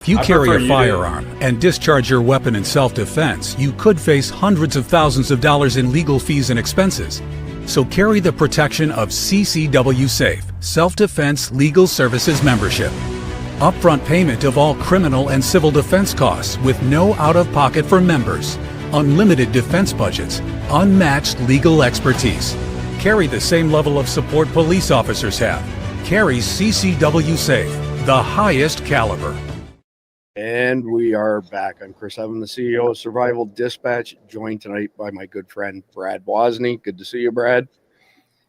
If you carry a firearm and discharge your weapon in self-defense, you could face hundreds of thousands of dollars in legal fees and expenses. So carry the protection of CCW Safe, Self-Defense Legal Services membership. Upfront payment of all criminal and civil defense costs with no out-of-pocket for members. Unlimited defense budgets, unmatched legal expertise. Carry the same level of support police officers have. Carry CCW Safe, the highest caliber. And we are back. I'm Chris Evan, the CEO of Survival Dispatch, joined tonight by my good friend Brad Wozni. Good to see you, Brad.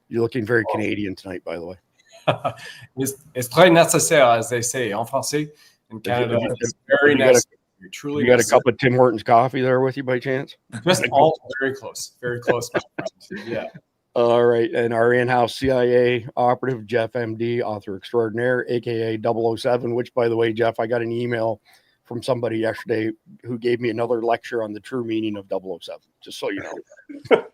You're looking very Canadian tonight, by the way. It's très nécessaire, as they say en français. In Canada, it's very necessary. You got a cup of Tim Hortons coffee there with you by chance? Just all very close, my friend. Yeah. All right. And our in-house CIA operative, Jeff MD, author extraordinaire, aka 007, which, by the way, Jeff, I got an email from somebody yesterday who gave me another lecture on the true meaning of 007, just so you know.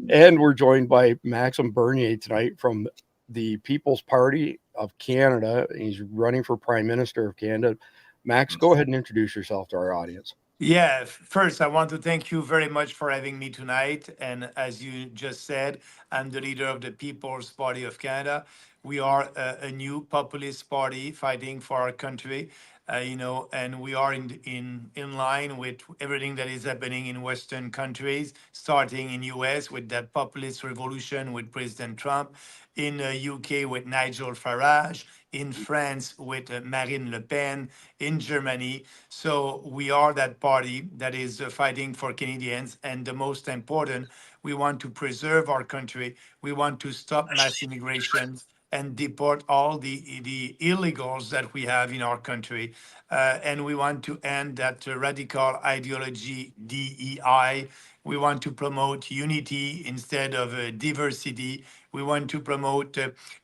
And we're joined by Maxime Bernier tonight from the People's Party of Canada. He's running for Prime Minister of Canada. Max, go ahead and introduce yourself to our audience. Yeah, first, I want to thank you very much for having me tonight. And as you just said, I'm the leader of the People's Party of Canada. We are a new populist party fighting for our country, and we are in line with everything that is happening in Western countries, starting in US with that populist revolution with President Trump, in UK with Nigel Farage, in France with Marine Le Pen, in Germany. So we are that party that is fighting for Canadians. And the most important, we want to preserve our country. We want to stop mass immigration and deport all the illegals that we have in our country. And we want to end that radical ideology, DEI. We want to promote unity instead of diversity. We want to promote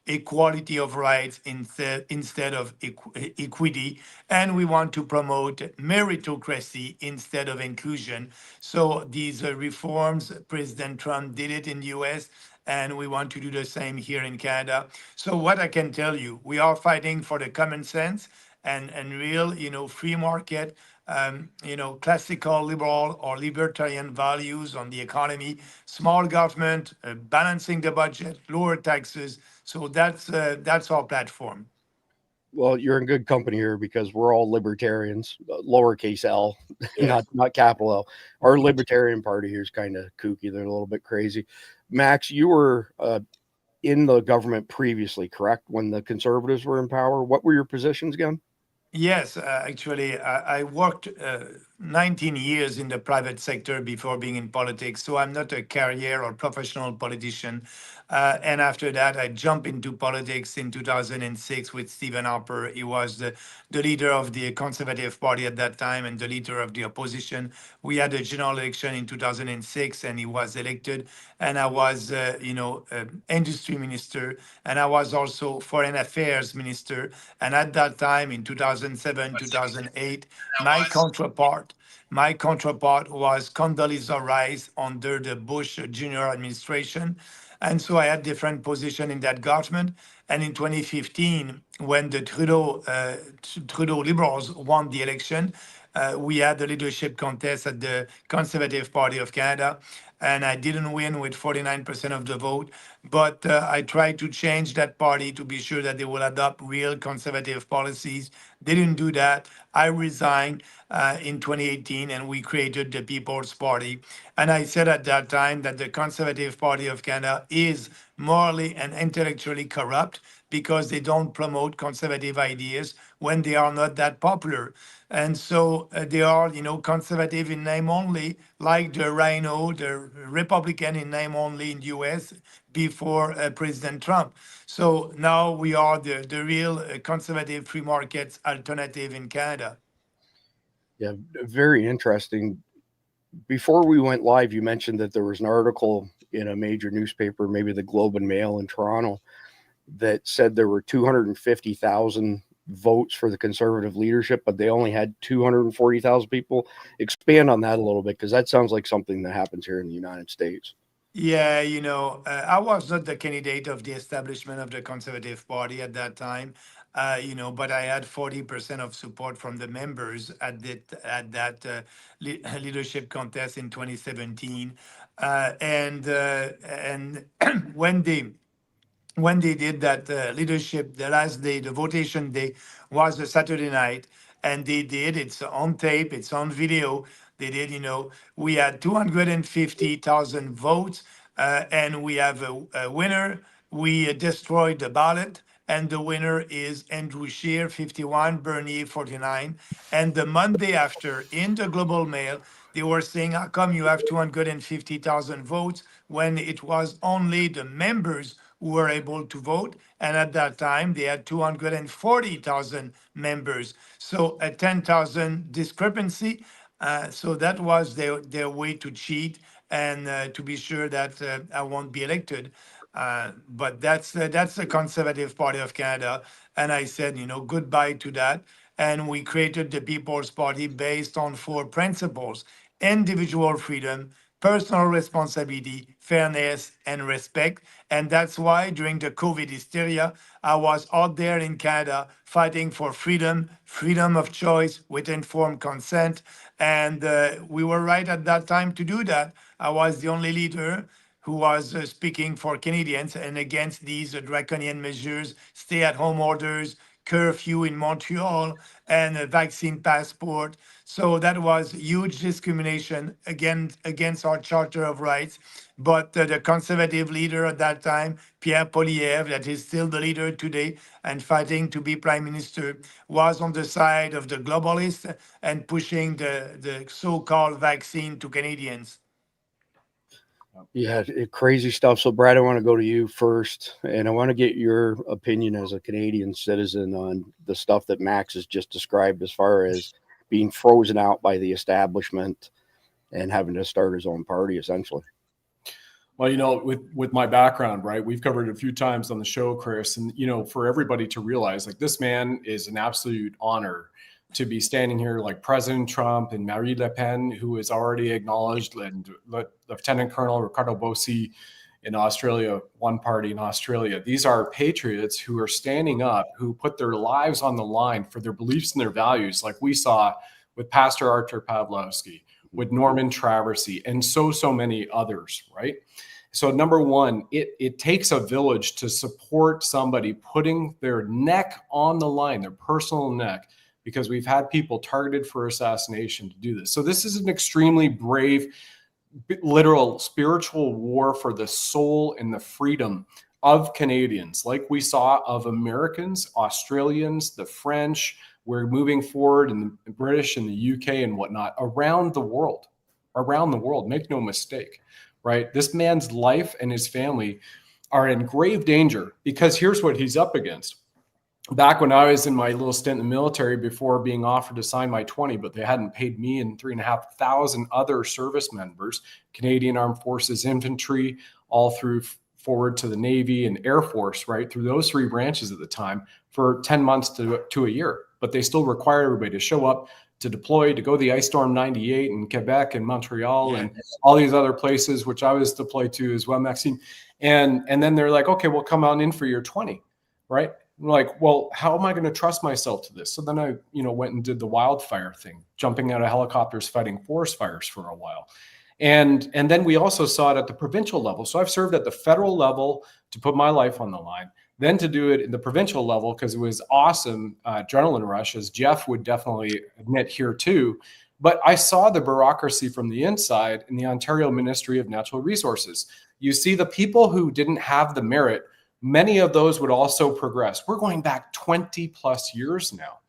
equality of rights instead of equity. And we want to promote meritocracy instead of inclusion. So these reforms, President Trump did it in the US, and we want to do the same here in Canada. So what I can tell you, we are fighting for the common sense and real, free market, classical liberal or libertarian values on the economy, small government, balancing the budget, lower taxes. So that's our platform. Well, you're in good company here because we're all libertarians, lowercase L, yes. not capital L. Our Libertarian Party here is kind of kooky. They're a little bit crazy. Max, you were in the government previously, correct? When the Conservatives were in power, what were your positions again? Yes, actually, I worked 19 years in the private sector before being in politics, so I'm not a career or professional politician. And after that, I jumped into politics in 2006 with Stephen Harper. He was the leader of the Conservative Party at that time and the leader of the opposition. We had a general election in 2006, and he was elected. And I was, industry minister, and I was also foreign affairs minister. And at that time, in 2007, 2008, my counterpart was Condoleezza Rice under the Bush Jr. administration. And so I had different positions in that government. And in 2015, when the Trudeau Liberals won the election, we had the leadership contest at the Conservative Party of Canada. And I didn't win with 49% of the vote, but I tried to change that party to be sure that they will adopt real conservative policies. They didn't do that. I resigned in 2018, and we created the People's Party. And I said at that time that the Conservative Party of Canada is morally and intellectually corrupt because they don't promote conservative ideas when they are not that popular. And so they are, conservative in name only, like the Rhino, the Republican in name only in the US before President Trump. So now we are the real conservative free markets alternative in Canada. Yeah, very interesting. Before we went live, you mentioned that there was an article in a major newspaper, maybe the Globe and Mail in Toronto, that said there were 250,000 votes for the Conservative leadership, but they only had 240,000 people. Expand on that a little bit, because that sounds like something that happens here in the United States. Yeah, I was not the candidate of the establishment of the Conservative Party at that time. but I had 40% of support from the members at that leadership contest in 2017. And when they did that leadership, the last day, the votation day was a Saturday night, and they did. It's on tape. It's on video. They did. We had 250,000 votes, and we have a winner. We destroyed the ballot, and the winner is Andrew Scheer, 51, Bernier, 49. And the Monday after, in the Global Mail, they were saying, how come you have 250,000 votes when it was only the members who were able to vote? And at that time, they had 240,000 members. So a 10,000 discrepancy. So that was their way to cheat and to be sure that I won't be elected. But that's the Conservative Party of Canada. And I said, goodbye to that. And we created the People's Party based on 4 principles: individual freedom, personal responsibility, fairness, and respect. And that's why during the COVID hysteria, I was out there in Canada fighting for freedom of choice with informed consent. And we were right at that time to do that. I was the only leader who was speaking for Canadians and against these draconian measures, stay-at-home orders, curfew in Montreal, and a vaccine passport. So that was huge discrimination against our Charter of Rights. But the conservative leader at that time, Pierre Poilievre, that is still the leader today and fighting to be prime minister, was on the side of the globalists and pushing the so-called vaccine to Canadians. Yeah, crazy stuff. So, Brad, I want to go to you first, and I want to get your opinion as a Canadian citizen on the stuff that Max has just described as far as being frozen out by the establishment and having to start his own party, essentially. Well, with my background, right, we've covered it a few times on the show, Chris, and, for everybody to realize, like, this man is an absolute honor to be standing here, like President Trump and Marine Le Pen, who is already acknowledged, and Lieutenant Colonel Ricardo Bossi in Australia, one party in Australia. These are patriots who are standing up, who put their lives on the line for their beliefs and their values, like we saw with Pastor Artur Pawlowski, with Norman Traversy, and so many others, right? So number one, it takes a village to support somebody putting their neck on the line, their personal neck, because we've had people targeted for assassination to do this. So this is an extremely brave, literal spiritual war for the soul and the freedom of Canadians, like we saw of Americans, Australians, the French. We're moving forward, and the British and the UK and whatnot around the world, make no mistake, right? This man's life and his family are in grave danger, because here's what he's up against. Back when I was in my little stint in the military, before being offered to sign my 20, but they hadn't paid me and 3,500 other service members, Canadian Armed Forces infantry, all through forward to the Navy and Air Force, right, through those 3 branches at the time, for 10 months to a year. But they still require everybody to show up, to deploy, to go the Ice Storm 98 in Quebec and Montreal and all these other places, which I was deployed to as well, Maxime. And then they're like, okay, we'll come on in for your 20, right? I'm like, well, how am I going to trust myself to this? So then I, went and did the wildfire thing, jumping out of helicopters, fighting forest fires for a while. And then we also saw it at the provincial level. So I've served at the federal level to put my life on the line, then to do it in the provincial level, because it was awesome adrenaline rush, as Jeff would definitely admit here too. But I saw the bureaucracy from the inside in the Ontario Ministry of Natural Resources. You see, the people who didn't have the merit, many of those would also progress. We're going back 20 plus years now.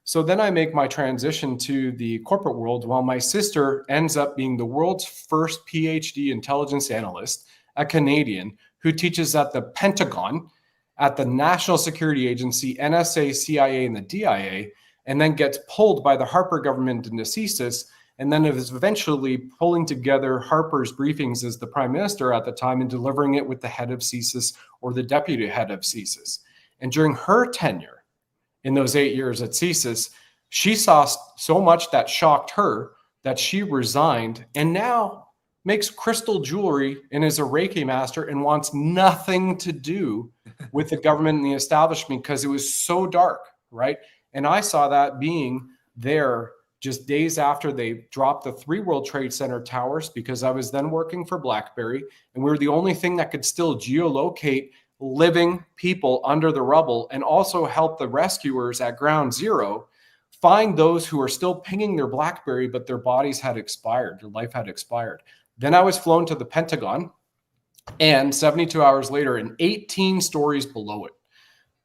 So then I make my transition to the corporate world, while my sister ends up being the world's first PhD intelligence analyst, a Canadian who teaches at the Pentagon, at the National Security Agency, NSA, CIA, and the DIA, and then gets pulled by the Harper government into CSIS, and then is eventually pulling together Harper's briefings as the prime minister at the time and delivering it with the head of CSIS or the deputy head of CSIS. And during her tenure, in those 8 years at CSIS, she saw so much that shocked her that she resigned. And now makes crystal jewelry and is a Reiki master and wants nothing to do with the government and the establishment because it was so dark, right? And I saw that being there just days after they dropped the 3 World Trade Center towers, because I was then working for BlackBerry, and we were the only thing that could still geolocate living people under the rubble and also help the rescuers at ground zero find those who are still pinging their BlackBerry, but their bodies had expired, their life had expired. Then I was flown to the Pentagon, and 72 hours later, and 18 stories below it.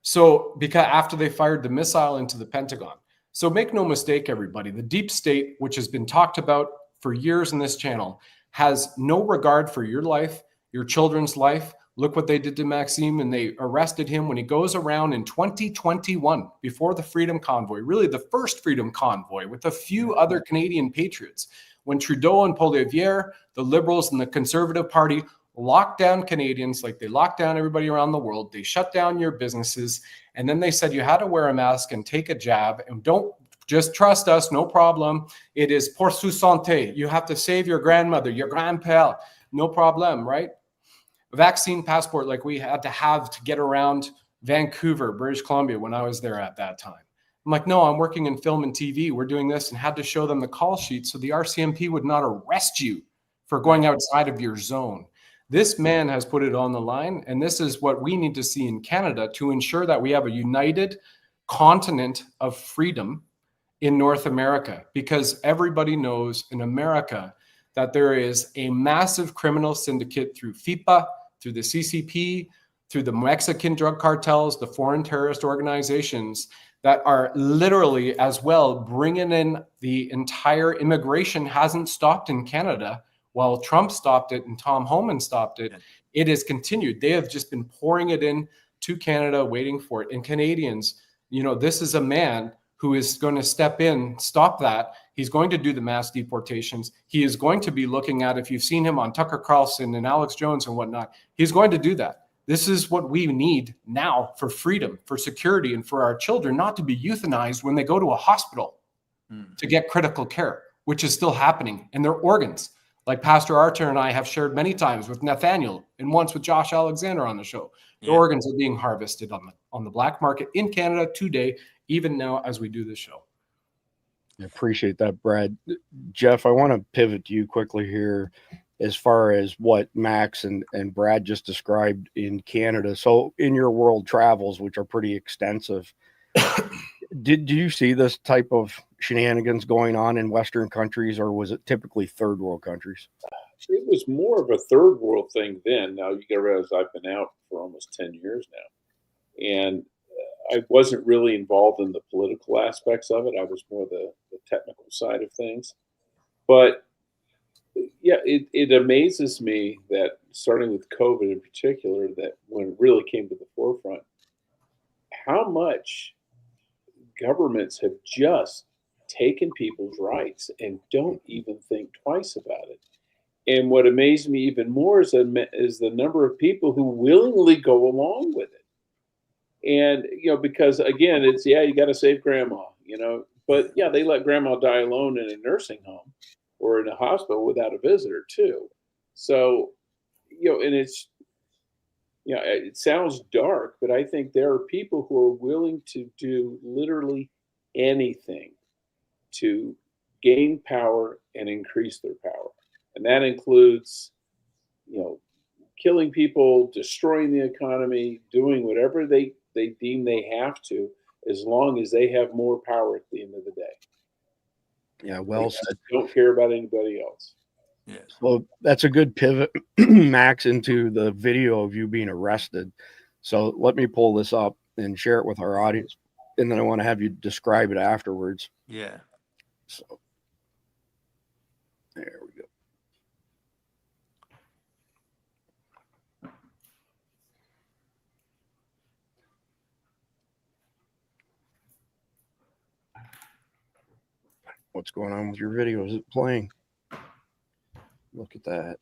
So because after they fired the missile into the Pentagon. So make no mistake, everybody, the deep state, which has been talked about for years in this channel, has no regard for your life, your children's life. Look what they did to Maxime, and they arrested him when he goes around in 2021 before the Freedom Convoy, really the first Freedom Convoy with a few other Canadian patriots. When Trudeau and Poilievre, the Liberals and the Conservative Party locked down Canadians like they locked down everybody around the world. They shut down your businesses. And then they said you had to wear a mask and take a jab and don't just trust us. No problem. It is pour su santé. You have to save your grandmother, your grandpa. No problem, right? Vaccine passport like we had to have to get around Vancouver, British Columbia when I was there at that time. I'm like, no, I'm working in film and TV. We're doing this, and had to show them the call sheet so the RCMP would not arrest you for going outside of your zone. This man has put it on the line, and this is what we need to see in Canada to ensure that we have a united continent of freedom in North America, because everybody knows in America that there is a massive criminal syndicate through FIPA, through the CCP, through the Mexican drug cartels, the foreign terrorist organizations that are literally as well bringing in the entire immigration. Hasn't stopped in Canada. While Trump stopped it and Tom Homan stopped it, it has continued. They have just been pouring it in to Canada, waiting for it. And Canadians, you know, this is a man who is going to step in, stop that. He's going to do the mass deportations. He is going to be looking at, if you've seen him on Tucker Carlson and Alex Jones and whatnot, he's going to do that. This is what we need now for freedom, for security, and for our children not to be euthanized when they go to a hospital to get critical care, which is still happening, and their organs. Like Pastor Archer and I have shared many times with Nathaniel and once with Josh Alexander on the show. The organs are being harvested on the black market in Canada today, even now as we do this show. I appreciate that, Brad. Jeff, I want to pivot to you quickly here as far as what Max and Brad just described in Canada. So in your world travels, which are pretty extensive, did you see this type of shenanigans going on in Western countries, or was it typically third world countries? It was more of a third world thing then. Now you got to realize I've been out for almost 10 years now, and I wasn't really involved in the political aspects of it. I was more the technical side of things. But yeah, it amazes me that, starting with COVID in particular, that when it really came to the forefront, how much governments have just taken people's rights and don't even think twice about it. And what amazed me even more is the number of people who willingly go along with it. And, you know, because again, it's, you got to save grandma, you know, but yeah, they let grandma die alone in a nursing home or in a hospital without a visitor too. So, you know, and it's, you know, it sounds dark, but I think there are people who are willing to do literally anything to gain power and increase their power. And that includes, you know, killing people, destroying the economy, doing whatever they deem they have to, as long as they have more power at the end of the day. Yeah, well said. Don't care about anybody else. Yeah. Well, that's a good pivot, Max, into the video of you being arrested. So let me pull this up and share it with our audience, and then I want to have you describe it afterwards. Yeah. So there we go. What's going on with your video? Is it playing? Look at that.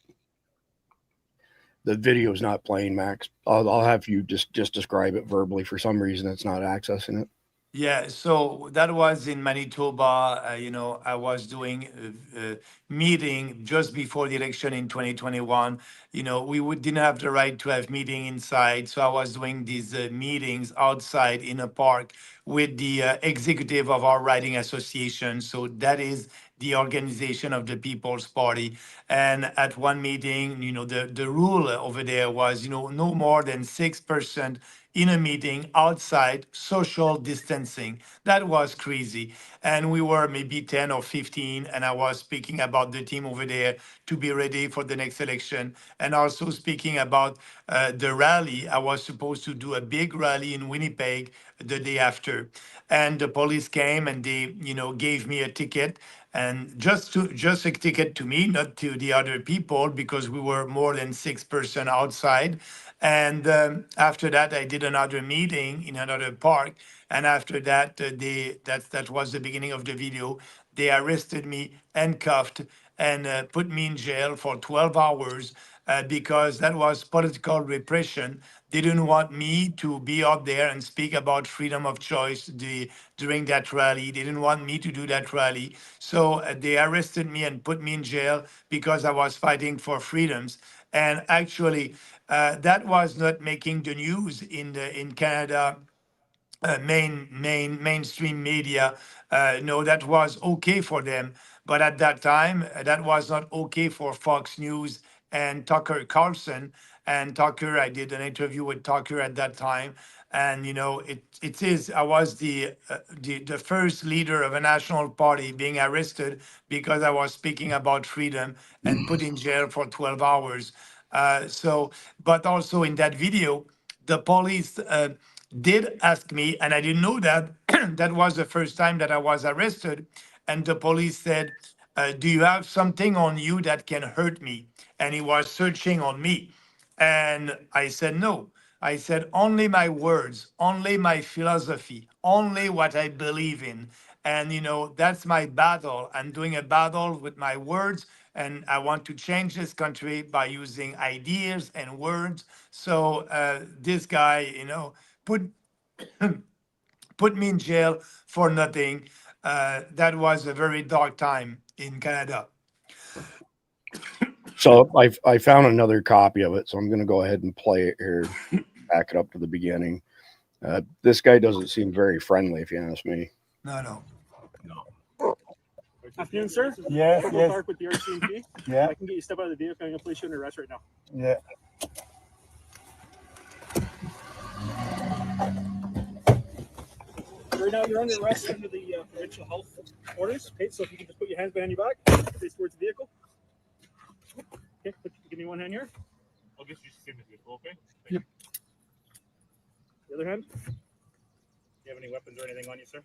The video is not playing, Max. I'll have you just describe it verbally. For some reason, it's not accessing it. Yeah, so that was in Manitoba. I was doing a meeting just before the election in 2021. Didn't have the right to have meeting inside, so I was doing these meetings outside in a park with the executive of our riding association. So that is the organization of the People's Party. And at one meeting, the rule over there was, no more than 6% in a meeting outside, social distancing. That was crazy. And we were maybe 10 or 15, and I was speaking about the team over there to be ready for the next election, and also speaking about the rally. I was supposed to do a big rally in Winnipeg the day after, and the police came and they, gave me a ticket, and just a ticket to me, not to the other people, because we were more than 6% outside. And after that, I did another meeting in another park. And after that, that was the beginning of the video. They arrested me, handcuffed, and put me in jail for 12 hours because that was political repression. They didn't want me to be up there and speak about freedom of choice during that rally. They didn't want me to do that rally. So they arrested me and put me in jail because I was fighting for freedoms. And actually, that was not making the news in Canada, mainstream media. No, that was okay for them, but at that time, that was not okay for Fox News and Tucker Carlson. And Tucker, I did an interview with Tucker at that time, and it is I was the first leader of a national party being arrested because I was speaking about freedom and put in jail for 12 hours. But also in that video, the police did ask me, and I didn't know that. That was the first time that I was arrested. And the police said, do you have something on you that can hurt me? And he was searching on me. And I said, no. I said, only my words, only my philosophy, only what I believe in. And, that's my battle. I'm doing a battle with my words, and I want to change this country by using ideas and words. So this guy, put put me in jail for nothing. That was a very dark time in Canada. So I found another copy of it, so I'm going to go ahead and play it here, back it up to the beginning. This guy doesn't seem very friendly, if you ask me. No. Afternoon, sir. Yes, yes. Park with the RCMP. Yeah. I can get you step out of the vehicle. I'm going to place you under arrest right now. Yeah. Right now, you're under arrest under the provincial health orders. Okay, so if you can just put your hands behind your back, face towards the vehicle. Okay, give me one hand here. I'll get you in the vehicle, okay? Yep. The other hand. Do you have any weapons or anything on you, sir?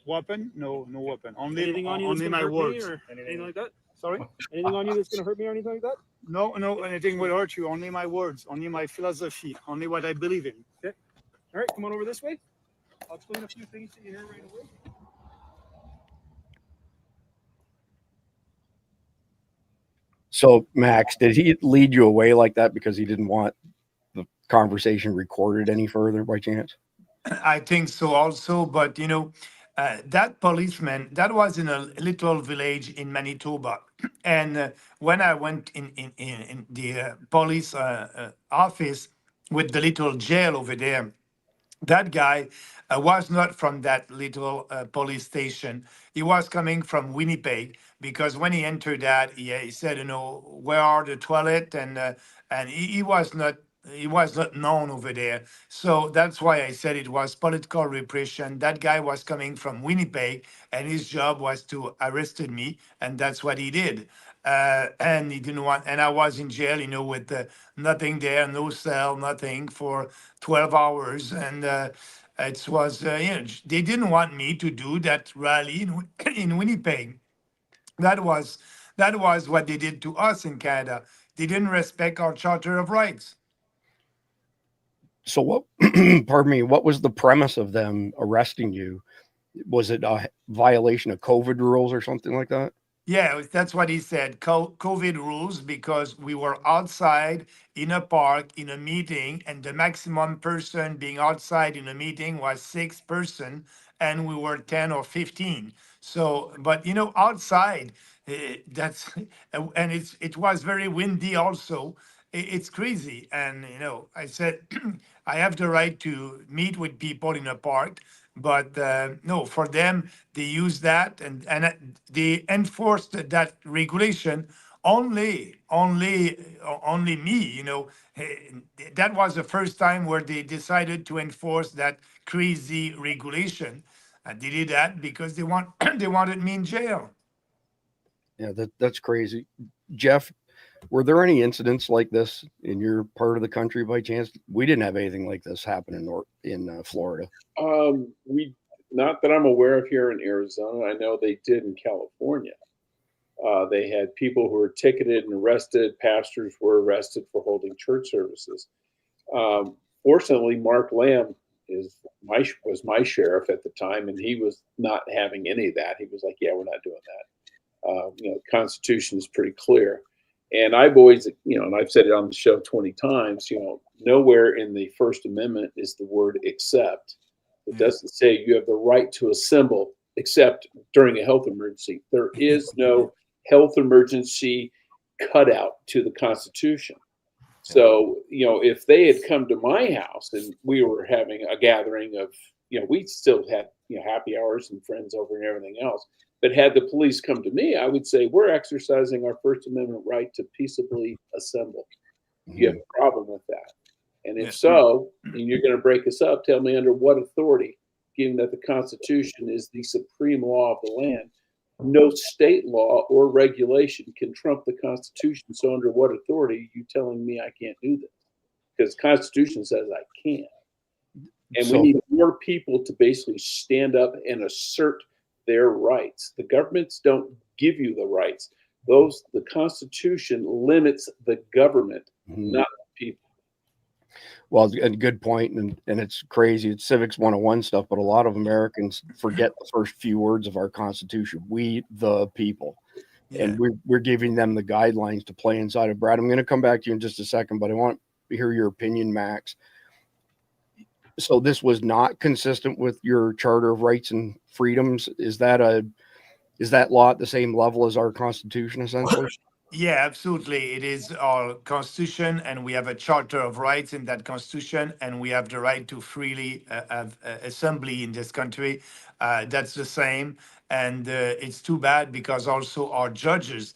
Weapon? No, no weapon. Only, Anything on you only that's my gonna hurt words. me or anything like that? Sorry? Anything on you that's going to hurt me or anything like that? No, anything will hurt you. Only my words, only my philosophy, only what I believe in. Okay. All right, come on over this way. I'll explain a few things to you here right away. So, Max, did he lead you away like that because he didn't want the conversation recorded any further by chance? I think so also, but that policeman, that was in a little village in Manitoba. And when I went in the police office with the little jail over there, that guy was not from that little police station. He was coming from Winnipeg because when he entered that, he said, where are the toilet? And he was not. He was not known over there. So that's why I said it was political repression. That guy was coming from Winnipeg, and his job was to arrested me, and that's what he did. And he didn't want, and I was in jail, with nothing there, no cell, nothing for 12 hours. And it was, they didn't want me to do that rally in Winnipeg. That was what they did to us in Canada. They didn't respect our Charter of Rights. So what, pardon me, what was the premise of them arresting you? Was it a violation of COVID rules or something like that? Yeah, that's what he said. COVID rules, because we were outside in a park in a meeting, and the maximum person being outside in a meeting was 6 person, and we were 10 or 15. So, but you know, outside, that's and it was very windy also. It's crazy, and you know, I said I have the right to meet with people in a park, but no, for them, they use that and they enforced that regulation only me, you know. That was the first time where they decided to enforce that crazy regulation. They did that because they they wanted me in jail. Yeah, that's crazy. Jeff, were there any incidents like this in your part of the country by chance? We didn't have anything like this happen in Florida. We not that I'm aware of here in Arizona. I know they did in California. They had people who were ticketed and arrested. Pastors were arrested for holding church services. Fortunately, Mark Lamb was my sheriff at the time, and he was not having any of that. He was like, "Yeah, we're not doing that." You know, the Constitution is pretty clear. And I've always, you know, and I've said it on the show 20 times, you know, nowhere in the First Amendment is the word except. It doesn't say you have the right to assemble except during a health emergency. There is no health emergency cutout to the Constitution. So, you know, if they had come to my house and we were having a gathering of, you know, we still had, you know, happy hours and friends over and everything else. But had the police come to me, I would say we're exercising our First Amendment right to peaceably assemble. You have a problem with that? And if so, and you're going to break us up, tell me under what authority, given that the Constitution is the supreme law of the land, no state law or regulation can trump the Constitution. So under what authority are you telling me I can't do this? Because the Constitution says I can. And we need more people to basically stand up and assert their rights. The governments don't give you the rights. The Constitution limits the government, not the people. Well, a good point, and it's crazy. It's civics 101 stuff, but a lot of Americans forget the first few words of our Constitution. We, the people. Yeah. And we're giving them the guidelines to play inside of. Brad, I'm going to come back to you in just a second, but I want to hear your opinion, Max. So this was not consistent with your Charter of Rights and Freedoms. Is that law at the same level as our Constitution, essentially? Yeah, absolutely. It is our Constitution, and we have a Charter of Rights in that Constitution, and we have the right to freely have assembly in this country. That's the same, and it's too bad because also our judges,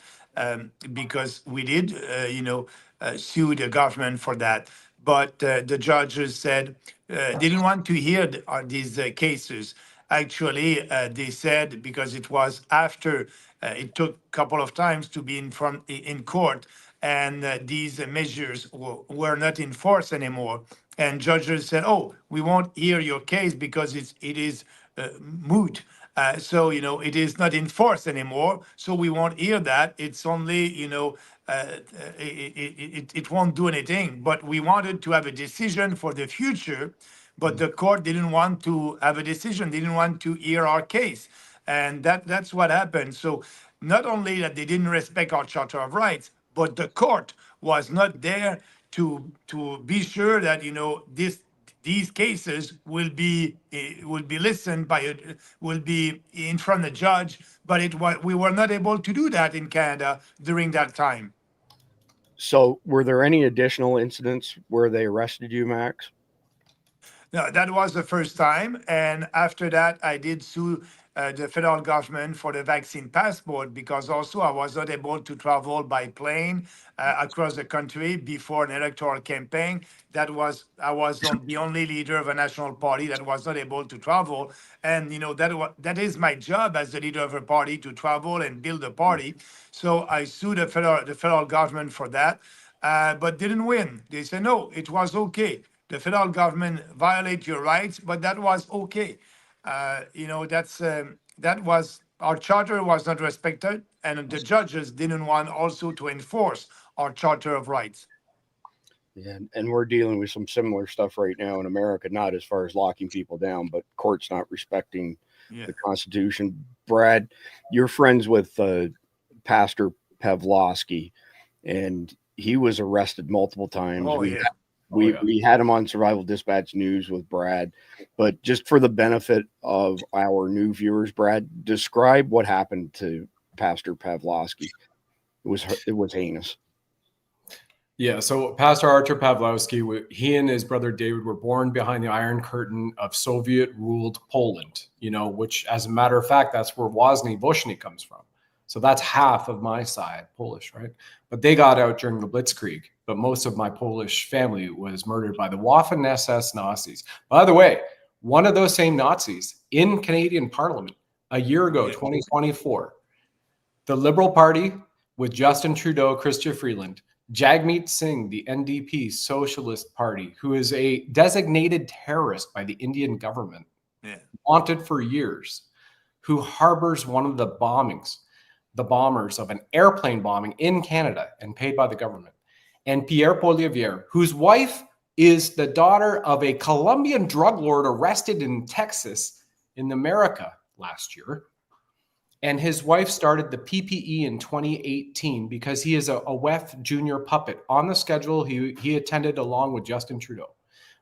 because we did, sue the government for that. But the judges said they didn't want to hear these cases. Actually, they said because it was after it took a couple of times to be in court, and these measures were not enforced anymore. And judges said, "Oh, we won't hear your case because it is moot." So, you know, it is not enforced anymore. So we won't hear that. It's only, it won't do anything. But we wanted to have a decision for the future, but the court didn't want to have a decision. They didn't want to hear our case. And that's what happened. So not only that they didn't respect our Charter of Rights, but the court was not there to be sure that, you know, these cases will be listened by will be in front of the judge, but we were not able to do that in Canada during that time. So were there any additional incidents where they arrested you, Max? No, that was the first time, and after that I did sue the federal government for the vaccine passport because also I was not able to travel by plane across the country before an electoral campaign. I was the only leader of a national party that was not able to travel, and you know that is my job as the leader of a party to travel and build a party. So I sued the federal government for that, but didn't win. They said no, it was okay. The federal government violate your rights, but that was okay. That was our charter was not respected, and the judges didn't want also to enforce our Charter of Rights. Yeah, and we're dealing with some similar stuff right now in America, not as far as locking people down, but courts not respecting the Constitution. Brad, you're friends with Pastor Pavlovsky, and he was arrested multiple times. Oh, yeah. We had him on Survival Dispatch News with Brad, but just for the benefit of our new viewers, Brad, describe what happened to Pastor Pawlowski. It was heinous. Yeah, so Pastor Artur Pawlowski, he and his brother David were born behind the Iron Curtain of Soviet-ruled Poland, which, as a matter of fact, that's where Woźny Woźny comes from. So that's half of my side, Polish, right? But they got out during the Blitzkrieg. But most of my Polish family was murdered by the Waffen-SS Nazis. By the way, one of those same Nazis in Canadian Parliament a year ago, 2024, the Liberal Party with Justin Trudeau, Chrystia Freeland, Jagmeet Singh, the NDP Socialist Party, who is a designated terrorist by the Indian government, wanted for years, who harbors one of the bombers of an airplane bombing in Canada and paid by the government. And Pierre Poilievre, whose wife is the daughter of a Colombian drug lord arrested in Texas in America last year. And his wife started the PPE in 2018 because he is a WEF junior puppet on the schedule. He attended along with Justin Trudeau,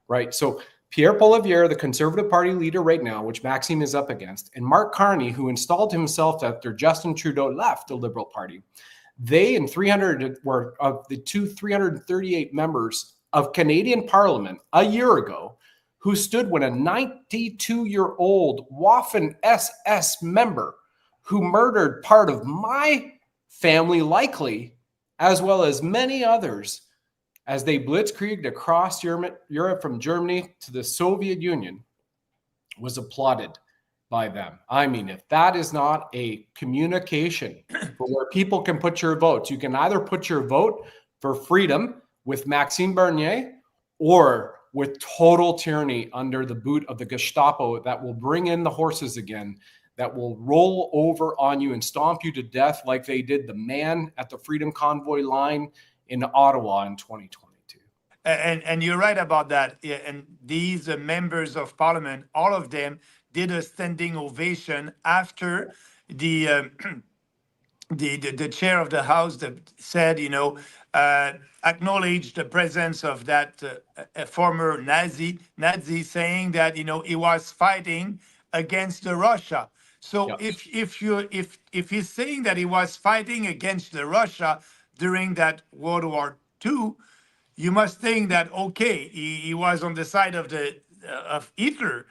right? So Pierre Poilievre, the Conservative Party leader right now, which Maxime is up against, and Mark Carney, who installed himself after Justin Trudeau left the Liberal Party, they and 300 were of the 338 members of Canadian Parliament a year ago who stood when a 92-year-old Waffen-SS member who murdered part of my family, likely, as well as many others, as they blitzkrieged across Europe from Germany to the Soviet Union, was applauded by them. I mean, if that is not a communication for where people can put your votes, you can either put your vote for freedom with Maxime Bernier or with total tyranny under the boot of the Gestapo that will bring in the horses again, that will roll over on you and stomp you to death like they did the man at the Freedom Convoy line in Ottawa in 2022. And you're right about that. Yeah, and these members of parliament, all of them did a standing ovation after the the chair of the house that said, acknowledged the presence of that a former Nazi saying that he was fighting against the Russia. So if he's saying that he was fighting against the Russia during that World War II, you must think that he was on the side of Hitler,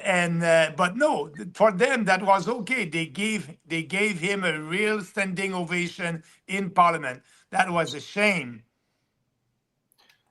and but no, for them that was okay. They gave him a real standing ovation in Parliament. That was a shame.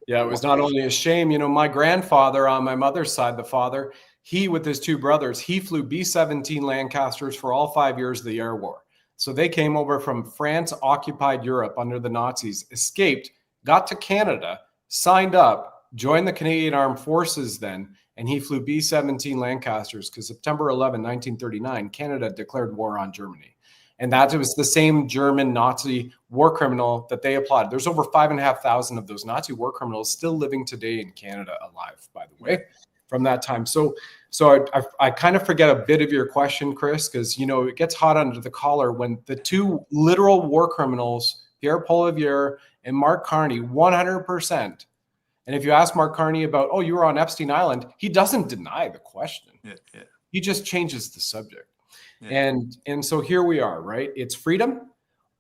Yeah, it was not only a shame. My grandfather on my mother's side, the father, he with his two brothers, he flew B-17 Lancasters for all 5 years of the air war. So they came over from France, occupied Europe under the Nazis, escaped, got to Canada, signed up, joined the Canadian Armed Forces then, and he flew B-17 Lancasters because September 11, 1939, Canada declared war on Germany. And that was the same German Nazi war criminal that they applauded. There's over 5,500 of those Nazi war criminals still living today in Canada alive, by the way, from that time. So I kind of forget a bit of your question, Chris, because, it gets hot under the collar when the two literal war criminals, Pierre Poilievre and Mark Carney, 100%. And if you ask Mark Carney about, you were on Epstein Island, he doesn't deny the question. He just changes the subject. And so here we are, right? It's freedom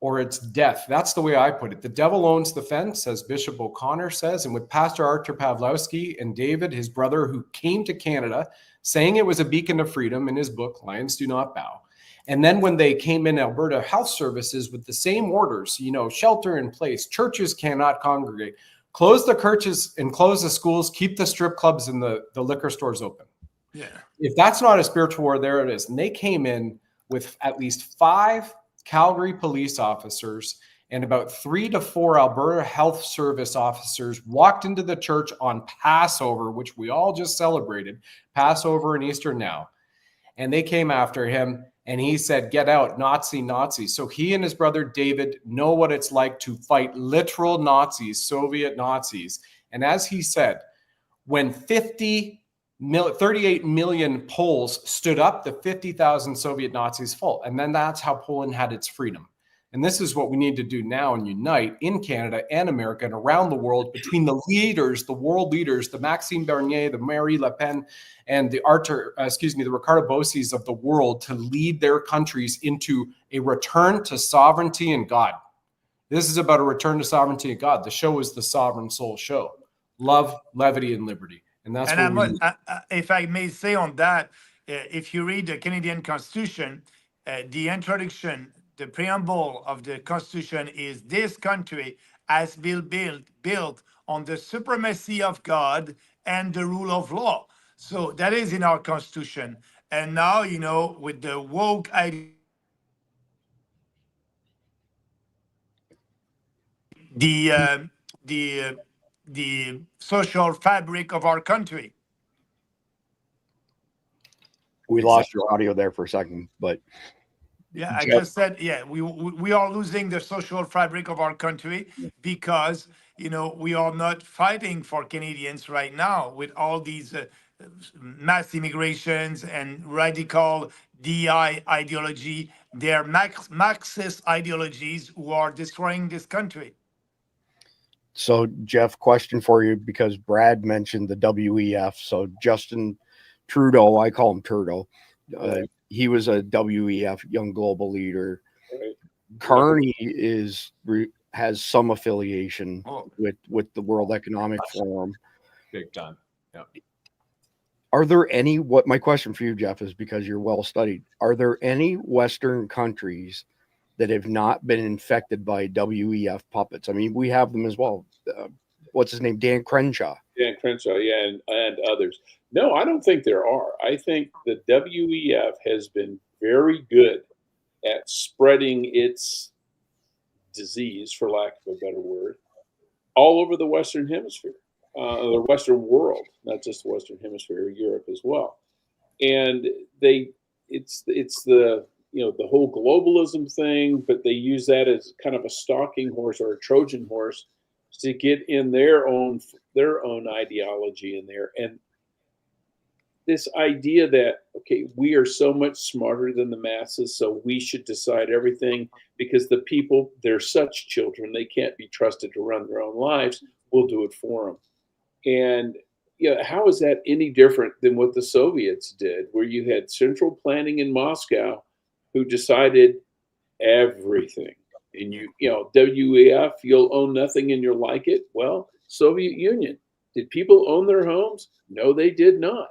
or it's death. That's the way I put it. The devil owns the fence, as Bishop O'Connor says. And with Pastor Artur Pawlowski and David, his brother, who came to Canada saying it was a beacon of freedom in his book, Lions Do Not Bow. And then when they came in Alberta Health Services with the same orders, shelter in place, churches cannot congregate, close the churches and close the schools, keep the strip clubs and the liquor stores open. Yeah. If that's not a spiritual war, there it is. And they came in with at least 5 Calgary police officers and about 3 to 4 Alberta Health Service officers walked into the church on Passover, which we all just celebrated, Passover and Easter now. And they came after him and he said, "Get out, Nazi, Nazi." So he and his brother David know what it's like to fight literal Nazis, Soviet Nazis. And as he said, when 38 million Poles stood up, the 50,000 Soviet Nazis fall. And then that's how Poland had its freedom. And this is what we need to do now and unite in Canada and America and around the world between the leaders, the world leaders, the Maxime Bernier, the Marine Le Pen, and the Ricardo Bossis of the world to lead their countries into a return to sovereignty and God. This is about a return to sovereignty and God. The show is the Sovereign Soul Show. Love, levity, and liberty. And that's what if I may say on that, if you read the Canadian Constitution, the introduction, the preamble of the Constitution is this country has been built on the supremacy of God and the rule of law. So that is in our Constitution. And now, you know, with the woke idea, the social fabric of our country. We lost your audio there for a second, but yeah, I just said, yeah, we are losing the social fabric of our country because, you know, we are not fighting for Canadians right now with all these mass immigrations and radical DI ideology. They're Marxist ideologies who are destroying this country. So, Jeff, question for you, because Brad mentioned the WEF. So Justin Trudeau, I call him Trudeau. He was a WEF, Young Global Leader. Right. Carney has some affiliation with the World Economic Forum. big time. Yeah. Are there any, what my question for you, Jeff, is because you're well studied, are there any Western countries that have not been infected by WEF puppets? I mean, we have them as well. What's his name? Dan Crenshaw. Dan Crenshaw, yeah, and others. No, I don't think there are. I think the WEF has been very good at spreading its disease, for lack of a better word, all over the Western Hemisphere, the Western world, not just the Western Hemisphere, Europe as well. And it's the the whole globalism thing, but they use that as kind of a stalking horse or a Trojan horse to get in their own ideology in there. And this idea that, okay, we are so much smarter than the masses, so we should decide everything because the people, they're such children, they can't be trusted to run their own lives. We'll do it for them. And how is that any different than what the Soviets did, where you had central planning in Moscow who decided everything? And WEF, you'll own nothing and you'll like it. Well, Soviet Union, did people own their homes? No, they did not.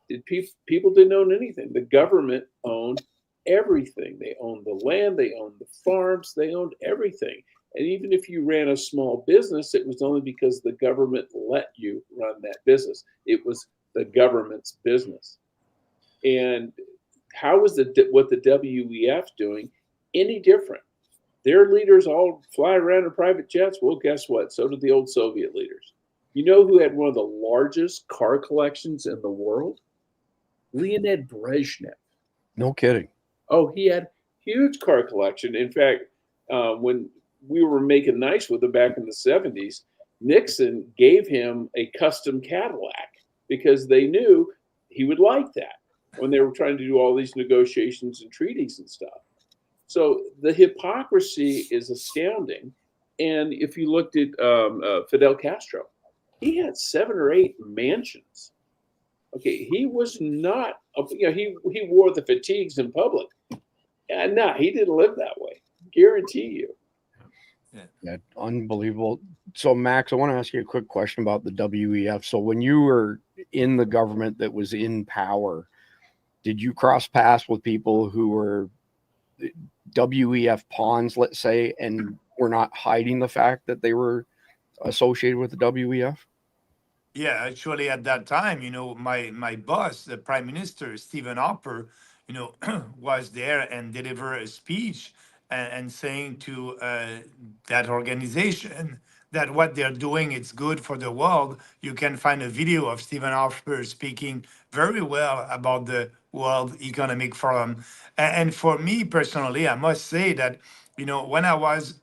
Did people didn't own anything. The government owned everything. They owned the land, they owned the farms, they owned everything. And even if you ran a small business, it was only because the government let you run that business. It was the government's business. And how is what the WEF doing any different? Their leaders all fly around in private jets. Well, guess what? So did the old Soviet leaders. You know who had one of the largest car collections in the world? Leonid Brezhnev. No kidding. Oh, he had huge car collection. In fact, when we were making nice with him back in the 70s, Nixon gave him a custom Cadillac because they knew he would like that when they were trying to do all these negotiations and treaties and stuff. So the hypocrisy is astounding. And if you looked at Fidel Castro, he had 7 or 8 mansions. Okay, he was not, he wore the fatigues in public. And no, he didn't live that way. Guarantee you. Yeah, unbelievable. So, Max, I want to ask you a quick question about the WEF. So, when you were in the government that was in power, did you cross paths with people who were WEF pawns, let's say, and were not hiding the fact that they were associated with the WEF? Yeah, actually, at that time, my boss, the Prime Minister, Stephen Harper, was there and delivered a speech and saying to that organization that what they're doing, it's good for the world. You can find a video of Stephen Harper speaking very well about the World Economic Forum. And for me personally, I must say that, when I was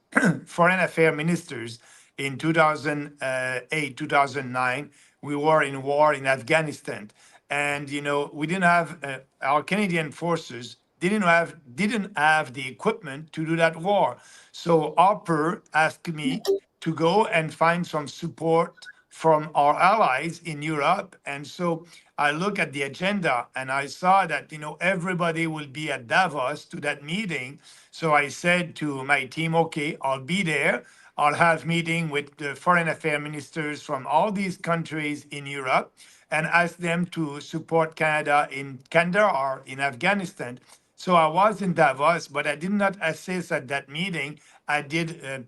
foreign affairs ministers in 2008, 2009, we were in war in Afghanistan. And, we didn't have, our Canadian forces didn't have the equipment to do that war. So Harper asked me to go and find some support from our allies in Europe. And so I look at the agenda and I saw that, everybody will be at Davos to that meeting. So I said to my team, okay, I'll be there. I'll have meeting with the foreign affairs ministers from all these countries in Europe and ask them to support Canada in Kandahar in Afghanistan. So I was in Davos, but I did not assist at that meeting. I did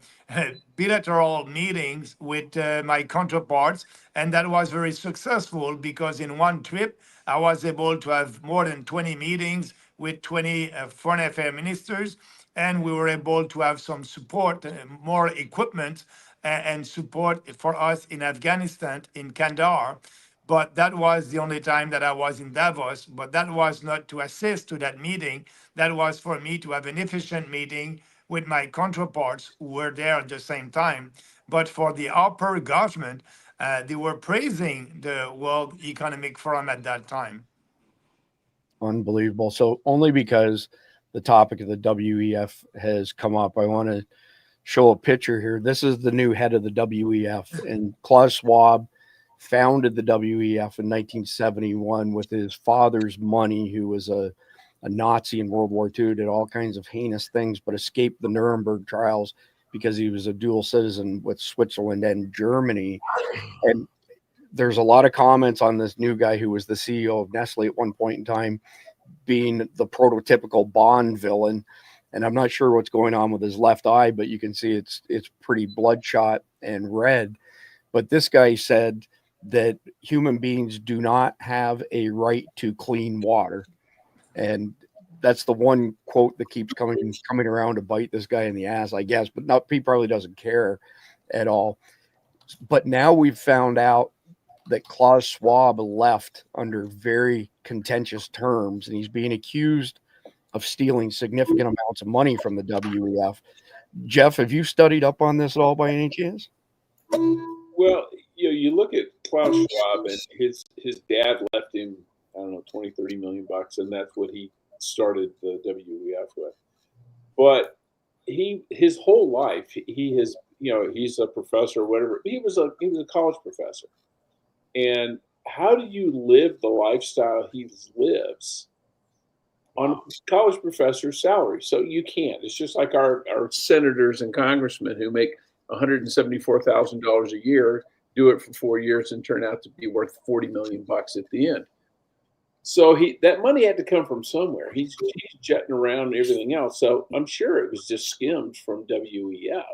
bilateral meetings with my counterparts, and that was very successful because in one trip, I was able to have more than 20 meetings with 20 foreign affairs ministers, and we were able to have some support, more equipment and support for us in Afghanistan, in Kandahar. But that was the only time that I was in Davos. But that was not to assist to that meeting. That was for me to have an efficient meeting with my counterparts who were there at the same time. But for the upper government, they were praising the World Economic Forum at that time. Unbelievable. So only because the topic of the WEF has come up, I want to show a picture here. This is the new head of the WEF, and Klaus Schwab founded the WEF in 1971 with his father's money, who was a Nazi in World War II, did all kinds of heinous things, but escaped the Nuremberg trials because he was a dual citizen with Switzerland and Germany. And there's a lot of comments on this new guy who was the CEO of Nestle at one point in time being the prototypical Bond villain. And I'm not sure what's going on with his left eye, but you can see it's pretty bloodshot and red. But this guy said that human beings do not have a right to clean water. And that's the one quote that keeps coming around to bite this guy in the ass, I guess. But he probably doesn't care at all. But now we've found out that Klaus Schwab left under very contentious terms, and he's being accused of stealing significant amounts of money from the WEF. Jeff, have you studied up on this at all by any chance? Well, you look at Klaus Schwab, and his dad left him, I don't know, 20, 30 million bucks, and that's what he started the WEF with. But his whole life, he has, he's a professor or whatever. He was a college professor. And how do you live the lifestyle he lives on a college professor's salary? So you can't. It's just like our senators and congressmen who make $174,000 a year, do it for 4 years, and turn out to be worth 40 million bucks at the end. So that money had to come from somewhere. He's jetting around and everything else. So I'm sure it was just skimmed from WEF.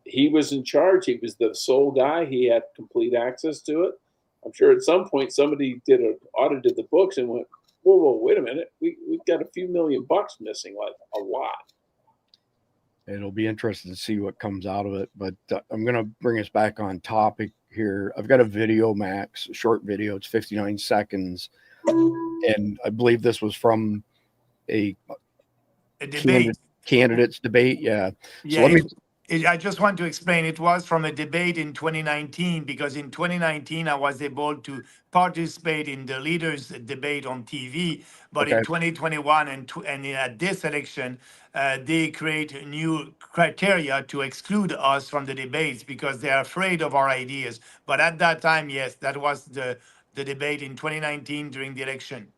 He was in charge. He was the sole guy. He had complete access to it. I'm sure at some point somebody audited the books and went, whoa, wait a minute. We've got a few million bucks missing, like a lot. It'll be interesting to see what comes out of it. But I'm going to bring us back on topic here. I've got a video, Max, a short video. It's 59 seconds. And I believe this was from a debate. Candidates debate. Yeah. Yeah. So I just want to explain, it was from a debate in 2019, because in 2019, I was able to participate in the leaders' debate on TV. But in 2021 and at this election, they create new criteria to exclude us from the debates because they're afraid of our ideas. But at that time, yes, that was the debate in 2019 during the election.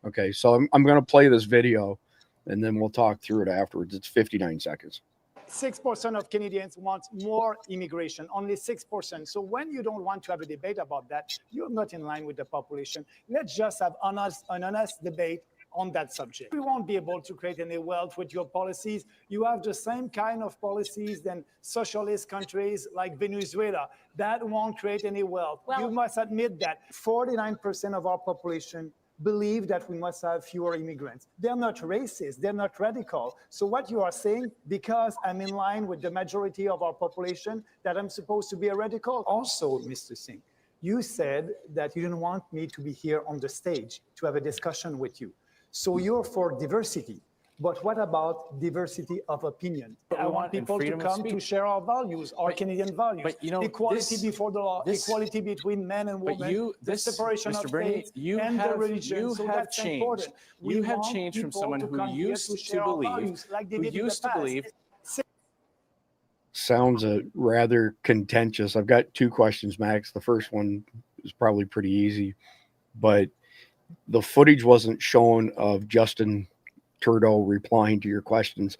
Okay, so I'm going to play this video, and then we'll talk through it afterwards. It's 59 seconds. 6% of Canadians want more immigration, only 6%. So when you don't want to have a debate about that, you're not in line with the population. Let's just have an honest debate on that subject. We won't be able to create any wealth with your policies. You have the same kind of policies than socialist countries like Venezuela. That won't create any wealth. Well, you must admit that 49% of our population believe that we must have fewer immigrants. They're not racist, they're not radical. So what you are saying, because I'm in line with the majority of our population, that I'm supposed to be a radical? Also, Mr. Singh, you said that you didn't want me to be here on the stage to have a discussion with you. So you're for diversity. But what about diversity of opinion? I we want want in people to freedom of come to speech. share our values, our Canadian values. but, you know, equality this- before the law, this- equality between men and But women, the separation Mr. of Bernier, faith and the religion. So that's changed. important. We You have want changed from people someone to who come here used to share our believe, values like they did in the past. Sounds rather contentious. I've got two questions, Max. The first one is probably pretty easy, but the footage wasn't shown of Justin Trudeau replying to your questions.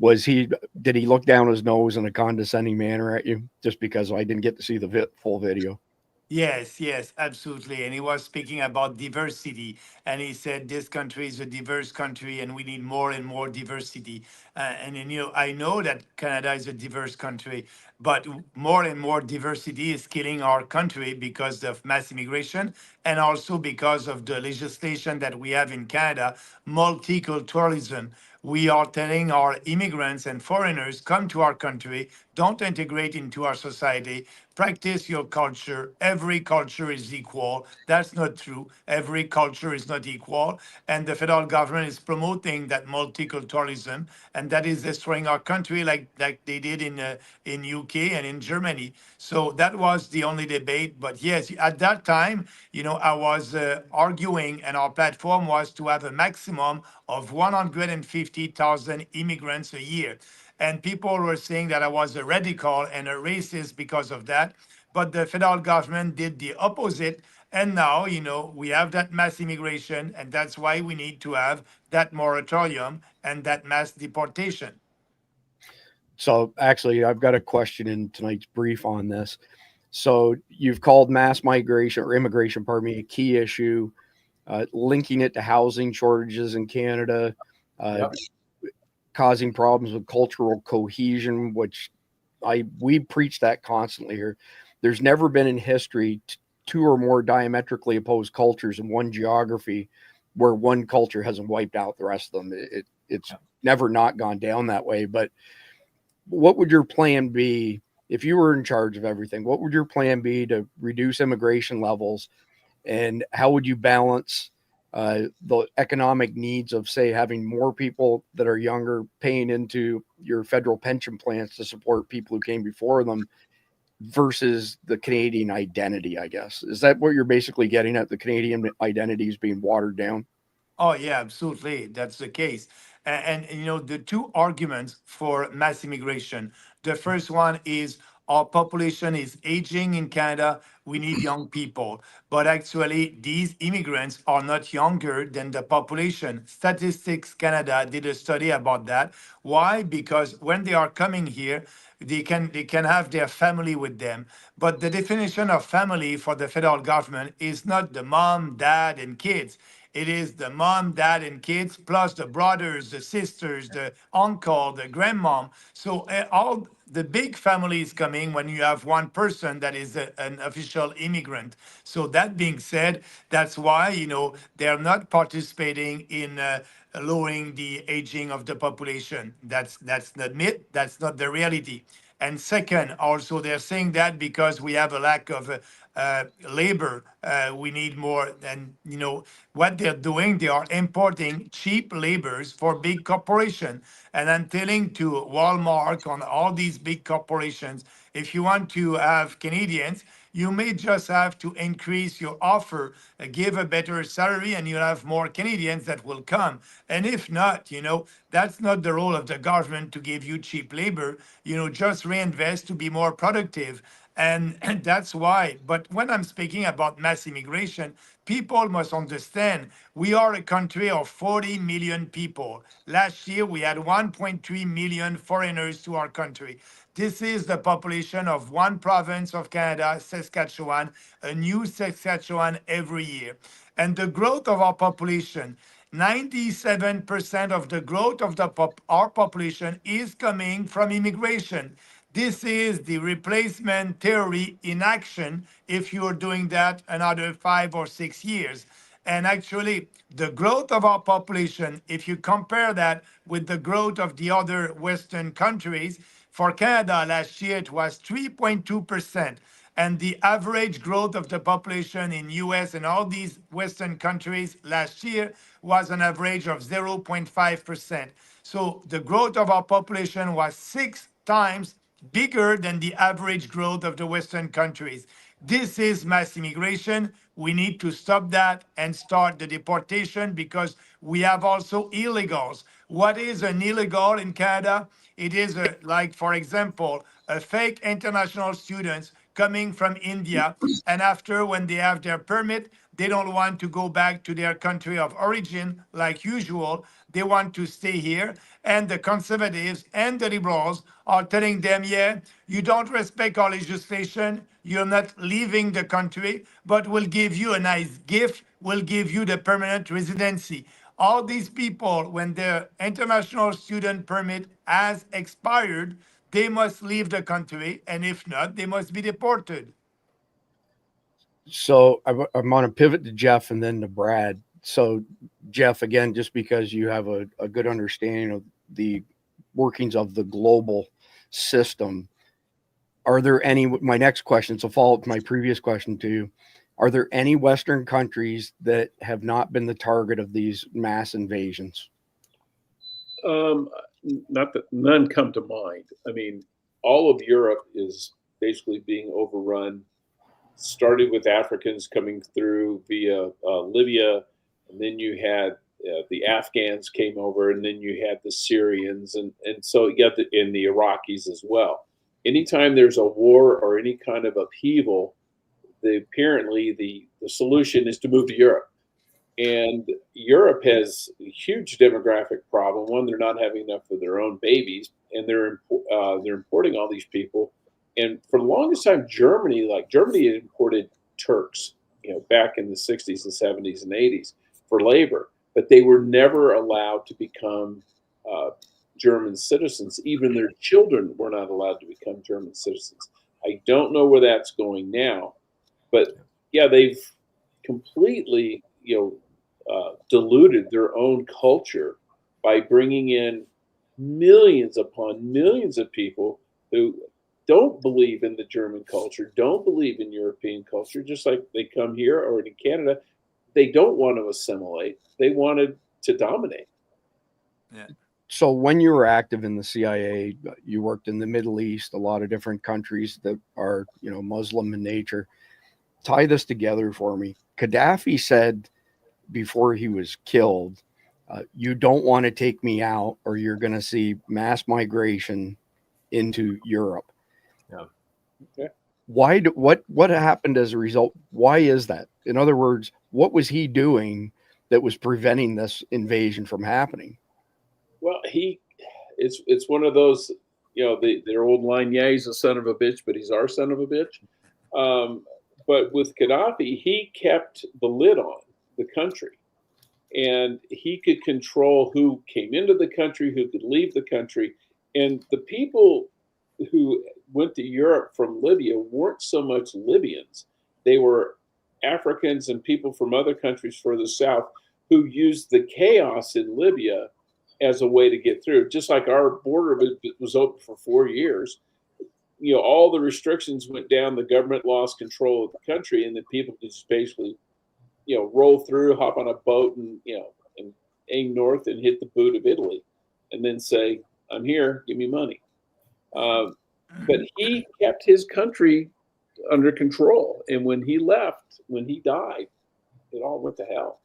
Did he look down his nose in a condescending manner at you just because I didn't get to see the full video? Yes, absolutely. And he was speaking about diversity. And he said this country is a diverse country and we need more and more diversity. I know that Canada is a diverse country, but more and more diversity is killing our country because of mass immigration and also because of the legislation that we have in Canada, multiculturalism. We are telling our immigrants and foreigners, come to our country, don't integrate into our society, practice your culture. Every culture is equal. That's not true. Every culture is not equal. And the federal government is promoting that multiculturalism, and that is destroying our country like they did in UK and in Germany. So that was the only debate. But yes, at that time, I was arguing, and our platform was to have a maximum of 150,000 immigrants a year. And people were saying that I was a radical and a racist because of that. But the federal government did the opposite. And now, we have that mass immigration, and that's why we need to have that moratorium and that mass deportation. So actually, I've got a question in tonight's brief on this. So you've called mass migration or immigration, pardon me, a key issue, linking it to housing shortages in Canada, Yep. causing problems with cultural cohesion, which we preach that constantly here. There's never been in history two or more diametrically opposed cultures in one geography where one culture hasn't wiped out the rest of them. It's never not gone down that way. But what would your plan be if you were in charge of everything? What would your plan be to reduce immigration levels, and how would you balance the economic needs of, say, having more people that are younger paying into your federal pension plans to support people who came before them versus the Canadian identity, I guess? Is that what you're basically getting at? The Canadian identity is being watered down? Oh, yeah, absolutely. That's the case. The two arguments for mass immigration. The first one is our population is aging in Canada. We need young people. But actually, these immigrants are not younger than the population. Statistics Canada did a study about that. Why? Because when they are coming here, they can have their family with them. But the definition of family for the federal government is not the mom, dad, and kids. It is the mom, dad, and kids, plus the brothers, the sisters, the uncle, the grandmom. So all the big families coming when you have one person that is an official immigrant. So that being said, that's why, they're not participating in lowering the aging of the population. That's not myth. That's not the reality. And second, also, they're saying that because we have a lack of labor, we need more. And, what they're doing, they are importing cheap labors for big corporations. And I'm telling to Walmart, on all these big corporations, if you want to have Canadians, you may just have to increase your offer, give a better salary, and you'll have more Canadians that will come. And if not, that's not the role of the government to give you cheap labor. Just reinvest to be more productive. And that's why. But when I'm speaking about mass immigration, people must understand we are a country of 40 million people. Last year, we had 1.3 million foreigners to our country. This is the population of one province of Canada, Saskatchewan, a new Saskatchewan every year. And the growth of our population, 97% of the growth of our population is coming from immigration. This is the replacement theory in action if you're doing that another 5 or 6 years. And actually, the growth of our population, if you compare that with the growth of the other Western countries, for Canada last year, it was 3.2%. And the average growth of the population in US and all these Western countries last year was an average of 0.5%. So the growth of our population was 6 times bigger than the average growth of the Western countries. This is mass immigration. We need to stop that and start the deportation because we have also illegals. What is an illegal in Canada? It is like, for example, a fake international students coming from India, and after when they have their permit, they don't want to go back to their country of origin like usual. They want to stay here, and the conservatives and the liberals are telling them, yeah, you don't respect our legislation, you're not leaving the country, but we'll give you a nice gift, we'll give you the permanent residency. All these people, when their international student permit has expired, they must leave the country, and if not, they must be deported. So I'm going to pivot to Jeff and then to Brad. So Jeff, again, just because you have a good understanding of the workings of the global system, are there any, my next question, so follow up to my previous question to you, are there any Western countries that have not been the target of these mass invasions? Not that none come to mind. I mean, all of Europe is basically being overrun. Started with Africans coming through via Libya, and then you had the Afghans came over, and then you had the Syrians, and so you got the Iraqis as well. Anytime there's a war or any kind of upheaval, apparently the solution is to move to Europe. And Europe has a huge demographic problem. One, they're not having enough of their own babies, and they're importing all these people. And for the longest time, Germany had imported Turks, back in the 60s and 70s and 80s for labor, but they were never allowed to become German citizens. Even their children were not allowed to become German citizens. I don't know where that's going now, but yeah, they've completely, diluted their own culture by bringing in millions upon millions of people who don't believe in the German culture, don't believe in European culture, just like they come here or in Canada. They don't want to assimilate. They wanted to dominate. Yeah. So when you were active in the CIA, you worked in the Middle East, a lot of different countries that are, Muslim in nature. Tie this together for me. Gaddafi said before he was killed, you don't want to take me out or you're going to see mass migration into Europe. Yeah. Okay. What happened as a result? Why is that? In other words, what was he doing that was preventing this invasion from happening? Well, it's one of those, their old line, yeah, he's a son of a bitch, but he's our son of a bitch. But with Gaddafi, he kept the lid on the country, and he could control who came into the country, who could leave the country. And the people who went to Europe from Libya weren't so much Libyans. They were Africans and people from other countries further south who used the chaos in Libya as a way to get through. Just like our border was open for 4 years, all the restrictions went down, the government lost control of the country, and the people could just basically, roll through, hop on a boat and aim north and hit the boot of Italy and then say, I'm here, give me money. But he kept his country under control. And when he left, when he died, it all went to hell.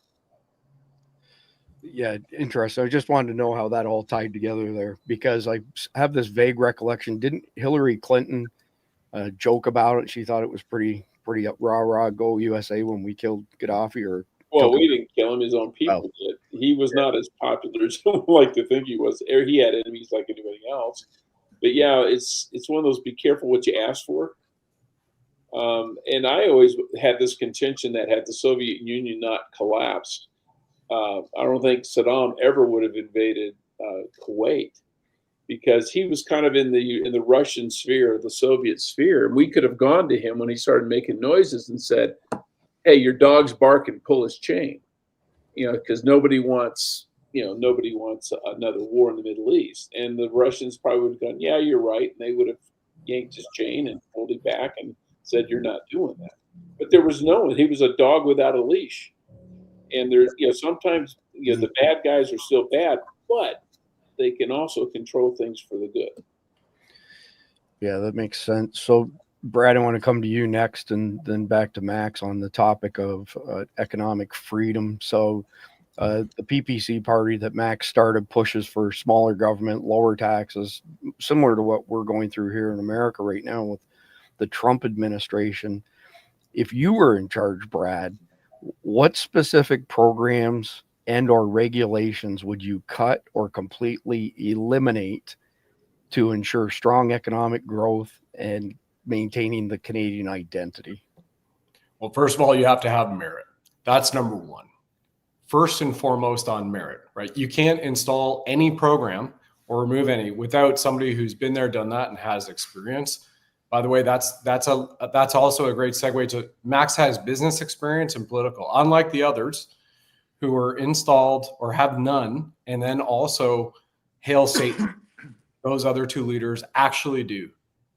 Yeah, interesting. I just wanted to know how that all tied together there, because I have this vague recollection. Didn't Hillary Clinton joke about it? She thought it was pretty rah go USA when we killed Gaddafi. Or well, we didn't kill him; his own people did. He was not as popular as someone like to think he was. He had enemies like anybody else. But yeah, it's one of those. Be careful what you ask for. And I always had this contention that had the Soviet Union not collapsed, I don't think Saddam ever would have invaded Kuwait, because he was kind of in the Russian sphere, the Soviet sphere. And we could have gone to him when he started making noises and said, hey, your dog's barking, pull his chain, because nobody wants another war in the Middle East. And the Russians probably would have gone, yeah, you're right. And they would have yanked his chain and pulled him back and said, you're not doing that. But there was no one. He was a dog without a leash. And there's, sometimes, the bad guys are still bad, but they can also control things for the good. Yeah, that makes sense. So, Brad, I want to come to you next and then back to Max on the topic of economic freedom. So, the PPC party that Max started pushes for smaller government, lower taxes, similar to what we're going through here in America right now with the Trump administration. If you were in charge, Brad, what specific programs and or regulations would you cut or completely eliminate to ensure strong economic growth and maintaining the Canadian identity? Well, first of all, you have to have merit. That's number one. First and foremost on merit, right? You can't install any program or remove any without somebody who's been there, done that, and has experience. By the way, that's also a great segue to Max has business experience and political, unlike the others who are installed or have none, and then also hail Satan. Those other two leaders actually do.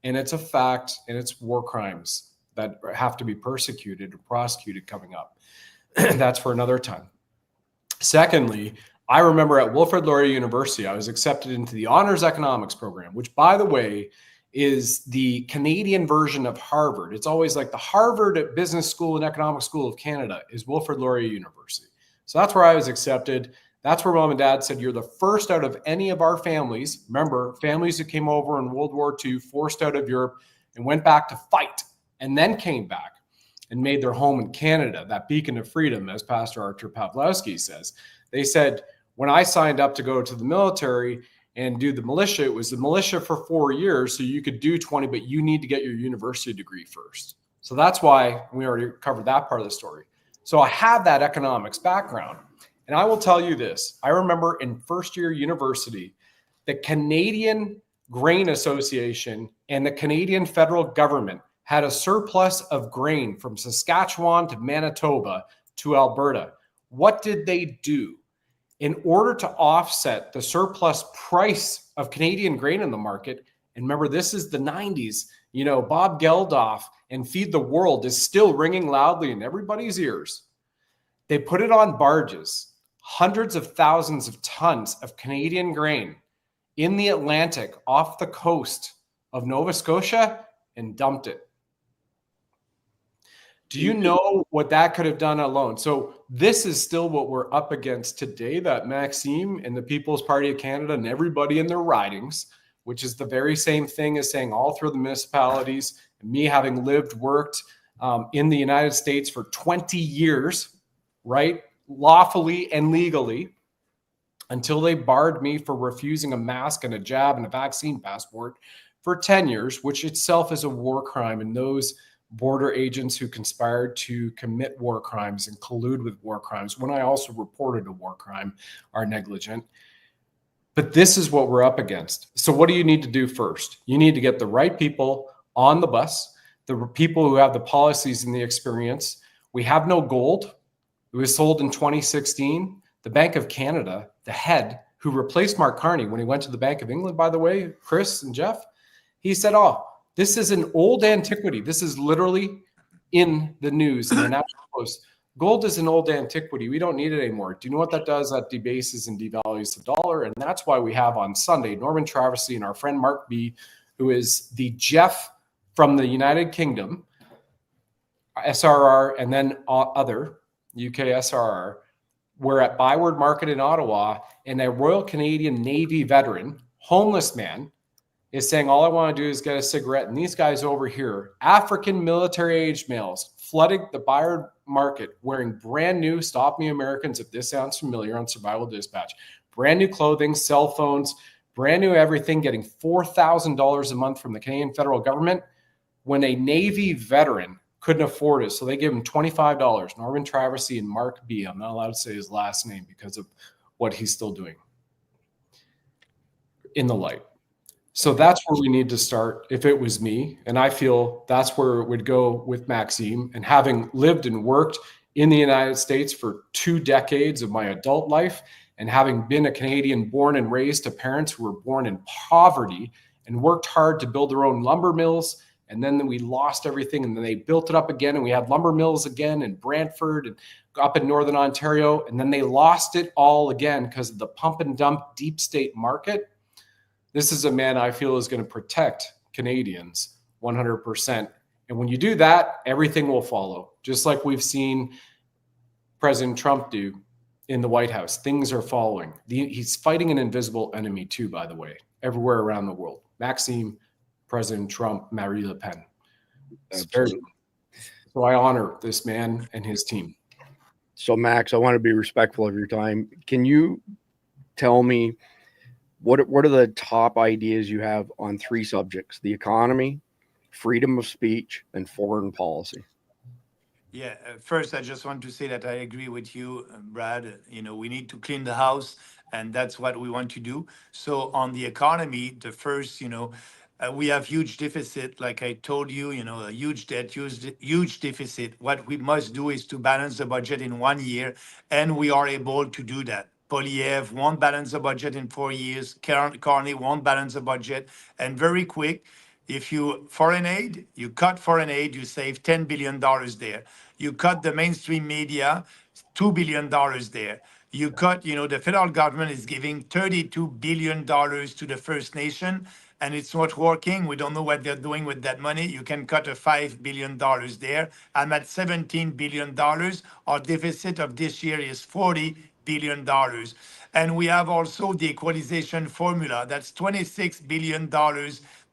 And it's a fact, and it's war crimes that have to be persecuted or prosecuted coming up. That's for another time. Secondly, I remember at Wilfrid Laurier University, I was accepted into the Honors Economics program, which, by the way, is the Canadian version of Harvard. It's always like the Harvard Business School and Economic School of Canada is Wilfrid Laurier University. So that's where I was accepted. That's where mom and dad said, you're the first out of any of our families. Remember, families who came over in World War II, forced out of Europe and went back to fight and then came back and made their home in Canada, that beacon of freedom, as Pastor Artur Pawlowski says. They said, when I signed up to go to the military and do the militia, it was the militia for 4 years, so you could do 20, but you need to get your university degree first. So that's why we already covered that part of the story. So I have that economics background. And I will tell you this, I remember in first year university, the Canadian Grain Association and the Canadian federal government had a surplus of grain from Saskatchewan to Manitoba to Alberta. What did they do? In order to offset the surplus price of Canadian grain in the market, and remember, this is the 90s, Bob Geldof and Feed the World is still ringing loudly in everybody's ears. They put it on barges, hundreds of thousands of tons of Canadian grain in the Atlantic off the coast of Nova Scotia and dumped it. Do you know what that could have done alone? So this is still what we're up against today, that Maxime and the People's Party of Canada and everybody in their ridings, which is the very same thing as saying all through the municipalities, and me having lived, worked in the United States for 20 years, right? Lawfully and legally, until they barred me for refusing a mask and a jab and a vaccine passport for 10 years, which itself is a war crime. And those border agents who conspired to commit war crimes and collude with war crimes, when I also reported a war crime, are negligent. But this is what we're up against. So what do you need to do first? You need to get the right people on the bus, the people who have the policies and the experience. We have no gold. It was sold in 2016. The Bank of Canada, the head who replaced Mark Carney when he went to the Bank of England, by the way, Chris and Jeff, he said, this is an old antiquity. This is literally in the news in the National Post. Gold is an old antiquity. We don't need it anymore. Do you know what that does? That debases and devalues the dollar. And that's why we have on Sunday, Norman Travesey and our friend Mark B., who is the Jeff from the United Kingdom, SRR, and then other UK SRR. We're at Byward Market in Ottawa, and a Royal Canadian Navy veteran, homeless man, is saying, all I want to do is get a cigarette. And these guys over here, African military-aged males, flooding the Byward Market wearing brand new, Stop Me Americans, if this sounds familiar, on Survival Dispatch, brand new clothing, cell phones, brand new everything, getting $4,000 a month from the Canadian federal government when a Navy veteran couldn't afford it. So they gave him $25. Norman Travesey and Mark B. I'm not allowed to say his last name because of what he's still doing in the light. So that's where we need to start if it was me. And I feel that's where it would go with Maxime. And having lived and worked in the United States for 2 decades of my adult life, and having been a Canadian born and raised to parents who were born in poverty and worked hard to build their own lumber mills And then we lost everything, and then they built it up again, and we had lumber mills again in Brantford and up in Northern Ontario, and then they lost it all again because of the pump and dump deep state market. This is a man I feel is going to protect Canadians 100%. And when you do that, everything will follow, just like we've seen President Trump do in the White House. Things are following. He's fighting an invisible enemy too, by the way, everywhere around the world. Maxime, President Trump, Marie Le Pen. So I honor this man and his team. So Max, I want to be respectful of your time. Can you tell me what are the top ideas you have on 3 subjects: the economy, freedom of speech, and foreign policy? Yeah, first, I just want to say that I agree with you, Brad. We need to clean the house, and that's what we want to do. So on the economy, the first, we have huge deficit, like I told you, a huge debt, huge deficit. What we must do is to balance the budget in 1 year, and we are able to do that. Polyev won't balance the budget in 4 years. Carney won't balance the budget, and very quick. If you foreign aid, you cut foreign aid, you save $10 billion there. You cut the mainstream media, $2 billion there. You cut, the federal government is giving $32 billion to the First Nation, and it's not working. We don't know what they're doing with that money. You can cut a $5 billion there. I'm at $17 billion. Our deficit of this year is $40 billion. And we have also the equalization formula. That's $26 billion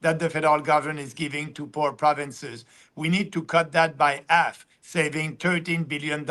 that the federal government is giving to poor provinces. We need to cut that by half, saving $13 billion.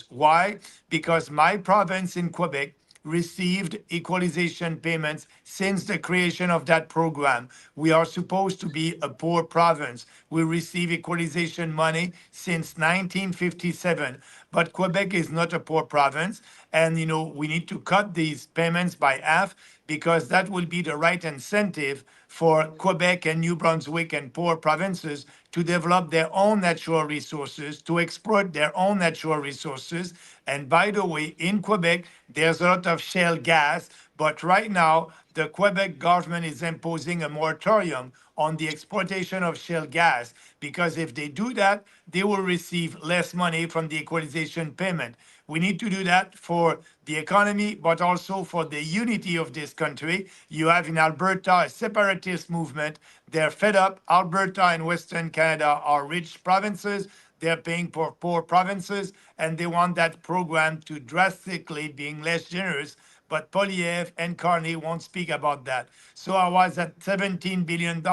Why? Because my province in Quebec received equalization payments since the creation of that program. We are supposed to be a poor province. We receive equalization money since 1957, but Quebec is not a poor province. And, we need to cut these payments by half because that will be the right incentive for Quebec and New Brunswick and poor provinces to develop their own natural resources, to exploit their own natural resources. And by the way, in Quebec, there's a lot of shale gas, but right now, the Quebec government is imposing a moratorium on the exploitation of shale gas, because if they do that, they will receive less money from the equalization payment. We need to do that for the economy, but also for the unity of this country. You have in Alberta a separatist movement. They're fed up. Alberta and Western Canada are rich provinces. They're paying for poor provinces, and they want that program to drastically being less generous. But Polyev and Carney won't speak about that. So I was at $17 billion,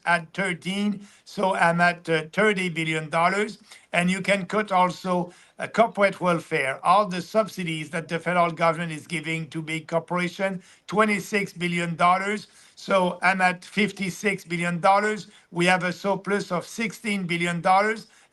at 13, so I'm at $30 billion. And you can cut also corporate welfare, all the subsidies that the federal government is giving to big corporations, $26 billion. So I'm at $56 billion. We have a surplus of $16 billion.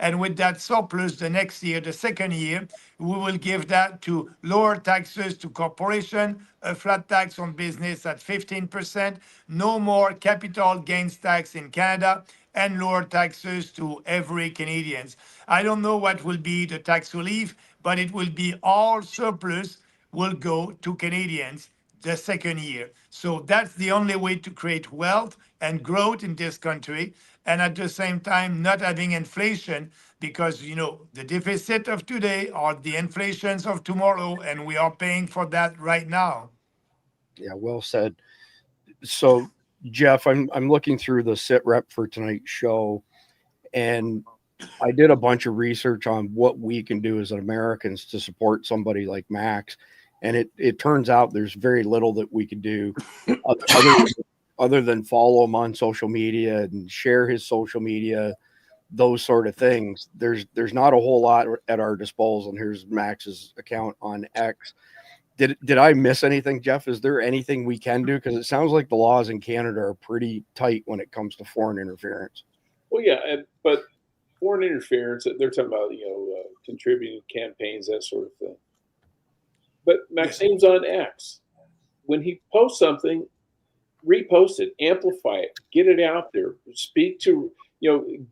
And with that surplus, the next year, the second year, we will give that to lower taxes to corporation, a flat tax on business at 15%, no more capital gains tax in Canada, and lower taxes to every Canadian. I don't know what will be the tax relief, but it will be all surplus will go to Canadians the second year. So that's the only way to create wealth and growth in this country, and at the same time not having inflation, because the deficit of today are the inflations of tomorrow, and we are paying for that right now. Yeah, well said. So Jeff, I'm looking through the SITREP for tonight's show, and I did a bunch of research on what we can do as Americans to support somebody like Max. And it turns out there's very little that we can do other than follow him on social media and share his social media, those sort of things. There's not a whole lot at our disposal. And here's Max's account on X. Did I miss anything, Jeff? Is there anything we can do? Because it sounds like the laws in Canada are pretty tight when it comes to foreign interference. Well, yeah, but foreign interference, they're talking about, contributing campaigns, that sort of thing. But Maxime's on X. When he posts something, repost it, amplify it, get it out there, speak to,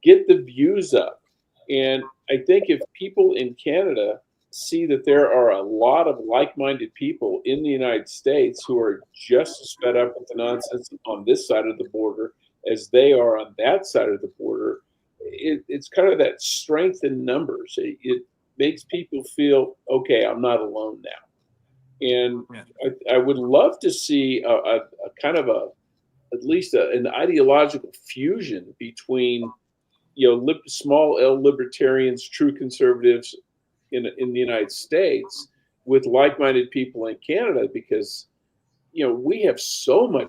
get the views up. And I think if people in Canada see that there are a lot of like-minded people in the United States who are just as fed up with the nonsense on this side of the border as they are on that side of the border, it's kind of that strength in numbers. It makes people feel, okay, I'm not alone now. And I would love to see a kind of at least an ideological fusion between, small L libertarians, true conservatives in the United States with like-minded people in Canada, because, we have so much,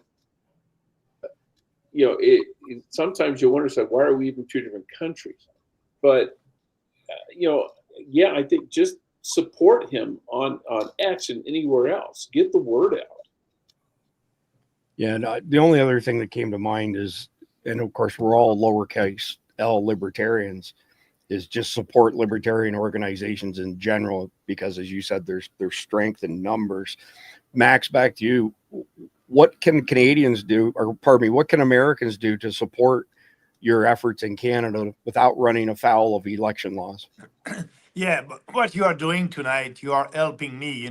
sometimes you wonder, why are we even two different countries? But, yeah, I think just support him on X and anywhere else. Get the word out. Yeah, and the only other thing that came to mind is, and of course we're all lowercase L libertarians, is just support libertarian organizations in general, because as you said, there's strength in numbers. Max, back to you. What can Canadians do, or pardon me, what can Americans do to support your efforts in Canada without running afoul of election laws? Yeah, but what you are doing tonight, you are helping me,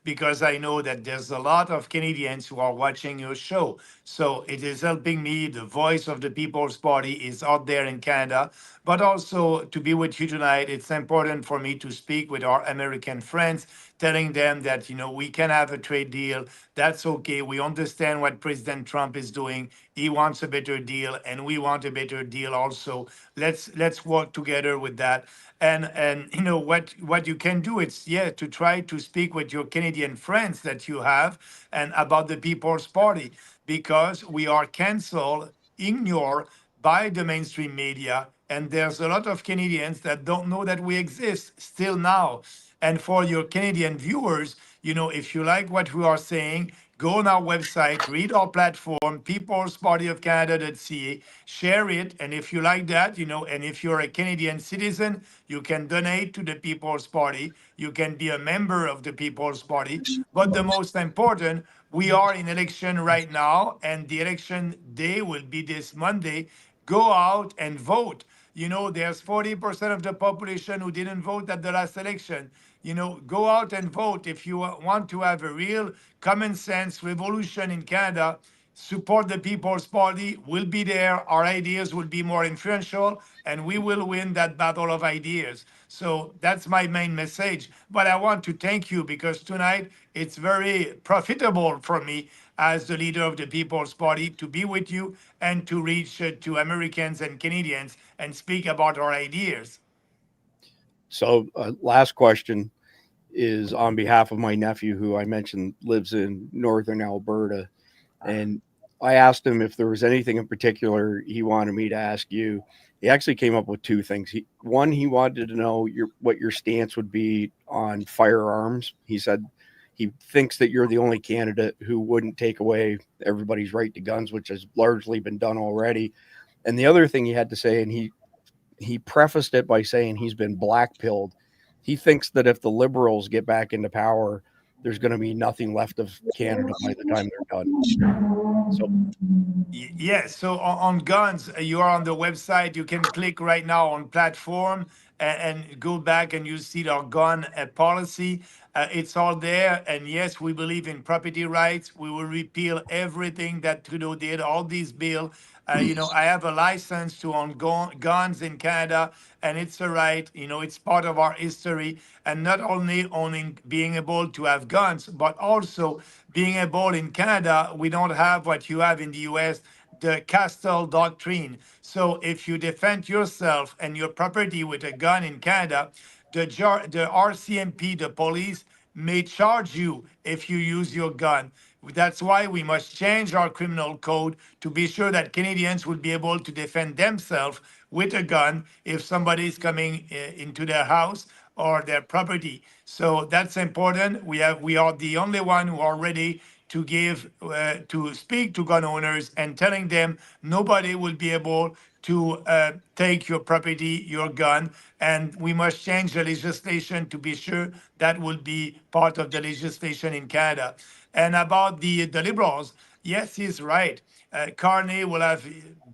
because I know that there's a lot of Canadians who are watching your show. So it is helping me. The voice of the People's Party is out there in Canada. But also to be with you tonight, it's important for me to speak with our American friends, telling them that, we can have a trade deal. That's okay. We understand what President Trump is doing. He wants a better deal, and we want a better deal also. Let's work together with that. And what you can do is to try to speak with your Canadian friends that you have and about the People's Party, because we are canceled, ignored by the mainstream media, and there's a lot of Canadians that don't know that we exist still now. And for your Canadian viewers, if you like what we are saying, go on our website, read our platform, peoplespartyofcanada.ca, share it. And if you like that, and if you're a Canadian citizen, you can donate to the People's Party. You can be a member of the People's Party. But the most important, we are in election right now, and the election day will be this Monday. Go out and vote. There's 40% of the population who didn't vote at the last election. Go out and vote if you want to have a real common sense revolution in Canada. Support the People's Party. We'll be there. Our ideas will be more influential, and we will win that battle of ideas. So that's my main message. But I want to thank you, because tonight it's very profitable for me as the leader of the People's Party to be with you and to reach to Americans and Canadians and speak about our ideas. So last question is on behalf of my nephew, who I mentioned lives in northern Alberta. And I asked him if there was anything in particular he wanted me to ask you. He actually came up with two things. He wanted to know what your stance would be on firearms. He said he thinks that you're the only candidate who wouldn't take away everybody's right to guns, which has largely been done already. And the other thing he had to say, and he prefaced it by saying he's been blackpilled. He thinks that if the Liberals get back into power, there's going to be nothing left of Canada by the time they're done. So, yes. So on guns, you are on the website. You can click right now on platform and go back, and you see our gun policy. It's all there. And yes, we believe in property rights. We will repeal everything that Trudeau did, all these bills. I have a license to own guns in Canada, and it's a right. It's part of our history. And not only owning, being able to have guns, but also being able in Canada, we don't have what you have in the US, the Castle Doctrine. So if you defend yourself and your property with a gun in Canada, the RCMP, the police, may charge you if you use your gun. That's why we must change our criminal code to be sure that Canadians will be able to defend themselves with a gun if somebody is coming into their house or their property. So that's important. We are the only one who are ready to to speak to gun owners and telling them nobody will be able to take your property, your gun, and we must change the legislation to be sure that will be part of the legislation in Canada. And about the Liberals, yes, he's right. Carney will have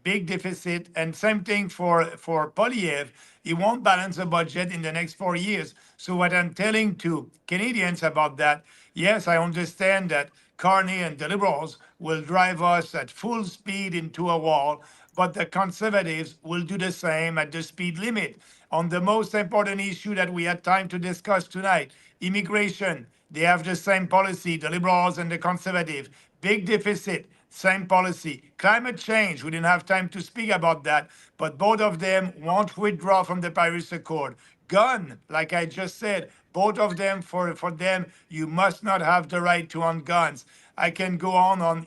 big deficit, and same thing for Polyev. He won't balance the budget in the next 4 years. So what I'm telling to Canadians about that, yes, I understand that Carney and the liberals will drive us at full speed into a wall, but the conservatives will do the same at the speed limit. On the most important issue that we had time to discuss tonight, immigration, they have the same policy, the liberals and the conservative. Big deficit, same policy. Climate change, we didn't have time to speak about that, but both of them won't withdraw from the Paris Accord. Gun, like I just said, both of them, for them, you must not have the right to own guns. I can go on,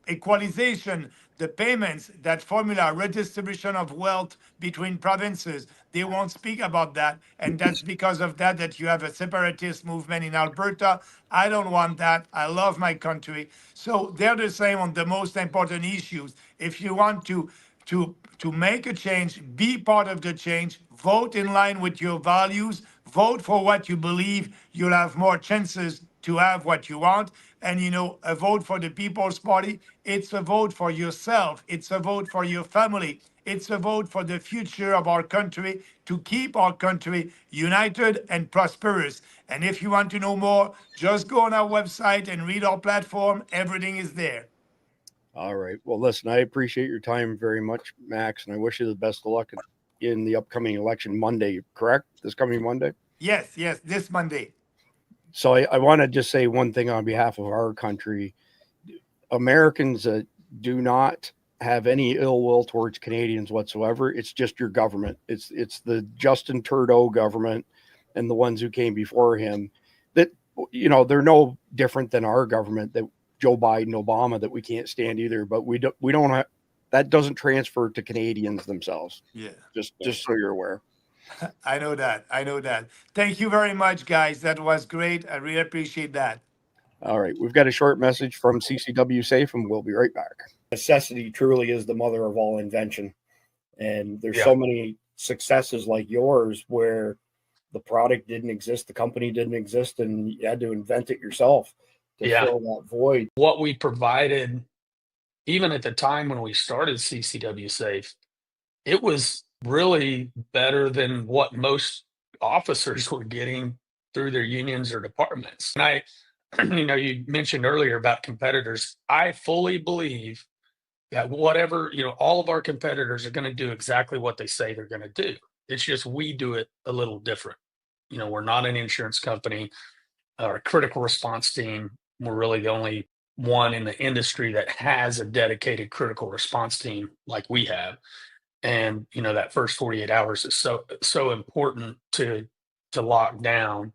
equalization, the payments, that formula, redistribution of wealth between provinces. They won't speak about that. And that's because of that you have a separatist movement in Alberta. I don't want that. I love my country. So they're the same on the most important issues. If you want to make a change, be part of the change, vote in line with your values, vote for what you believe, you'll have more chances to have what you want. And, a vote for the People's Party, it's a vote for yourself. It's a vote for your family. It's a vote for the future of our country, to keep our country united and prosperous. And if you want to know more, just go on our website and read our platform. Everything is there. All right. Well, listen, I appreciate your time very much, Max, and I wish you the best of luck in the upcoming election Monday, correct? This coming Monday? Yes, this Monday. So I want to just say one thing on behalf of our country. Americans do not have any ill will towards Canadians whatsoever. It's just your government. It's the Justin Trudeau government and the ones who came before him that, they're no different than our government, that Joe Biden, Obama, that we can't stand either. But we don't have, that doesn't transfer to Canadians themselves. Yeah. Just so you're aware. I know that. Thank you very much, guys. That was great. I really appreciate that. All right. We've got a short message from CCW Safe, and we'll be right back. Necessity truly is the mother of all invention. And there's so many successes like yours where the product didn't exist, the company didn't exist, and you had to invent it yourself to fill that void. What we provided, even at the time when we started CCW Safe, it was really better than what most officers were getting through their unions or departments. And you mentioned earlier about competitors. I fully believe that all of our competitors are going to do exactly what they say they're going to do. It's just we do it a little different. We're not an insurance company or a critical response team. We're really the only one in the industry that has a dedicated critical response team like we have. And, that first 48 hours is so important to lock down.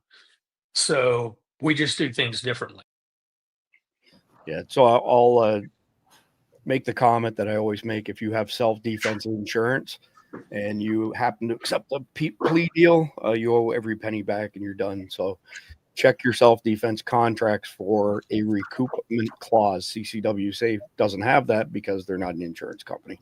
So we just do things differently. Yeah. So I'll make the comment that I always make. If you have self-defense insurance and you happen to accept a plea deal, you owe every penny back and you're done. So check your self-defense contracts for a recoupment clause. CCW Safe doesn't have that because they're not an insurance company.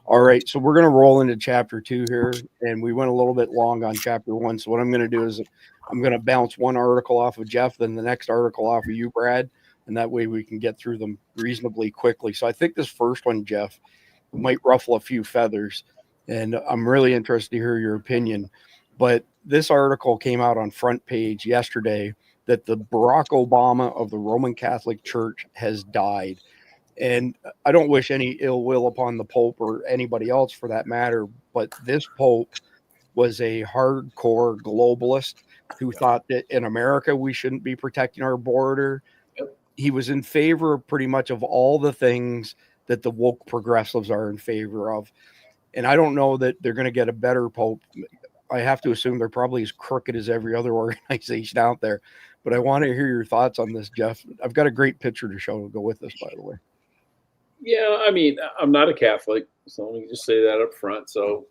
All right, so we're going to roll into chapter 2 here, and we went a little bit long on chapter 1. So what I'm going to do is I'm going to bounce one article off of Jeff, then the next article off of you, Brad, and that way we can get through them reasonably quickly. So I think this first one, Jeff, might ruffle a few feathers, and I'm really interested to hear your opinion. But this article came out on Front Page yesterday that the Barack Obama of the Roman Catholic Church has died. And I don't wish any ill will upon the Pope or anybody else for that matter, but this Pope was a hardcore globalist who thought that in America we shouldn't be protecting our border. He was in favor of pretty much of all the things that the woke progressives are in favor of. And I don't know that they're going to get a better Pope. I have to assume they're probably as crooked as every other organization out there. But I want to hear your thoughts on this, Jeff. I've got a great picture to show to go with this, by the way. Yeah, I mean, I'm not a Catholic, so let me just say that up front. So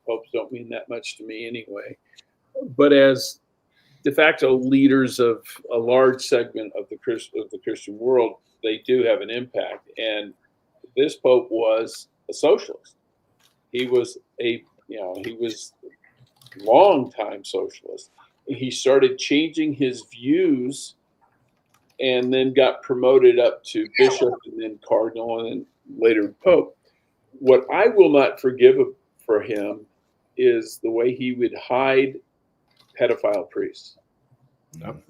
popes don't mean that much to me anyway. But as de facto leaders of a large segment of the Christian world, they do have an impact. And this Pope was a socialist. He was a long-time socialist. He started changing his views and then got promoted up to bishop and then cardinal and then later pope. What I will not forgive for him is the way he would hide pedophile priests. Yep.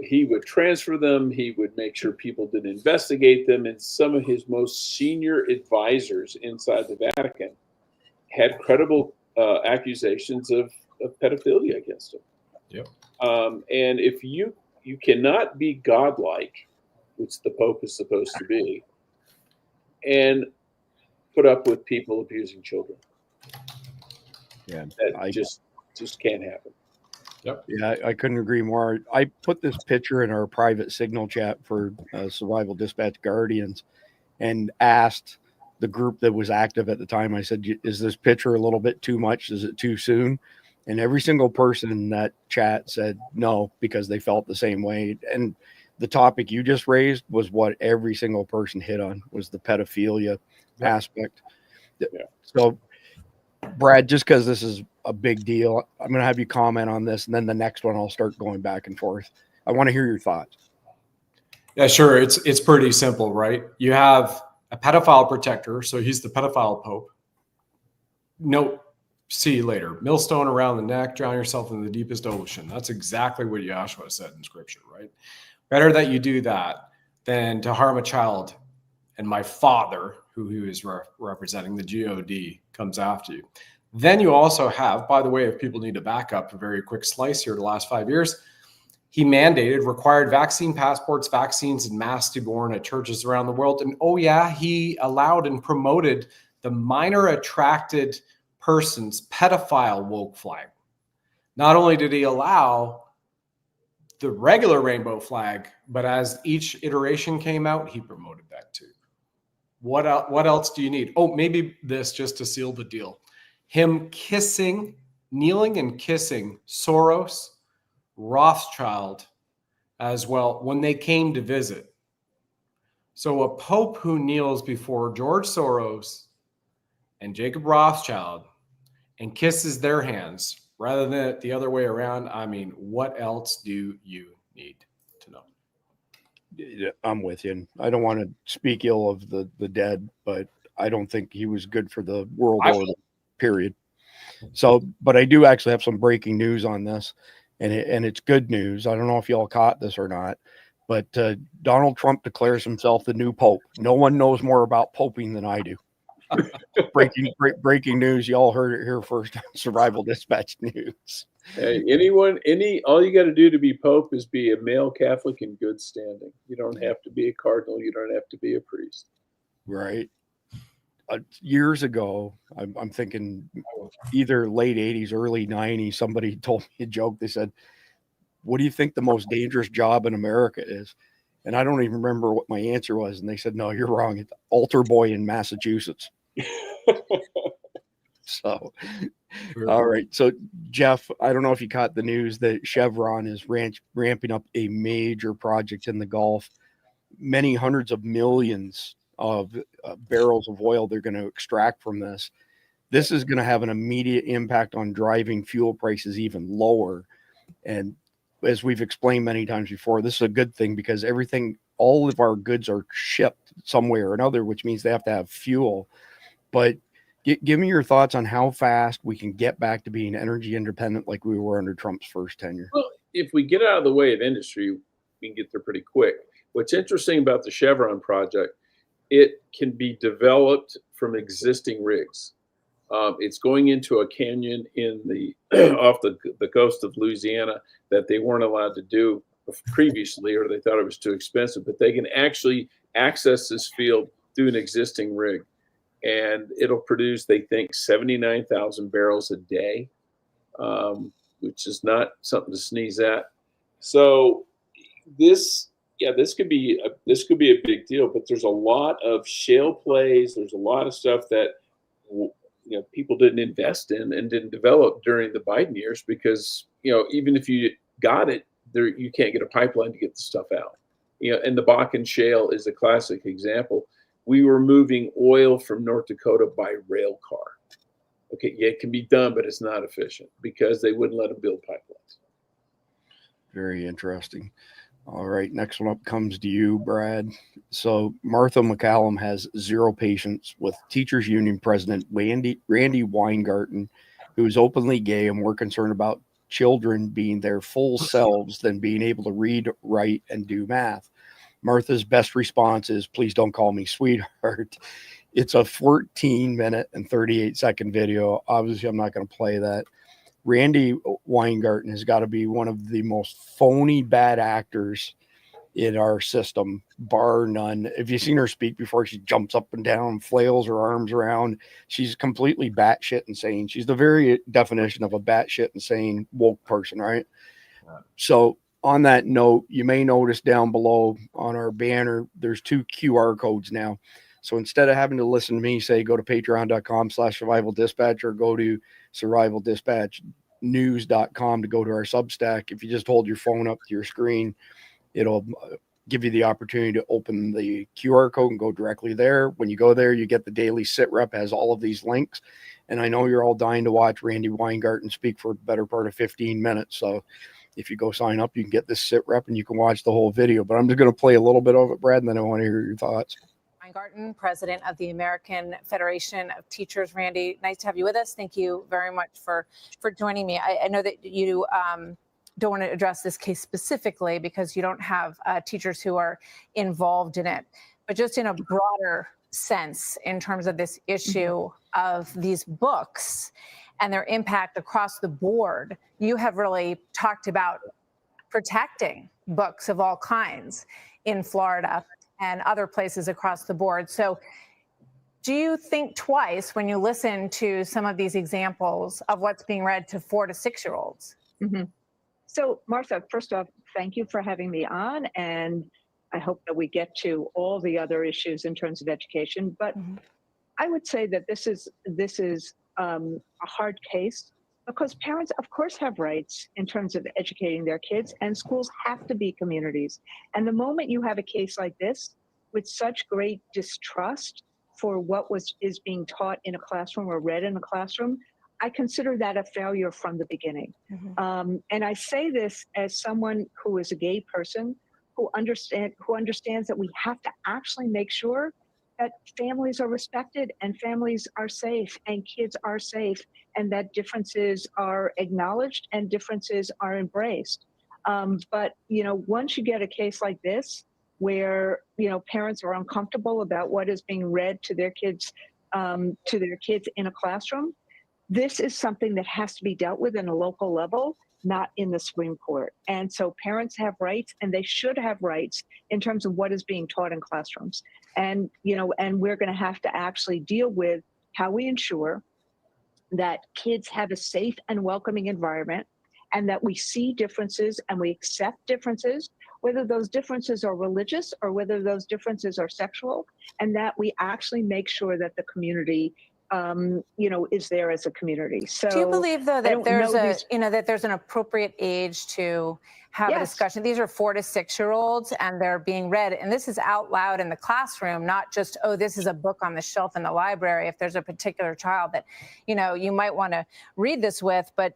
He would transfer them. He would make sure people didn't investigate them. And some of his most senior advisors inside the Vatican had credible accusations of pedophilia against him. Yep. And if you cannot be godlike, which the Pope is supposed to be, and put up with people abusing children. Yeah, That just can't happen. Yep. Yeah, I couldn't agree more. I put this picture in our private signal chat for Survival Dispatch Guardians and asked the group that was active at the time, I said, is this picture a little bit too much? Is it too soon? And every single person in that chat said no, because they felt the same way. And the topic you just raised was what every single person hit on, was the pedophilia aspect. Yeah. So, Brad, just because this is a big deal, I'm going to have you comment on this, and then the next one I'll start going back and forth. I want to hear your thoughts. Yeah, sure. It's pretty simple, right? You have a pedophile protector, so he's the pedophile pope. No, see you later. Millstone around the neck, drown yourself in the deepest ocean. That's exactly what Yahshua said in scripture, right? Better that you do that than to harm a child. And my father, who he is representing, the GOD, comes after you. Then you also have, by the way, if people need to back up a very quick slice here, the last 5 years, he mandated required vaccine passports, vaccines, and masks to be worn at churches around the world. And oh yeah, he allowed and promoted the minor attracted persons pedophile woke flag. Not only did he allow the regular rainbow flag, but as each iteration came out, he promoted that too. What else do you need? Oh, maybe this, just to seal the deal. Him kneeling and kissing Soros, Rothschild as well when they came to visit. So a pope who kneels before George Soros and Jacob Rothschild and kisses their hands rather than the other way around, I mean, what else do you need to know? Yeah, I'm with you. I don't want to speak ill of the dead, but I don't think he was good for the world order, period. So, but I do actually have some breaking news on this, and it's good news. I don't know if y'all caught this or not, but Donald Trump declares himself the new pope. No one knows more about poping than I do. breaking news. Y'all heard it here first on Survival Dispatch News. Hey, all you got to do to be pope is be a male Catholic in good standing. You don't have to be a cardinal. You don't have to be a priest. Right. Years ago, I'm thinking either late 80s, early 90s, somebody told me a joke. They said, what do you think the most dangerous job in America is? And I don't even remember what my answer was. And they said, no, you're wrong. It's altar boy in Massachusetts. So, all right. So, Jeff, I don't know if you caught the news that Chevron is ramping up a major project in the Gulf. Many hundreds of millions of barrels of oil they're going to extract from this. This is going to have an immediate impact on driving fuel prices even lower. And as we've explained many times before, this is a good thing because all of our goods are shipped some way or another, which means they have to have fuel. But give me your thoughts on how fast we can get back to being energy independent like we were under Trump's first tenure. Well, if we get out of the way of industry, we can get there pretty quick. What's interesting about the Chevron project, it can be developed from existing rigs. It's going into a canyon in off the coast of Louisiana that they weren't allowed to do previously, or they thought it was too expensive. But they can actually access this field through an existing rig, and it'll produce, they think, 79,000 barrels a day, which is not something to sneeze at. So this could be a big deal. But there's a lot of shale plays. There's a lot of stuff that people didn't invest in and didn't develop during the Biden years because even if you got it there, you can't get a pipeline to get the stuff out. And the Bakken Shale is a classic example. We were moving oil from North Dakota by rail car. Okay, yeah, it can be done, but it's not efficient because they wouldn't let them build pipelines. Very interesting. All right, next one up comes to you, Brad. So Martha McCallum has zero patience with Teachers Union President Randy Weingarten, who is openly gay and we're concerned about children being their full selves than being able to read, write, and do math. Martha's best response is, please don't call me sweetheart. It's a 14-minute and 38-second video. Obviously, I'm not going to play that. Randy Weingarten has got to be one of the most phony bad actors in our system, bar none. If you've seen her speak before, she jumps up and down, flails her arms around. She's completely batshit insane. She's the very definition of a batshit insane woke person, right? Yeah. So on that note, you may notice down below on our banner, there's 2 QR codes now. So instead of having to listen to me say, go to patreon.com/survival dispatch or go to survivaldispatchnews.com to go to our Substack, if you just hold your phone up to your screen, it'll give you the opportunity to open the QR code and go directly there. When you go there, you get the daily SITREP, has all of these links. And I know you're all dying to watch Randy Weingarten speak for the better part of 15 minutes. So if you go sign up, you can get this SITREP and you can watch the whole video. But I'm just going to play a little bit of it, Brad, and then I want to hear your thoughts. Weingarten, president of the American Federation of Teachers. Randy, nice to have you with us. Thank you very much for joining me. I know that you don't want to address this case specifically because you don't have teachers who are involved in it, but just in a broader sense in terms of this issue of these books and their impact across the board, you have really talked about protecting books of all kinds in Florida and other places across the board. So do you think twice when you listen to some of these examples of what's being read to 4 to 6-year-olds? Mm-hmm. So, Martha, first off, thank you for having me on, and I hope that we get to all the other issues in terms of education. But I would say that this is a hard case because parents, of course, have rights in terms of educating their kids, and schools have to be communities. And the moment you have a case like this with such great distrust for what is being taught in a classroom or read in a classroom, I consider that a failure from the beginning. And I say this as someone who is a gay person who understands that we have to actually make sure that families are respected and families are safe and kids are safe and that differences are acknowledged and differences are embraced. But, once you get a case like this where, parents are uncomfortable about what is being read to their kids in a classroom, this is something that has to be dealt with in a local level, not in the Supreme Court. And so parents have rights, and they should have rights in terms of what is being taught in classrooms. And, and we're going to have to actually deal with how we ensure that kids have a safe and welcoming environment, and that we see differences and we accept differences, whether those differences are religious or whether those differences are sexual, and that we actually make sure that the community is there as a community. So do you believe though that there's an appropriate age to have a discussion? These are 4 to 6-year-olds and they're being read, and this is out loud in the classroom, not just, oh, this is a book on the shelf in the library. If there's a particular child that, you might want to read this with, but,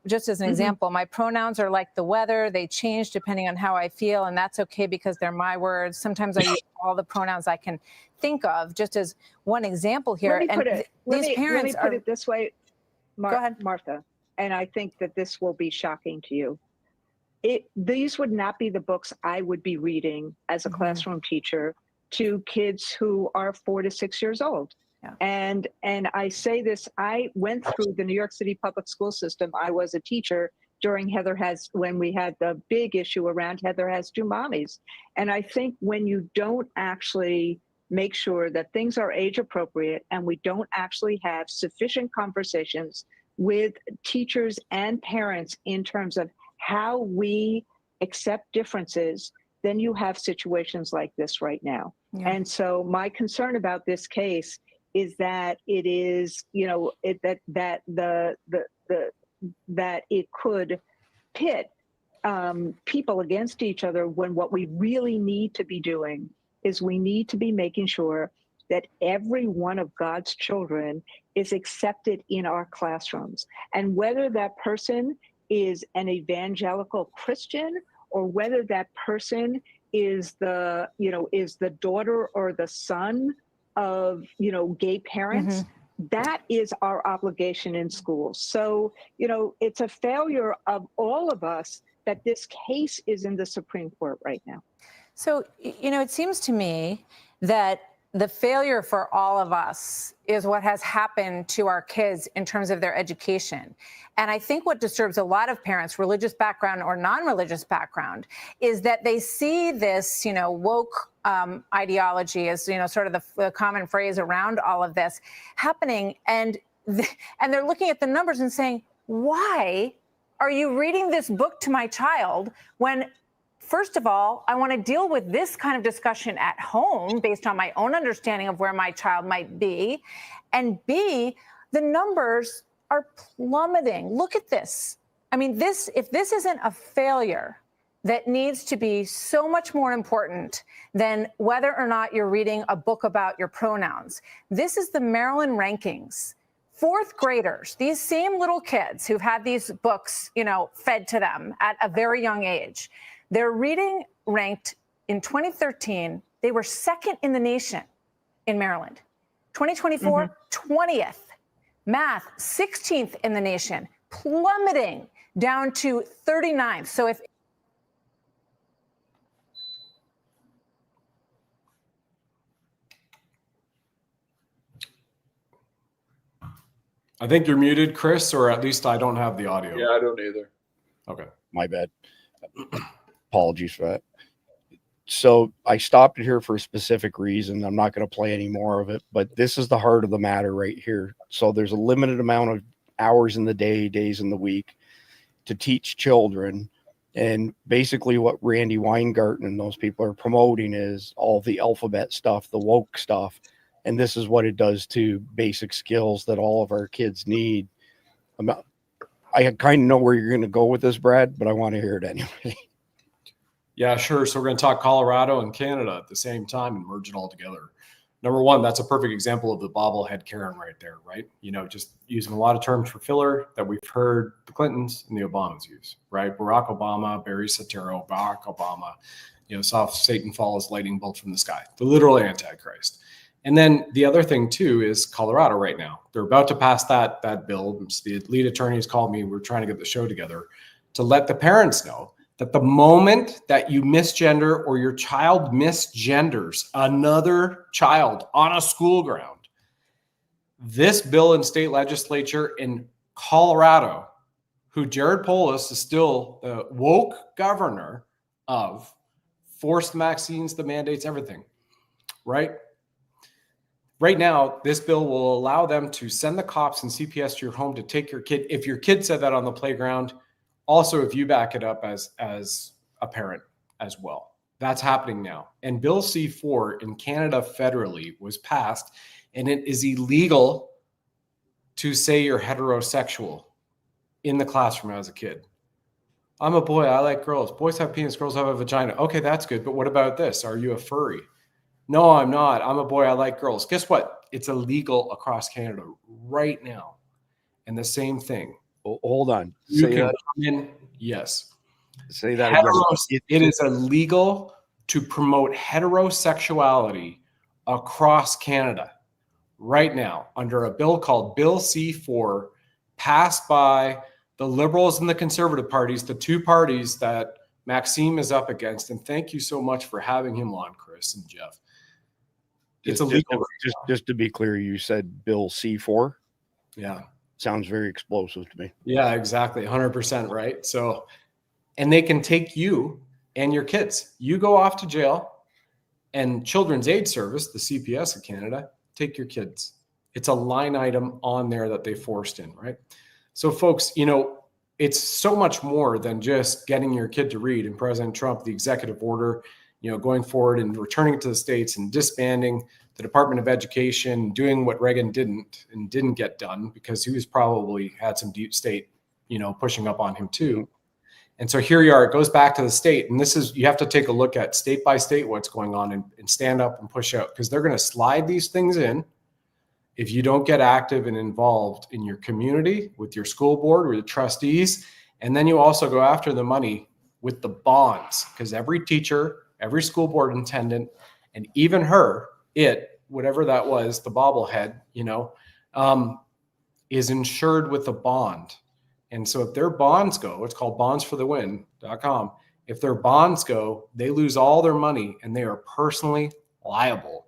just as an example, my pronouns are like the weather. They change depending on how I feel, and that's okay because they're my words. Sometimes I use all the pronouns I can think of, just as one example here. Let me put it this way, Martha, and I think that this will be shocking to you. These would not be the books I would be reading as a classroom teacher to kids who are 4 to 6 years old. Yeah. And I say this, I went through the New York City public school system. I was a teacher during when we had the big issue around Heather Has Two Mommies. And I think when you don't actually make sure that things are age appropriate and we don't actually have sufficient conversations with teachers and parents in terms of how we accept differences, then you have situations like this right now. Yeah. And so my concern about this case is that it is, that it could pit people against each other, when what we really need to be doing is we need to be making sure that every one of God's children is accepted in our classrooms. And whether that person is an evangelical Christian or whether that person is the daughter or the son of, gay parents, that is our obligation in schools. So, you know, it's a failure of all of us that this case is in the Supreme Court right now. So, you know, it seems to me that the failure for all of us is what has happened to our kids in terms of their education. And I think what disturbs a lot of parents, religious background or non-religious background, is that they see this, you know, woke ideology as, you know, sort of the common phrase around all of this happening. And they're looking at the numbers and saying, why are you reading this book to my child when, first of all, I want to deal with this kind of discussion at home based on my own understanding of where my child might be. And B, the numbers are plummeting. Look at this. I mean, if this isn't a failure that needs to be so much more important than whether or not you're reading a book about your pronouns. This is the Maryland rankings. Fourth graders, these same little kids who've had these books, you know, fed to them at a very young age. Their reading ranked in 2013, they were second in the nation in Maryland. 2024, 20th. Math, 16th in the nation, plummeting down to 39th. So if I think you're muted, Chris, or at least I don't have the audio. Yeah, I don't either. Okay. My bad. Apologies for that. So I stopped it here for a specific reason. I'm not going to play any more of it, but this is the heart of the matter right here. So there's a limited amount of hours in the day, days in the week to teach children. And basically what Randy Weingarten and those people are promoting is all the alphabet stuff, the woke stuff. And this is what it does to basic skills that all of our kids need. I kind of know where you're going to go with this, Brad, but I want to hear it anyway. Yeah, sure. So we're going to talk Colorado and Canada at the same time and merge it all together. Number one, that's a perfect example of the bobblehead Karen right there, right? You know, just using a lot of terms for filler that we've heard the Clintons and the Obamas use, right? Barack Obama, Barry Soetoro, Barack Obama, you know, saw Satan fall as lightning bolt from the sky, the literal Antichrist. And then the other thing too is Colorado right now. They're about to pass that bill. The lead attorneys called me. We're trying to get the show together to let the parents know that the moment that you misgender or your child misgenders another child on a school ground, this bill in state legislature in Colorado, who Jared Polis is still the woke governor of, forced vaccines, the mandates, everything, right? Right now, this bill will allow them to send the cops and CPS to your home to take your kid. If your kid said that on the playground, also if you back it up as a parent as well. That's happening now. And Bill C-4 in Canada federally was passed, and it is illegal to say you're heterosexual in the classroom as a kid. I'm a boy, I like girls. Boys have penis, girls have a vagina. Okay, that's good, but what about this? Are you a furry? No, I'm not. I'm a boy. I like girls. Guess what? It's illegal across Canada right now. And the same thing. Oh, hold on. You Say can that. come in. Yes. Say that again. It is illegal to promote heterosexuality across Canada right now under a bill called Bill C-4, passed by the Liberals and the Conservative parties, the two parties that Maxime is up against. And thank you so much for having him on, Chris and Jeff. It's illegal. Just to be clear, you said Bill C-4? Yeah. Sounds very explosive to me. Yeah, exactly. 100%. Right. So, and they can take you and your kids. You go off to jail, and Children's Aid Service, the CPS of Canada, take your kids. It's a line item on there that they forced in. Right. So folks, you know, it's so much more than just getting your kid to read. And President Trump, the executive order, you know, going forward and returning it to the states and disbanding the Department of Education, doing what Reagan didn't get done because he was probably had some deep state, you know, pushing up on him too. And so here you are, it goes back to the state. And this is, you have to take a look at state by state what's going on and stand up and push out, because they're going to slide these things in if you don't get active and involved in your community, with your school board, with the trustees. And then you also go after the money with the bonds, because every teacher, every school board attendant, and even whatever that was, the bobblehead, you know, is insured with a bond. And so if their bonds go, it's called bondsforthewin.com. If their bonds go, they lose all their money and they are personally liable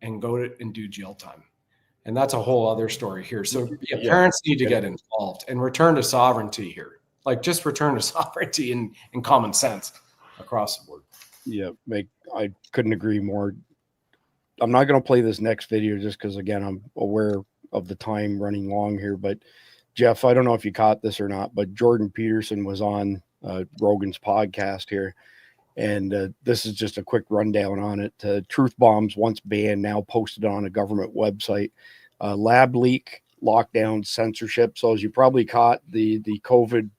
and go to and do jail time. And that's a whole other story here. So yeah, parents need to get involved and return to sovereignty here. Like just return to sovereignty and common sense across the board. Yeah, I couldn't agree more. I'm not going to play this next video just because, again, I'm aware of the time running long here. But Jeff, I don't know if you caught this or not, but Jordan Peterson was on Rogan's podcast here. And this is just a quick rundown on it. Truth bombs, once banned, now posted on a government website. Lab leak, lockdown, censorship. So as you probably caught, the COVID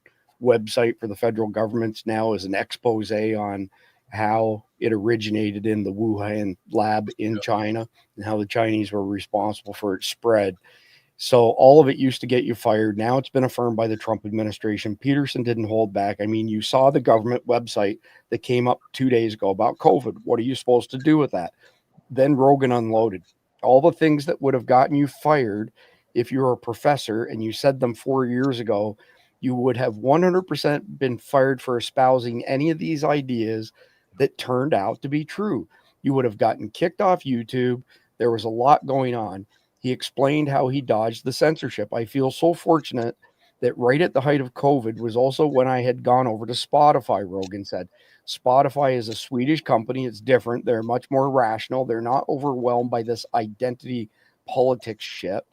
website for the federal government now is an expose on how it originated in the Wuhan lab in China and how the Chinese were responsible for its spread. So all of it used to get you fired. Now it's been affirmed by the Trump administration. Peterson didn't hold back. I mean, you saw the government website that came up 2 days ago about COVID. What are you supposed to do with that? Then Rogan unloaded all the things that would have gotten you fired if you were a professor and you said them 4 years ago. You would have 100% been fired for espousing any of these ideas that turned out to be true. You would have gotten kicked off YouTube. There was a lot going on. He explained how he dodged the censorship. I feel so fortunate that right at the height of COVID was also when I had gone over to Spotify, Rogan said. Spotify is a Swedish company. It's different. They're much more rational. They're not overwhelmed by this identity politics shit.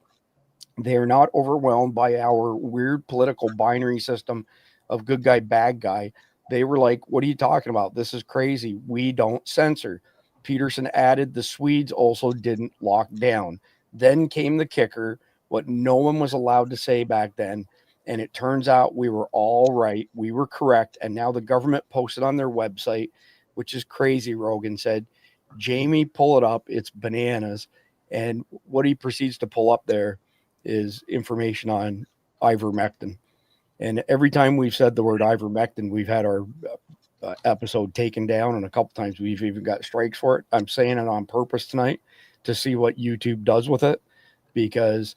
They're not overwhelmed by our weird political binary system of good guy, bad guy. They were like, what are you talking about? This is crazy. We don't censor. Peterson added the Swedes also didn't lock down. Then came the kicker, what no one was allowed to say back then. And it turns out we were all right. We were correct. And now the government posted on their website, which is crazy, Rogan said. Jamie, pull it up. It's bananas. And what he proceeds to pull up there is information on ivermectin. And every time we've said the word ivermectin, we've had our episode taken down. And a couple times we've even got strikes for it. I'm saying it on purpose tonight to see what YouTube does with it, because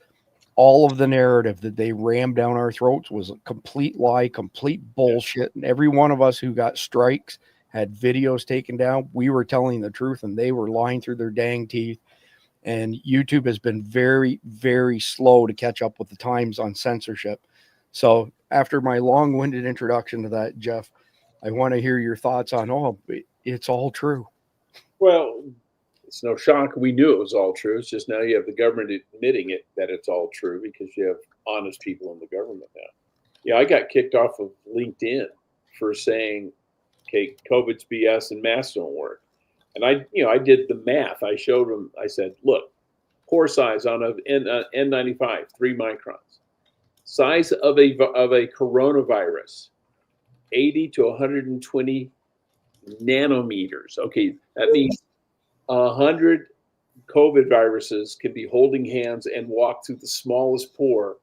all of the narrative that they rammed down our throats was a complete lie, complete bullshit. And every one of us who got strikes had videos taken down. We were telling the truth and they were lying through their dang teeth. And YouTube has been very, very slow to catch up with the times on censorship. So after my long-winded introduction to that, Jeff, I want to hear your thoughts on, it's all true. Well, it's no shock. We knew it was all true. It's just now you have the government admitting it, that it's all true, because you have honest people in the government now. Yeah, I got kicked off of LinkedIn for saying, okay, COVID's BS and masks don't work. And I did the math. I showed them, I said, look, pore size on an N95, 3 microns. Size of a coronavirus, 80 to 120 nanometers. Okay, that means 100 COVID viruses can be holding hands and walk through the smallest pore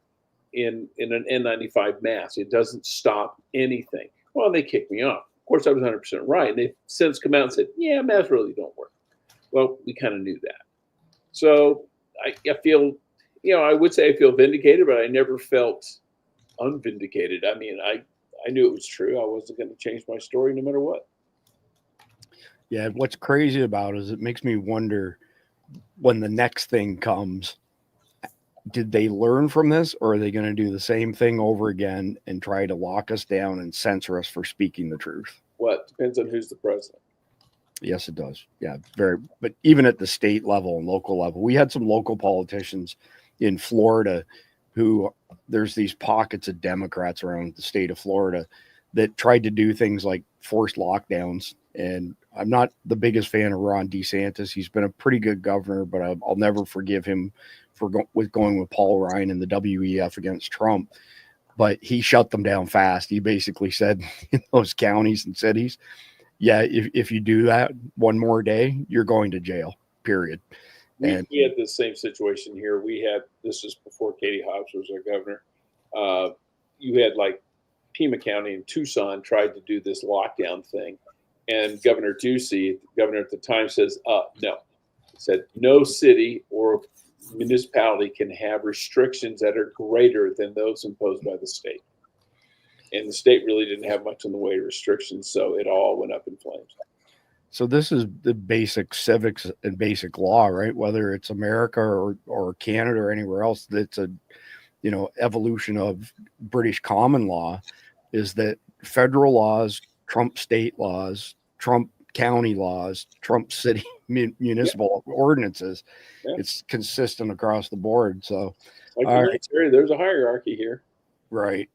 in an N95 mask. It doesn't stop anything. Well, they kicked me off. Of course, I was 100% right. And they've since come out and said, yeah, masks really don't work. Well, we kind of knew that. So I feel, I would say I feel vindicated, but I never felt unvindicated. I mean, I knew it was true. I wasn't going to change my story no matter what. Yeah, what's crazy about it is it makes me wonder, when the next thing comes, did they learn from this, or are they going to do the same thing over again and try to lock us down and censor us for speaking the truth? Well, it depends on who's the president. Yes, it does. Yeah, but even at the state level and local level, we had some local politicians in Florida who, there's these pockets of Democrats around the state of Florida that tried to do things like forced lockdowns. And I'm not the biggest fan of Ron DeSantis. He's been a pretty good governor, but I'll never forgive him for going with Paul Ryan and the WEF against Trump. But he shut them down fast. He basically said in those counties and cities, yeah, if you do that one more day, you're going to jail, period. We had the same situation here. This is before Katie Hobbs was our governor. You had like Pima County and Tucson tried to do this lockdown thing. And Governor Ducey, governor at the time, says, no. He said, no city or municipality can have restrictions that are greater than those imposed by the state. And the state really didn't have much in the way of restrictions, so it all went up in flames. So this is the basic civics and basic law, right? Whether it's America or Canada or anywhere else, that's a, you know, evolution of British common law, is that federal laws trump state laws, trump county laws, trump city municipal ordinances. Yeah. It's consistent across the board. So Like all the right. military, there's a hierarchy here. Right.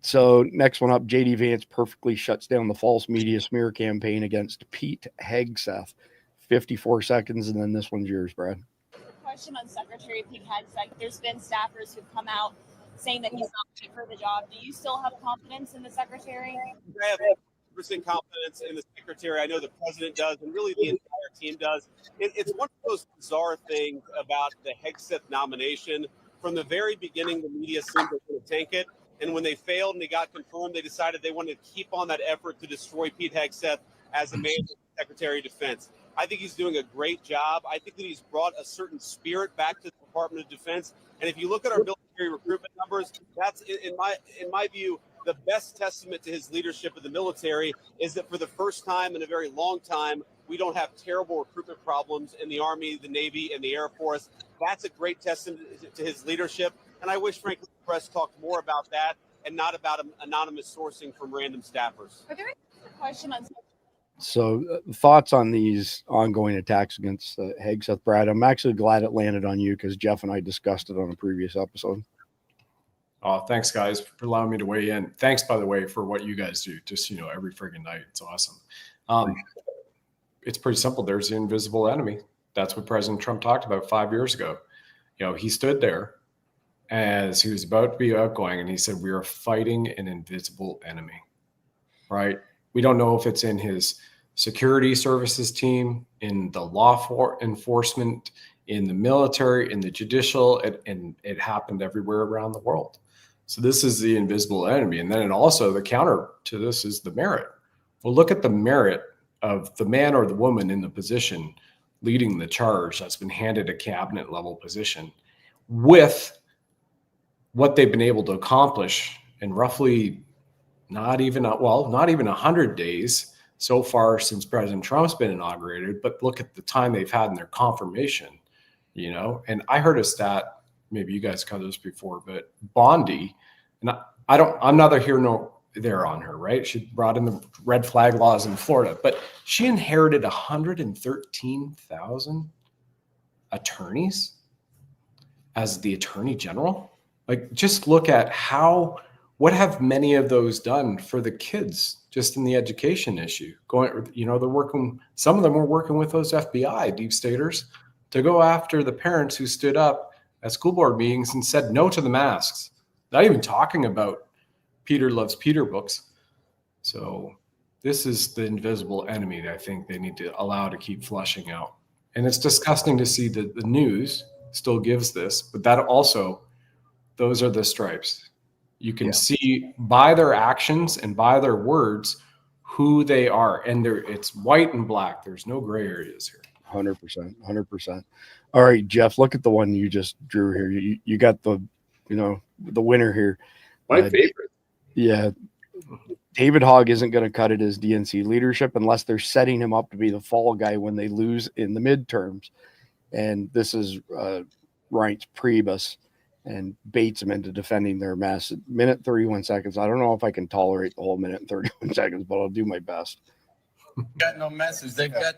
So next one up, JD Vance perfectly shuts down the false media smear campaign against Pete Hegseth. 54 seconds, and then this one's yours, Brad. Question on Secretary Pete Hegseth. There's been staffers who've come out saying that he's not fit for the job. Do you still have confidence in the secretary? I have 100% confidence in the secretary. I know the president does, and really the entire team does. It's one of those bizarre things about the Hegseth nomination. From the very beginning, the media seemed to tank it. And when they failed and they got confirmed, they decided they wanted to keep on that effort to destroy Pete Hegseth as the main Secretary of Defense. I think he's doing a great job. I think that he's brought a certain spirit back to the Department of Defense. And if you look at our military recruitment numbers, that's, in my view, the best testament to his leadership of the military is that for the first time in a very long time, we don't have terrible recruitment problems in the Army, the Navy, and the Air Force. That's a great testament to his leadership. And I wish, frankly, the press talked more about that and not about anonymous sourcing from random staffers. Are there any question on? So thoughts on these ongoing attacks against Hegseth, Brad? I'm actually glad it landed on you because Jeff and I discussed it on a previous episode. Oh, thanks, guys, for allowing me to weigh in. Thanks, by the way, for what you guys do. Just, every friggin' night. It's awesome. It's pretty simple. There's the invisible enemy. That's what President Trump talked about 5 years ago. He stood there as he was about to be outgoing, and he said, we are fighting an invisible enemy, right? We don't know if it's in his security services team, in the law enforcement, in the military, in the judicial, and it happened everywhere around the world. So this is the invisible enemy. And then also the counter to this is the merit. Well, look at the merit of the man or the woman in the position leading the charge that's been handed a cabinet level position with what they've been able to accomplish in roughly not even 100 days so far since President Trump's been inaugurated, but look at the time they've had in their confirmation, and I heard a stat, maybe you guys covered this before, but Bondi, and I'm neither here nor there on her, right? She brought in the red flag laws in Florida, but she inherited 113,000 attorneys as the attorney general. Like, just look at what have many of those done for the kids just in the education issue? They're working, some of them were working with those FBI deep staters to go after the parents who stood up at school board meetings and said no to the masks. Not even talking about Peter Loves Peter books. So this is the invisible enemy that I think they need to allow to keep flushing out. And it's disgusting to see that the news still gives this, but that also, those are the stripes. You can see by their actions and by their words who they are. And it's white and black. There's no gray areas here. 100%. All right, Jeff, look at the one you just drew here. You got the winner here. My favorite. Yeah. David Hogg isn't going to cut it as DNC leadership unless they're setting him up to be the fall guy when they lose in the midterms. And this is Reince Priebus, and baits him into defending their mess. Minute 31 seconds. I don't know if I can tolerate the whole minute and 31 seconds, but I'll do my best. Got no message. They've got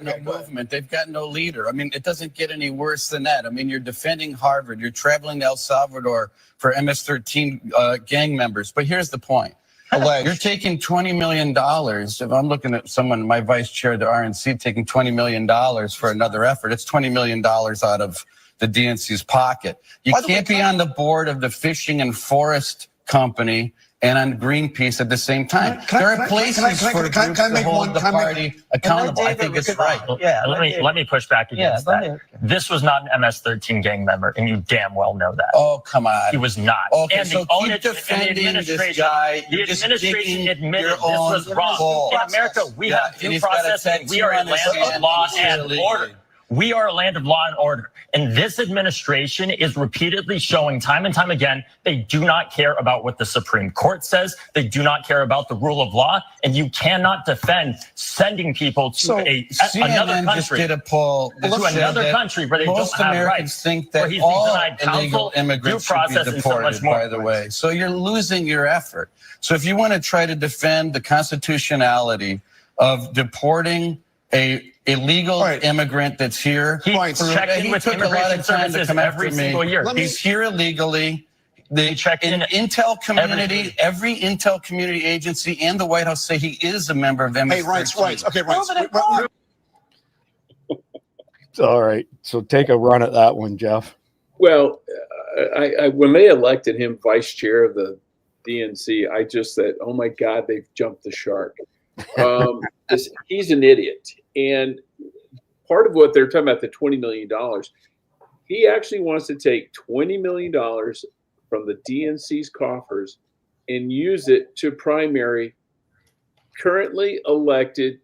no movement. They've got no leader. I mean, it doesn't get any worse than that. I mean, you're defending Harvard. You're traveling to El Salvador for MS-13 gang members. But here's the point. You're taking $20 million. If I'm looking at someone, my vice chair of the RNC, taking $20 million for another effort, it's $20 million out of the DNC's pocket. You can't be on the board of the Fishing and Forest Company and on Greenpeace at the same time. There are places for groups to hold the party accountable. I think it's right. Yeah, let me push back against that. This was not an MS-13 gang member, and you damn well know that. Oh, come on. He was not. Okay, and so keep defending this guy. The administration admitted this was wrong. In America, we have due process, and we are a land of law and order. We are a land of law and order. And this administration is repeatedly showing time and time again, they do not care about what the Supreme Court says. They do not care about the rule of law. And you cannot defend sending people to another country. Just did a poll to another country where they don't have Americans rights. think that all illegal immigrants should be deported, by the way. So you're losing your effort. So if you want to try to defend the constitutionality of deporting a illegal immigrant that's here, he took a lot of time to come after me. He's here illegally. The intel community, every intel community agency and the White House say he is a member of MS-13. Hey, Reince. Okay, Reince. All right. So take a run at that one, Jeff. Well, when they elected him vice chair of the DNC, I just said, oh my God, they've jumped the shark. He's an idiot. And part of what they're talking about, the $20 million, he actually wants to take $20 million from the DNC's coffers and use it to primary currently elected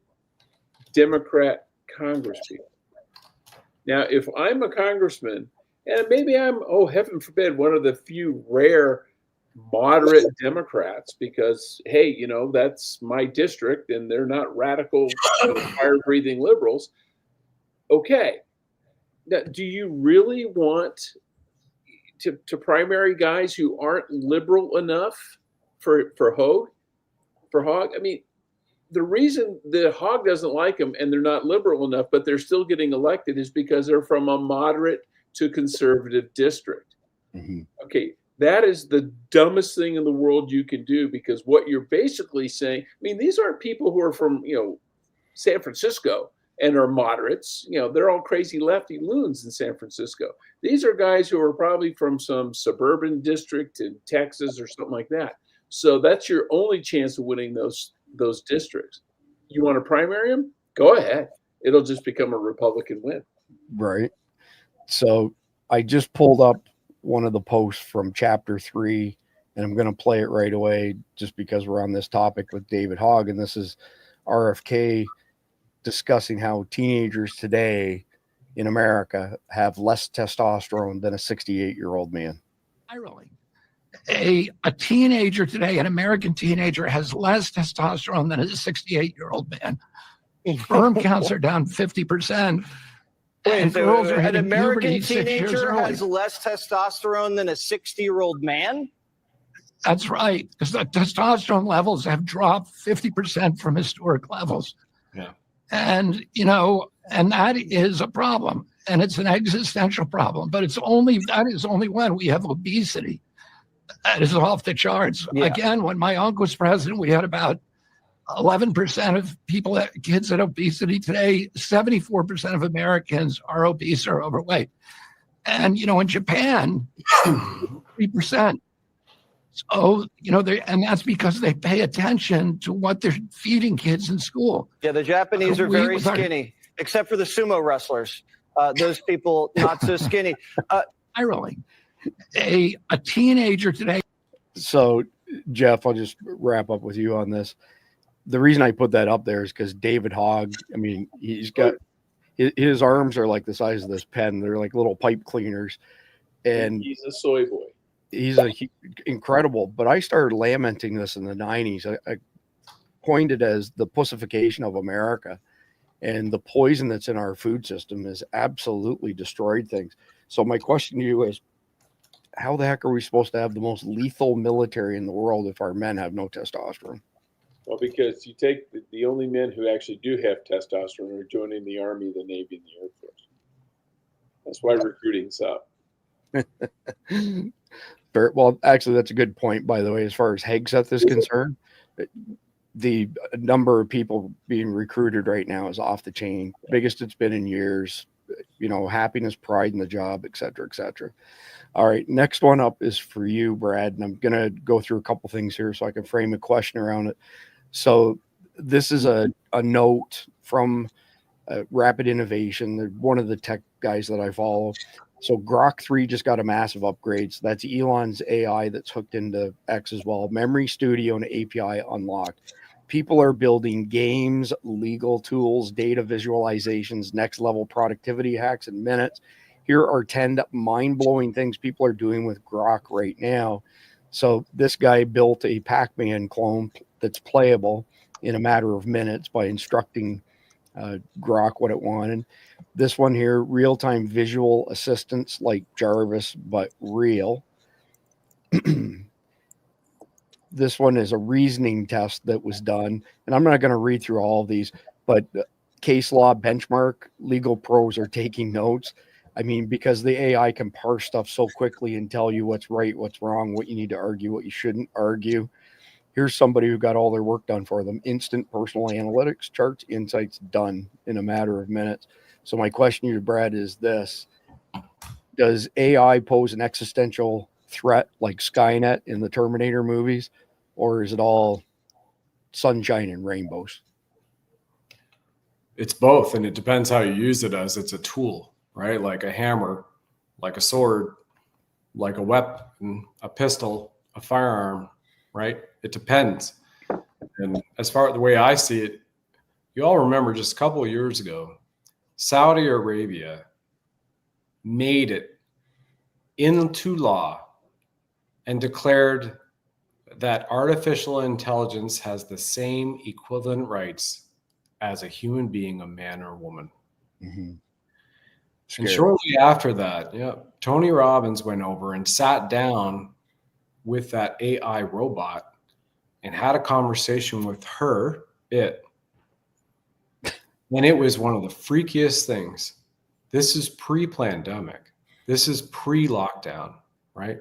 Democrat congresspeople. Now, if I'm a congressman, and maybe I'm, oh, heaven forbid, one of the few rare moderate Democrats, because, hey, you know, that's my district and they're not radical, fire-breathing liberals. Okay. Now, do you really want to primary guys who aren't liberal enough for Hogg? I mean, the reason the Hogg doesn't like them and they're not liberal enough, but they're still getting elected, is because they're from a moderate to conservative district. Mm-hmm. Okay, that is the dumbest thing in the world you can do, because what you're basically saying, I mean, these aren't people who are from, you know, San Francisco and are moderates. You know, they're all crazy lefty loons in San Francisco. These are guys who are probably from some suburban district in Texas or something like that. So that's your only chance of winning those districts. You want to primary them? Go ahead. It'll just become a Republican win. Right. So I just pulled up one of the posts from chapter 3, and I'm going to play it right away just because we're on this topic with David Hogg. And this is RFK discussing how teenagers today in America have less testosterone than a 68-year-old man. Spiraling. A teenager today, an American teenager, has less testosterone than a 68-year-old man. Sperm counts are down 50%. Wait, girls are an hitting American puberty 6 years teenager early. has less testosterone than a 60-year-old man? That's right, because the testosterone levels have dropped 50% from historic levels. Yeah. And, you know, and that is a problem. And it's an existential problem. But that is only when we have obesity. That is off the charts. Yeah. Again, when my uncle was president, we had about 11% of kids had obesity. Today, 74% of Americans are obese or overweight. And, you know, in Japan, 3%. So, you know, and that's because they pay attention to what they're feeding kids in school. Yeah, the Japanese are very skinny, except for the sumo wrestlers. Those people, not so skinny. Spiraling. A teenager today. So, Jeff, I'll just wrap up with you on this. The reason I put that up there is because David Hogg, I mean, he's got his arms are like the size of this pen. They're like little pipe cleaners. And he's a soy boy. He's incredible. But I started lamenting this in the 90s. I coined it as the pussification of America. And the poison that's in our food system has absolutely destroyed things. So my question to you is, how the heck are we supposed to have the most lethal military in the world if our men have no testosterone? Well, because you take the only men who actually do have testosterone are joining the Army, the Navy, and the Air Force. That's why recruiting's up. Well, actually, that's a good point, by the way, as far as Hegseth is concerned. The number of people being recruited right now is off the chain, biggest it's been in years. You know, happiness, pride in the job, et cetera, et cetera. All right, next one up is for you, Brad, and I'm going to go through a couple things here so I can frame a question around it. So this is a note from Rapid Innovation. They're one of the tech guys that I follow. So Grok 3 just got a massive upgrade. So that's Elon's AI that's hooked into X as well. Memory Studio and API unlocked. people are building games, legal tools, data visualizations, next level productivity hacks in minutes. Here are 10 mind-blowing things people are doing with Grok right now. So this guy built a Pac-Man clone that's playable in a matter of minutes by instructing Grok what it wanted. This one here, real-time visual assistants like Jarvis, but real. This one is a reasoning test that was done, and I'm not going to read through all of these, but case law benchmark, legal pros are taking notes. I mean, because the AI can parse stuff so quickly and tell you what's right, what's wrong, what you need to argue, what you shouldn't argue. Here's somebody who got all their work done for them. Instant personal analytics, charts, insights done in a matter of minutes. So my question to you, Brad, is this. Does AI pose an existential threat like Skynet in the Terminator movies, or is it all sunshine and rainbows? It's both, and it depends how you use it as it's a tool, right? Like a hammer, like a sword, like a weapon, a pistol, a firearm, right? It depends. And as far as the way I see it, you all remember just a couple of years ago, Saudi Arabia made it into law and declared that artificial intelligence has the same equivalent rights as a human being, a man or woman. Mm-hmm. And shortly after that, Tony Robbins went over and sat down with that AI robot and had a conversation with it. And it was one of the freakiest things. This is pre-pandemic. This is pre-lockdown, right?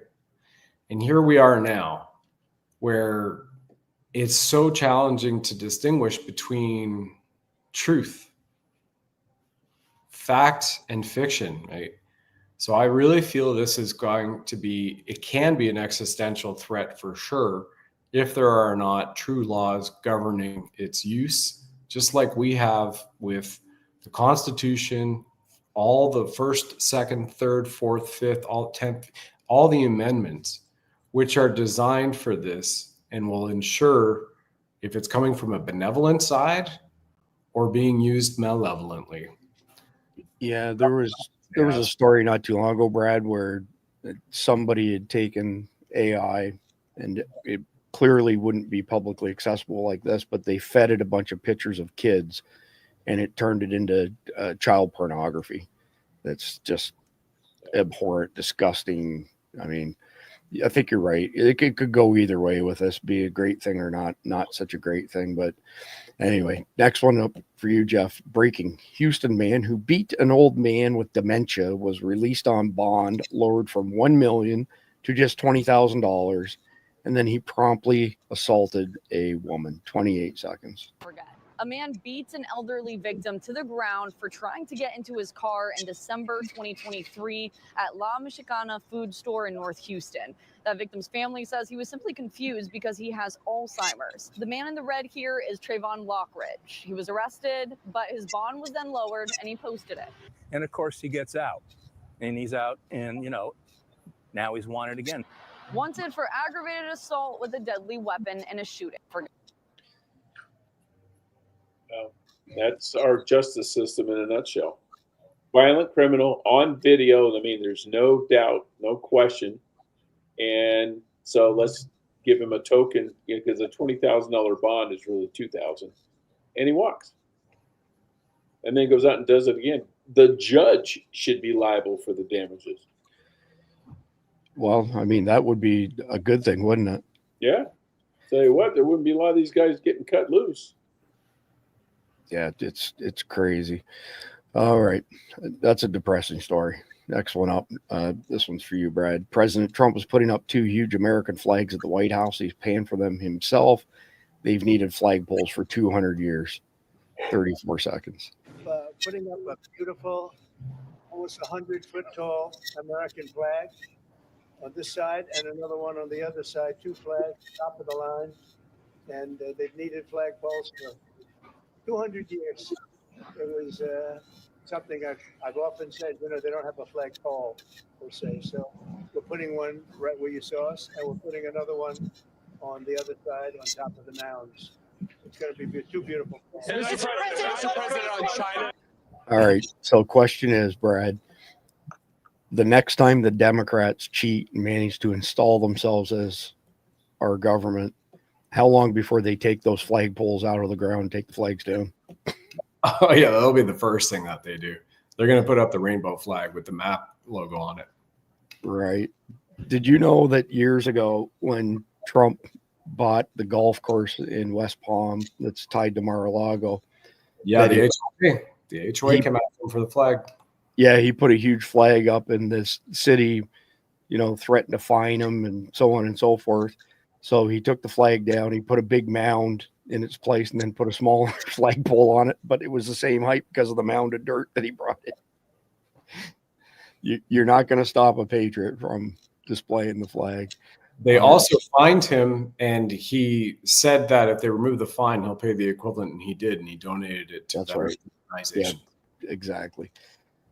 And here we are now, where it's so challenging to distinguish between truth, fact, and fiction, right? So I really feel this is going to be, it can be an existential threat for sure, if there are not true laws governing its use, just like we have with the Constitution, all the first, second, third, fourth, fifth, all 10th, all the amendments, which are designed for this and will ensure if it's coming from a benevolent side or being used malevolently. Yeah, there was a story not too long ago, Brad, where somebody had taken AI, and it clearly wouldn't be publicly accessible like this, but they fed it a bunch of pictures of kids, and it turned it into child pornography. That's just abhorrent, disgusting. I mean, I think you're right. It could go either way with this, be a great thing or not such a great thing. But anyway, next one up for you, Jeff. Breaking. Houston man who beat an old man with dementia was released on bond, lowered from $1 million to just $20,000. And then he promptly assaulted a woman. 28 seconds. A man beats an elderly victim to the ground for trying to get into his car in December 2023 at La Michicana food store in North Houston. That victim's family says he was simply confused because he has Alzheimer's. The man in the red here is Trayvon Lockridge. He was arrested, but his bond was then lowered and he posted it. And of course he gets out, and he's out, and now he's wanted again. Wanted for aggravated assault with a deadly weapon and a shooting. That's our justice system in a nutshell. Violent criminal on video. I mean, there's no doubt, no question. And so let's give him a token, because a $20,000 bond is really $2,000. And he walks. And then goes out and does it again. The judge should be liable for the damages. Well, I mean, that would be a good thing, wouldn't it? Yeah. Tell you what, there wouldn't be a lot of these guys getting cut loose. Yeah, it's crazy. All right. That's a depressing story. Next one up. This one's for you, Brad. President Trump was putting up 2 huge American flags at the White House. He's paying for them himself. They've needed flagpoles for 200 years. 34 seconds. Putting up a beautiful, almost 100-foot tall American flag on this side and another one on the other side, 2 flags, top of the line. And they've needed flagpoles for 200 years. It was something I've often said, they don't have a flagpole per se. So we're putting one right where you saw us, and we're putting another one on the other side on top of the mounds. It's going to be two beautiful. Mr. President, on China. All right. So question is, Brad, the next time the Democrats cheat and manage to install themselves as our government, how long before they take those flagpoles out of the ground and take the flags down? Oh yeah, that'll be the first thing that they do. They're going to put up the rainbow flag with the map logo on it. Right. Did you know that years ago when Trump bought the golf course in West Palm that's tied to Mar-a-Lago? Yeah, the HOA came out for the flag. Yeah, he put a huge flag up, and this city, threatened to fine him and so on and so forth. So he took the flag down. He put a big mound in its place and then put a small flagpole on it, but it was the same height because of the mound of dirt that he brought in. You're not going to stop a patriot from displaying the flag. They also fined him, and he said that if they remove the fine, he'll pay the equivalent, and he did, and he donated it to that organization. Yeah, exactly.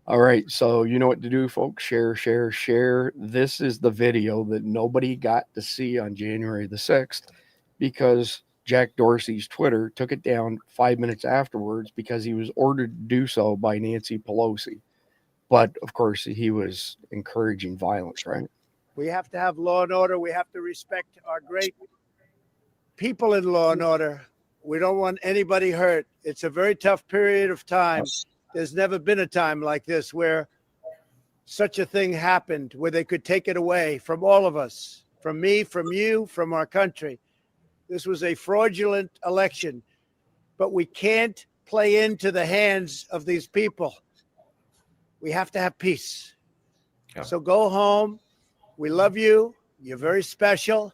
All right, so you know what to do, folks. Share, share, share. This is the video that nobody got to see on January the 6th because Jack Dorsey's Twitter took it down 5 minutes afterwards because he was ordered to do so by Nancy Pelosi. But, of course, he was encouraging violence, right? We have to have law and order. We have to respect our great people in law and order. We don't want anybody hurt. It's a very tough period of time. There's never been a time like this where such a thing happened, where they could take it away from all of us, from me, from you, from our country. This was a fraudulent election, but we can't play into the hands of these people. We have to have peace. Yeah. So go home. We love you. You're very special.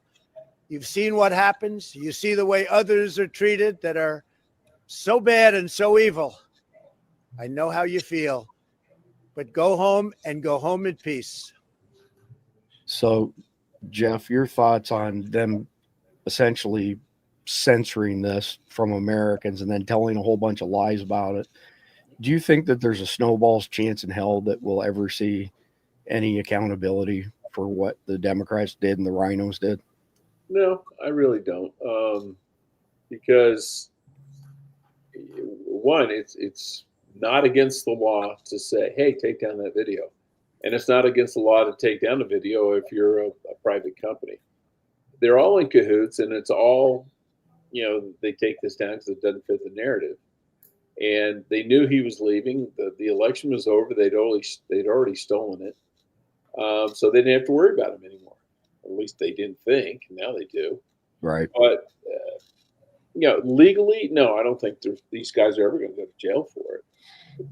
You've seen what happens. You see the way others are treated that are so bad and so evil. I know how you feel, but go home and go home in peace. So, Jeff, your thoughts on them essentially censoring this from Americans and then telling a whole bunch of lies about it. Do you think that there's a snowball's chance in hell that we'll ever see any accountability for what the Democrats did and the rhinos did? No, I really don't. Because one, it's not against the law to say, hey, take down that video. And it's not against the law to take down a video if you're a private company. They're all in cahoots, and it's all, they take this down because it doesn't fit the narrative. And they knew he was leaving. The election was over. They'd already stolen it. So they didn't have to worry about him anymore. At least they didn't think. Now they do. Right. But, legally, no, I don't think these guys are ever going to go to jail for it.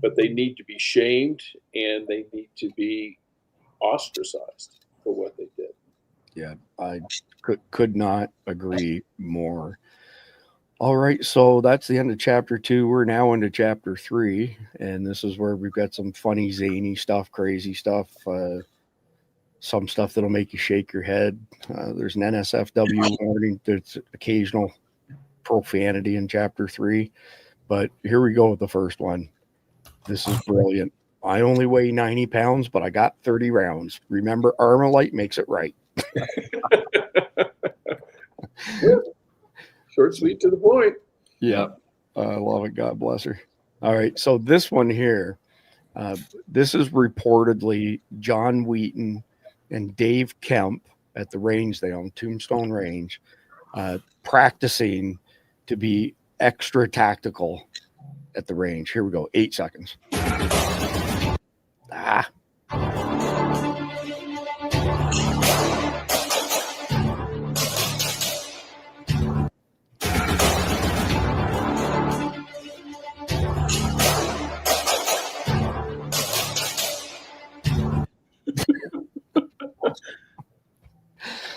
But they need to be shamed, and they need to be ostracized for what they did. Yeah, I could not agree more. All right, so that's the end of chapter 2. We're now into chapter 3, and this is where we've got some funny, zany stuff, crazy stuff, some stuff that'll make you shake your head. There's an NSFW warning. There's occasional profanity in chapter 3, but here we go with the first one. This is brilliant. I only weigh 90 pounds, but I got 30 rounds. Remember, Armalite makes it right. Short, sweet, to the point. Yeah, I love it. God bless her. All right, so this one here, this is reportedly John Wheaton and Dave Kemp at the range they own, Tombstone Range, practicing to be extra tactical at the range. Here we go. 8 seconds.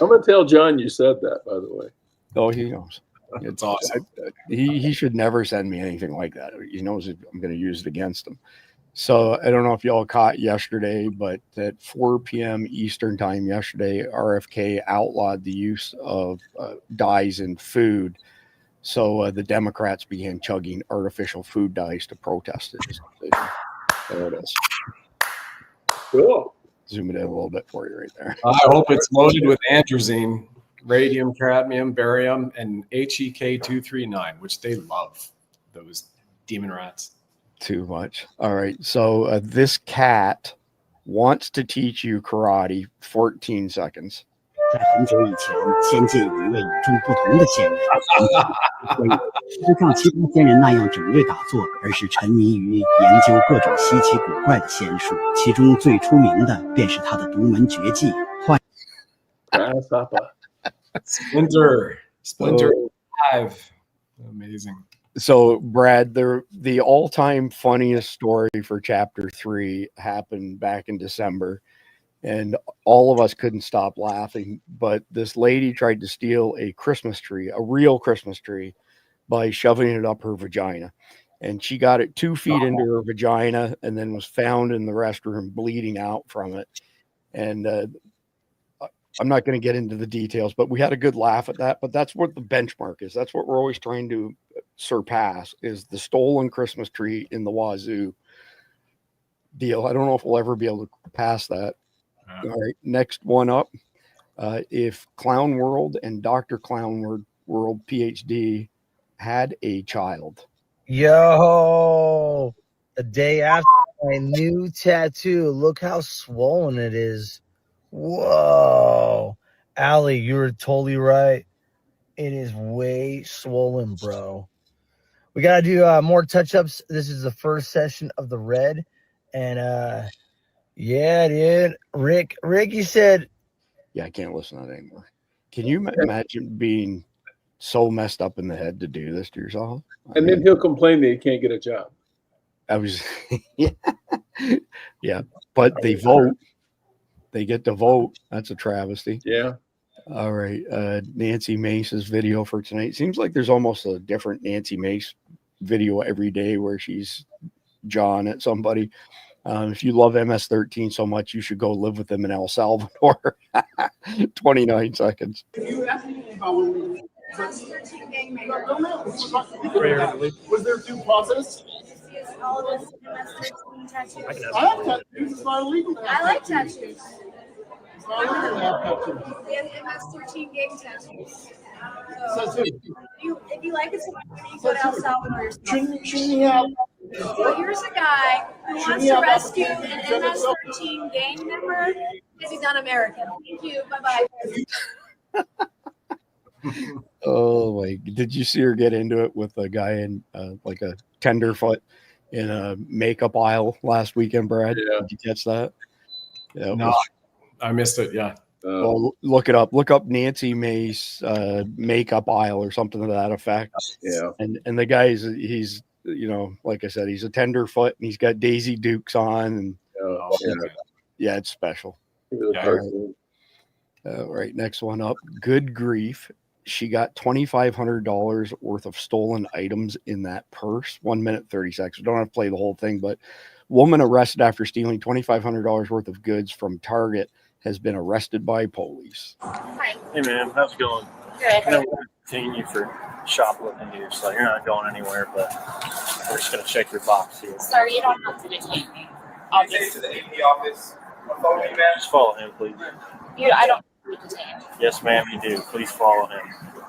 I'm going to tell John you said that, by the way. Oh, he knows. It's awesome. He should never send me anything like that. He knows I'm going to use it against him. So I don't know if y'all caught yesterday, but at 4 p.m. Eastern time yesterday, RFK outlawed the use of dyes in food. So the Democrats began chugging artificial food dyes to protest it. There it is. Cool. Zoom it in a little bit for you right there. I hope it's loaded with androzine. radium, cadmium, barium, and HEK239, which they love, those demon rats. Too much. All right. So this cat wants to teach you karate. 14 seconds. 在很久以前，仙界有一位与众不同的仙人，不像其他仙人那样整日打坐，而是沉迷于研究各种稀奇古怪的仙术。其中最出名的便是他的独门绝技幻。Splinter 5. Amazing. So, Brad, the all-time funniest story for Chapter 3 happened back in December, and all of us couldn't stop laughing. But this lady tried to steal a Christmas tree, a real Christmas tree, by shoving it up her vagina. And she got it 2 feet into her vagina and then was found in the restroom bleeding out from it. And I'm not going to get into the details, but we had a good laugh at that. But that's what the benchmark is. That's what we're always trying to surpass, is the stolen Christmas tree in the wazoo deal. I don't know if we'll ever be able to pass that. All right, next one up. If Clown World and Dr. Clown World PhD had a child. Yo, the day after my new tattoo, look how swollen it is. Whoa. Allie, you were totally right. It is way swollen, bro. We got to do more touch-ups. This is the first session of the red. And, yeah, dude. Rick, you said... Yeah, I can't listen to that anymore. Can you imagine being so messed up in the head to do this to yourself? And then he'll complain that he can't get a job. Yeah, but they vote. They get to vote. That's a travesty. Yeah. All right. Nancy Mace's video for tonight. Seems like there's almost a different Nancy Mace video every day where she's jawing at somebody. If you love MS-13 so much, you should go live with them in El Salvador. 29 seconds. Was there due process? I have tattoos. It's not illegal. I like tattoos. It's not illegal to have tattoos. We have MS-13 gang tattoos. Says who? If you like it so much, you go to El Salvador. Shouldn't he have? Well, here's a guy who wants to rescue an MS-13 gang member because he's not American. Thank you. Bye-bye. Oh, like, did you see her get into it with a guy in like a tenderfoot in a makeup aisle last weekend, Brad? Yeah. Did you catch that? Yeah, No, I missed it. Yeah. Well, look it up. Look up Nancy Mace makeup aisle or something to that effect. Yeah. And the guy he's you know, like I said, he's a tenderfoot and he's got Daisy Dukes on, and yeah, it's special. Right, next one up. Good grief. She got $2,500 worth of stolen items in that purse. 1 minute, 30 seconds. We don't have to play the whole thing, but woman arrested after stealing $2,500 worth of goods from Target has been arrested by police. Hi. Hey, man. How's it going? Good. I know we're detaining you for shoplifting here, so you're not going anywhere, but we're just going to check your box here. Sorry, you don't have to detain me. I'll just to the AP office. Just follow him, please. I don't need to detain. Yes, ma'am, you do. Please follow him.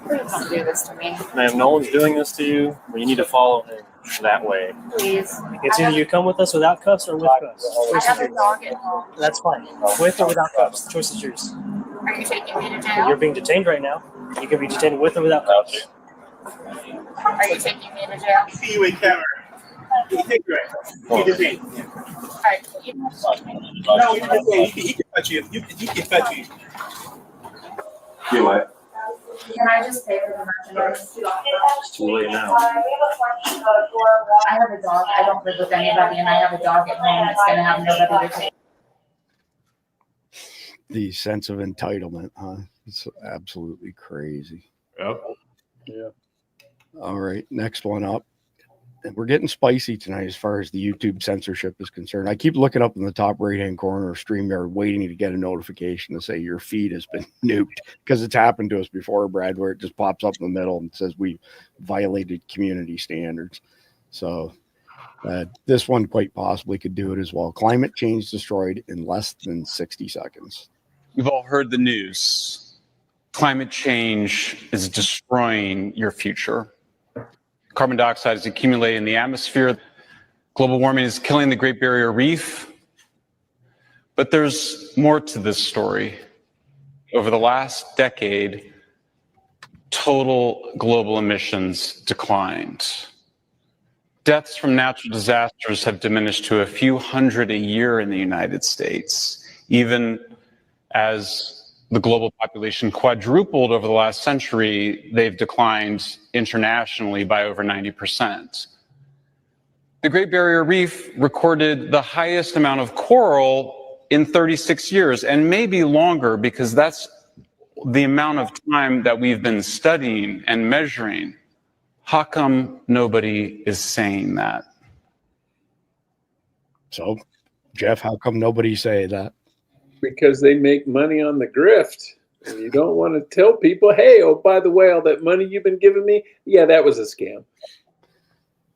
Please don't do this to me. Ma'am, no one's doing this to you, but you need to follow him that way. Please. It's either you come with us without cuffs or with cuffs. I have a dog at home. That's fine. With or without cuffs. The choice is yours. Are you taking me to jail? You're being detained right now. You can be detained with or without cuffs. Are you taking me to jail? See you in camera. You take it. You detained. All right. You don't have to take me. No, he can touch you. He can touch you. You what? Can I just pay for the merchandise? It's too late now. I have a dog. I don't live with anybody, and I have a dog at home that's going to have nobody to take. The sense of entitlement, huh? It's absolutely crazy. Yep. Yeah. All right, next one up. And we're getting spicy tonight as far as the YouTube censorship is concerned. I keep looking up in the top right-hand corner of StreamYard waiting to get a notification to say your feed has been nuked, because it's happened to us before, Brad, where it just pops up in the middle and says we violated community standards. So this one quite possibly could do it as well. Climate change destroyed in less than 60 seconds. You've all heard the news. Climate change is destroying your future. Carbon dioxide is accumulating in the atmosphere. Global warming is killing the Great Barrier Reef. But there's more to this story. Over the last decade, total global emissions declined. Deaths from natural disasters have diminished to a few hundred a year in the United States, even as the global population quadrupled over the last century. They've declined internationally by over 90%. The Great Barrier Reef recorded the highest amount of coral in 36 years, and maybe longer, because that's the amount of time that we've been studying and measuring. How come nobody is saying that? So, Jeff, how come nobody's saying that? Because they make money on the grift. And you don't want to tell people, hey, oh, by the way, all that money you've been giving me, yeah, that was a scam.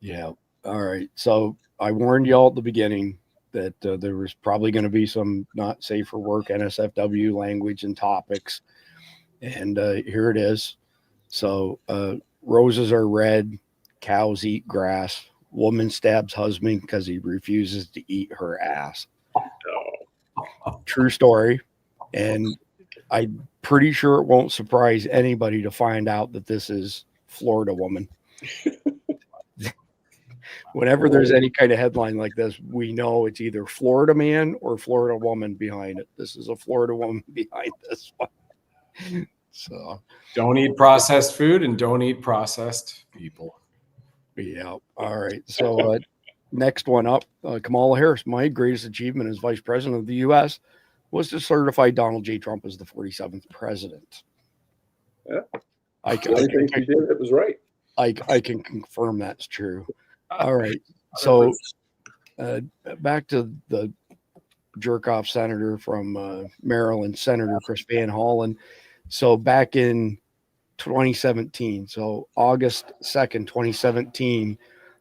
Yeah. All right. So I warned y'all at the beginning that there was probably going to be some not safe for work NSFW language and topics. And here it is. So roses are red, cows eat grass, woman stabs husband because he refuses to eat her ass. True story. And I'm pretty sure it won't surprise anybody to find out that this is Florida woman. Whenever there's any kind of headline like this, we know it's either Florida man or Florida woman behind it. This is a Florida woman behind this one. So don't eat processed food and don't eat processed people. Yeah. All right. So next one up, Kamala Harris. My greatest achievement as vice president of the U.S. was to certify Donald J. Trump as the 47th president. Yeah. I think you did. It was right. I can confirm that's true. All right. So back to the jerk off senator from Maryland, Senator Chris Van Hollen. So back in 2017, so August 2nd, 2017,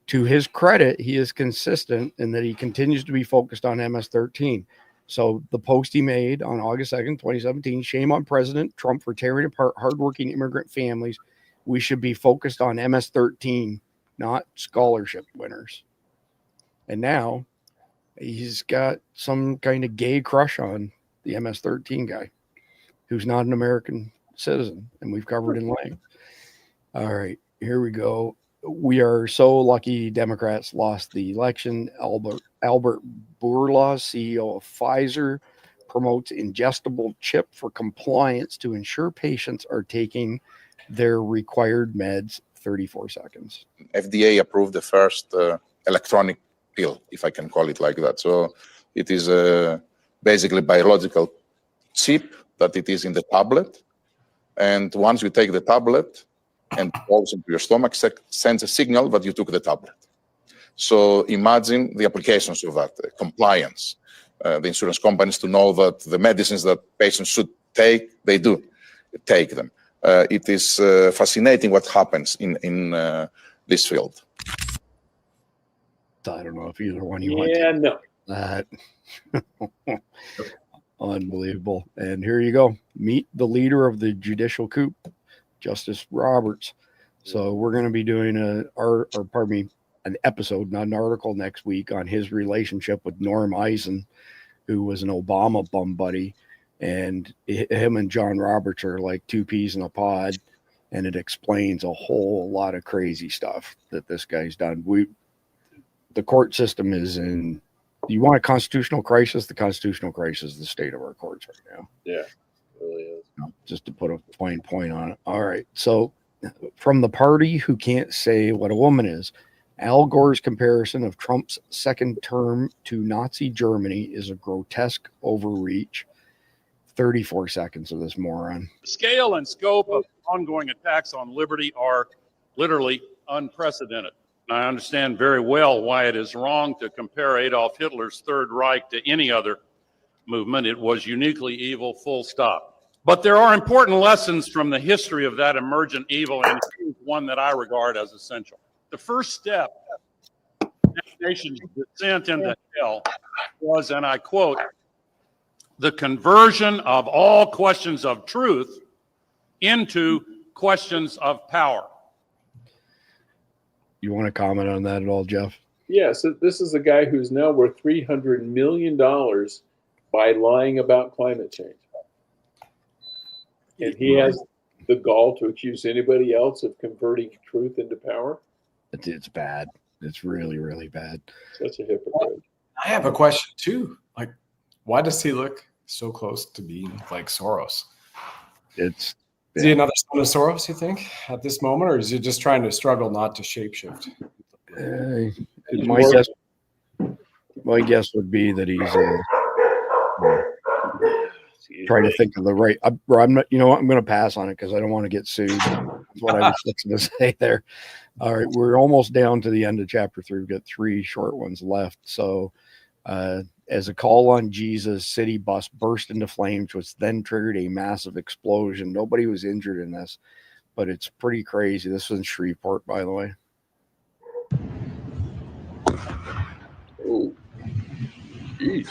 to his credit, he is consistent in that he continues to be focused on MS-13. So the post he made on August 2nd, 2017, shame on President Trump for tearing apart hardworking immigrant families. We should be focused on MS-13, not scholarship winners. And now he's got some kind of gay crush on the MS-13 guy who's not an American citizen, and we've covered in length. All right, here we go. We are so lucky Democrats lost the election. Albert Bourla, CEO of Pfizer, promotes ingestible chip for compliance to ensure patients are taking their required meds 34 seconds. FDA approved the first electronic pill, if I can call it like that. So it is basically biological chip that it is in the tablet. And once you take the tablet and it goes into your stomach, sends a signal that you took the tablet. So imagine the applications of that, compliance. The insurance companies to know that the medicines that patients should take, they do take them. It is fascinating what happens in this field. I don't know if either one you want. Yeah, no. That unbelievable. And here you go. Meet the leader of the judicial coup, Justice Roberts. So we're going to be doing an episode, not an article, next week on his relationship with Norm Eisen, who was an Obama bum buddy. And him and John Roberts are like two peas in a pod. And it explains a whole lot of crazy stuff that this guy's done. The court system is in, you want a constitutional crisis? The constitutional crisis is the state of our courts right now. Yeah, it really is. Just to put a fine point on it. All right. So from the party who can't say what a woman is, Al Gore's comparison of Trump's second term to Nazi Germany is a grotesque overreach. 34 seconds of this moron. The scale and scope of ongoing attacks on liberty are literally unprecedented. I understand very well why it is wrong to compare Adolf Hitler's Third Reich to any other movement. It was uniquely evil, full stop. But there are important lessons from the history of that emergent evil, and here's one that I regard as essential. The first step in that nation's descent into hell was, and I quote, the conversion of all questions of truth into questions of power. You want to comment on that at all, Jeff? Yeah, so this is a guy who's now worth $300 million by lying about climate change. And he has the gall to accuse anybody else of converting truth into power. It's bad. It's really, really bad. Such a hypocrite. I have a question too. Like, why does he look so close to being like Soros? Is he another son of Soros, you think, at this moment, or is he just trying to struggle not to shapeshift? My guess would be that he's trying to think of the right. I'm not. You know what? I'm going to pass on it because I don't want to get sued. That's what I was fixing to say there. All right, we're almost down to the end of chapter 3. We've got 3 short ones left. So, as a call on Jesus, city bus burst into flames, which then triggered a massive explosion. Nobody was injured in this, but it's pretty crazy. This was in Shreveport, by the way. Oh, jeez.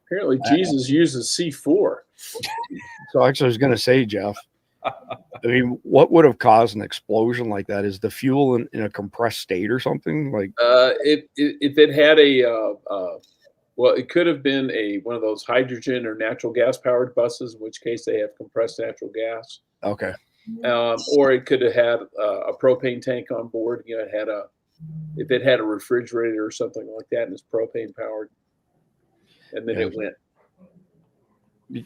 Apparently, Jesus uses C4. So actually, I was going to say, Jeff, I mean, what would have caused an explosion like that? Is the fuel in a compressed state or something? Like, If it had well, it could have been one of those hydrogen or natural gas powered buses, in which case they have compressed natural gas. Okay. Or it could have had a propane tank on board. You know, if it had a refrigerator or something like that, and it's propane powered, and then it went.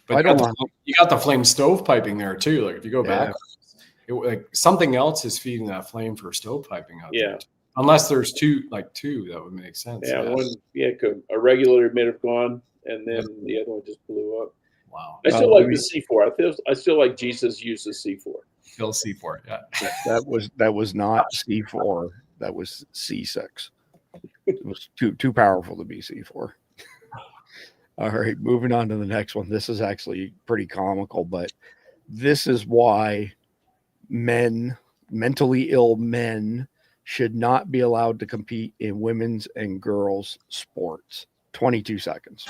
But I don't know. You got the flame stovepiping there too. Like if you go back, like something else is feeding that flame for stovepiping out there. Unless there's two, that would make sense. Yeah, a regular may have gone, and then the other one just blew up. Wow. I still like the C4. I still like Jesus uses C4. Still C4. Yeah. That was not C4. That was C6. It was too powerful to be C4. All right, moving on to the next one. This is actually pretty comical, but this is why mentally ill men should not be allowed to compete in women's and girls' sports. 22 seconds.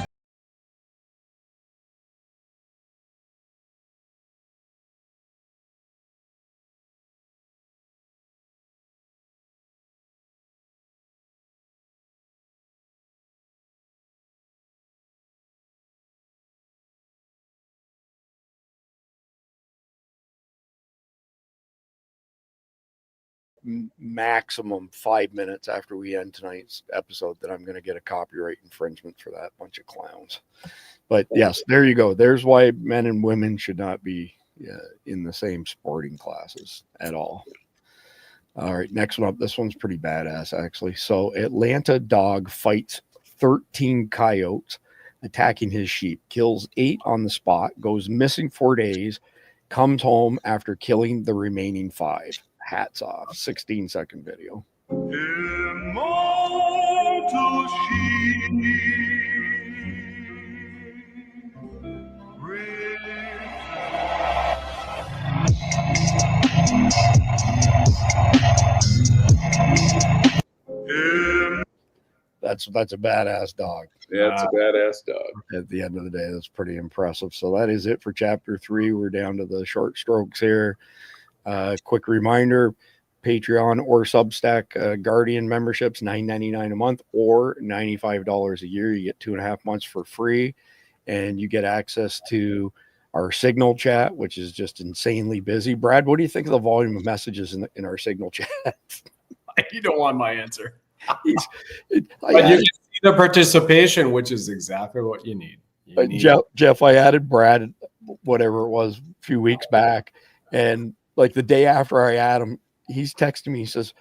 Maximum 5 minutes after we end tonight's episode that I'm going to get a copyright infringement for that bunch of clowns. But yes, there you go. There's why men and women should not be in the same sporting classes at all. All right, next one up. This one's pretty badass, actually. So Atlanta dog fights 13 coyotes attacking his sheep, kills 8 on the spot, goes missing 4 days, comes home after killing the remaining 5. Hats off. 16-second video. Immortal That's a badass dog. Yeah, it's a badass dog. At the end of the day, that's pretty impressive. So that is it for chapter 3. We're down to the short strokes here. Quick reminder, Patreon or Substack Guardian memberships, $9.99 a month or $95 a year. You get 2.5 months for free, and you get access to our Signal chat, which is just insanely busy. Brad, what do you think of the volume of messages in our Signal chat? You don't want my answer. But you can see the participation, which is exactly what you need. Jeff, I added Brad, whatever it was, a few weeks back, and like the day after I add him, he's texting me. He says,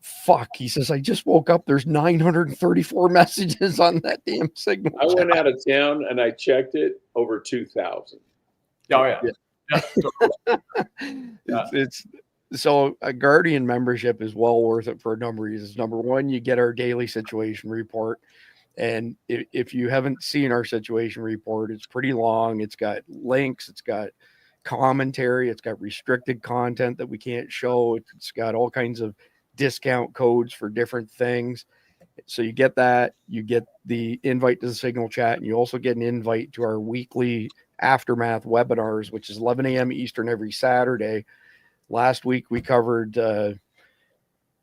fuck. He says, I just woke up. There's 934 messages on that damn Signal. I went out of town and I checked it, over 2,000. Oh, yeah. It's so a Guardian membership is well worth it for a number of reasons. Number one, you get our daily situation report. And if you haven't seen our situation report, it's pretty long. It's got links. It's got commentary. It's got restricted content that we can't show. It's got all kinds of discount codes for different things. So you get that, you get the invite to the Signal chat, and you also get an invite to our weekly aftermath webinars, which is 11 a.m. Eastern every Saturday. Last week we covered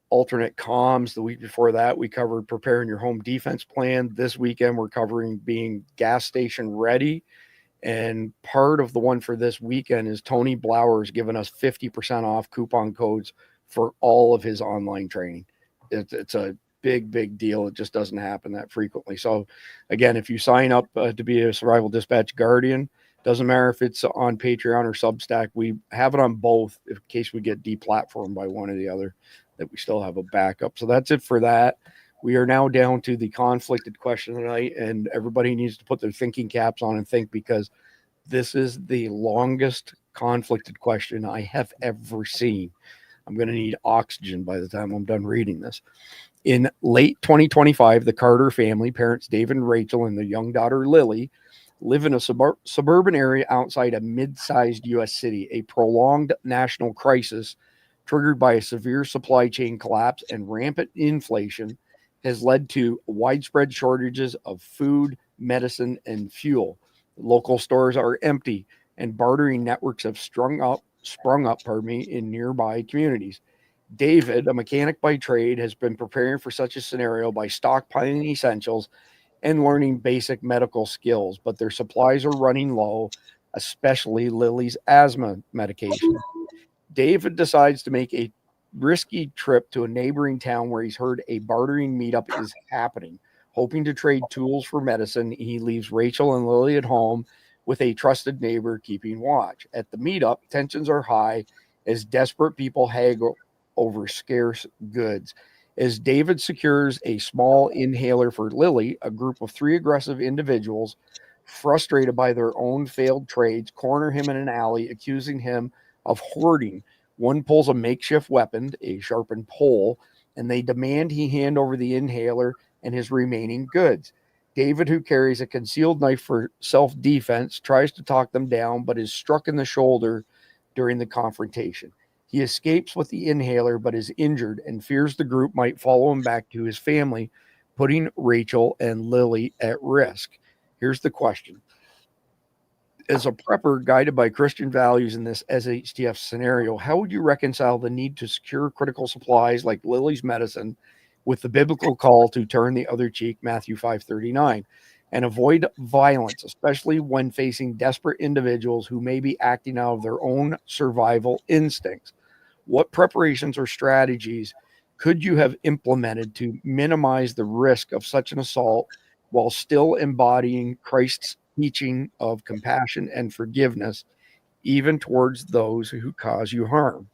alternate comms. The week before that, we covered preparing your home defense plan. This weekend, we're covering being gas station ready. And part of the one for this weekend is Tony Blauer's giving us 50% off coupon codes for all of his online training. It's a big deal. It just doesn't happen that frequently. So again, if you sign up to be a Survival Dispatch Guardian, doesn't matter if it's on Patreon or Substack, we have it on both in case we get deplatformed by one or the other, that we still have a backup. So that's it for that. We are now down to the conflicted question tonight, and everybody needs to put their thinking caps on and think, because this is the longest conflicted question I have ever seen. I'm going to need oxygen by the time I'm done reading this. In late 2025, the Carter family, parents David and Rachel and their young daughter Lily, live in a suburban area outside a mid-sized U.S. city. A prolonged national crisis triggered by a severe supply chain collapse and rampant inflation has led to widespread shortages of food, medicine, and fuel. Local stores are empty, and bartering networks have sprung up in nearby communities. David, a mechanic by trade, has been preparing for such a scenario by stockpiling essentials and learning basic medical skills, but their supplies are running low, especially Lily's asthma medication. David decides to make a risky trip to a neighboring town where he's heard a bartering meetup is happening. Hoping to trade tools for medicine, he leaves Rachel and Lily at home with a trusted neighbor keeping watch. At the meetup, tensions are high as desperate people haggle over scarce goods. As David secures a small inhaler for Lily, a group of 3 aggressive individuals, frustrated by their own failed trades, corner him in an alley, accusing him of hoarding. One pulls a makeshift weapon, a sharpened pole, and they demand he hand over the inhaler and his remaining goods. David, who carries a concealed knife for self-defense, tries to talk them down, but is struck in the shoulder during the confrontation. He escapes with the inhaler, but is injured and fears the group might follow him back to his family, putting Rachel and Lily at risk. Here's the question. As a prepper guided by Christian values in this SHTF scenario, how would you reconcile the need to secure critical supplies like Lily's medicine with the biblical call to turn the other cheek, Matthew 5:39, and avoid violence, especially when facing desperate individuals who may be acting out of their own survival instincts? What preparations or strategies could you have implemented to minimize the risk of such an assault while still embodying Christ's teaching of compassion and forgiveness, even towards those who cause you harm?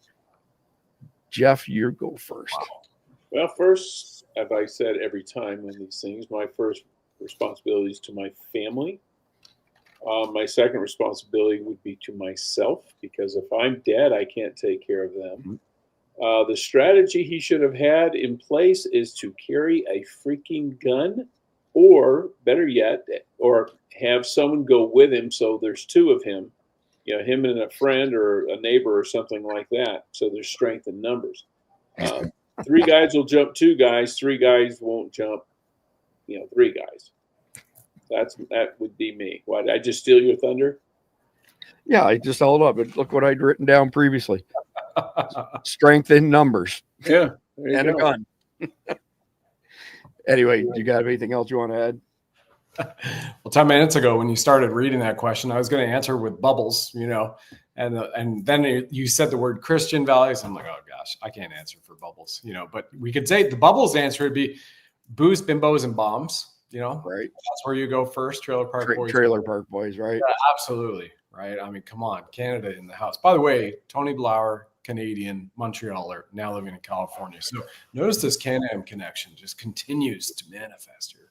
Jeff, you go first. Well, first, as I said every time on these things, my first responsibility is to my family. My second responsibility would be to myself, because if I'm dead, I can't take care of them. The strategy he should have had in place is to carry a freaking gun, or better yet, or have someone go with him so there's 2 of him, you know, him and a friend or a neighbor or something like that, so there's strength in numbers. 3 guys will jump 2 guys, 3 guys won't jump, 3 guys. That would be me. Why, did I just steal your thunder? Yeah, I just held up. But look what I'd written down previously. Strength in numbers. Yeah. And a gun. Anyway, do you got anything else you want to add? Well, 10 minutes ago, when you started reading that question, I was going to answer with bubbles, and then you said the word Christian values. I'm like, oh gosh, I can't answer for bubbles, but we could say the bubbles answer would be booze, bimbos, and bombs, right? That's where you go first. Trailer Park Boys. Trailer Park Boys, right? Yeah, absolutely. Right. I mean, come on, Canada in the house. By the way, Tony Blauer, Canadian, Montrealer, now living in California. So notice this Can-Am connection just continues to manifest here.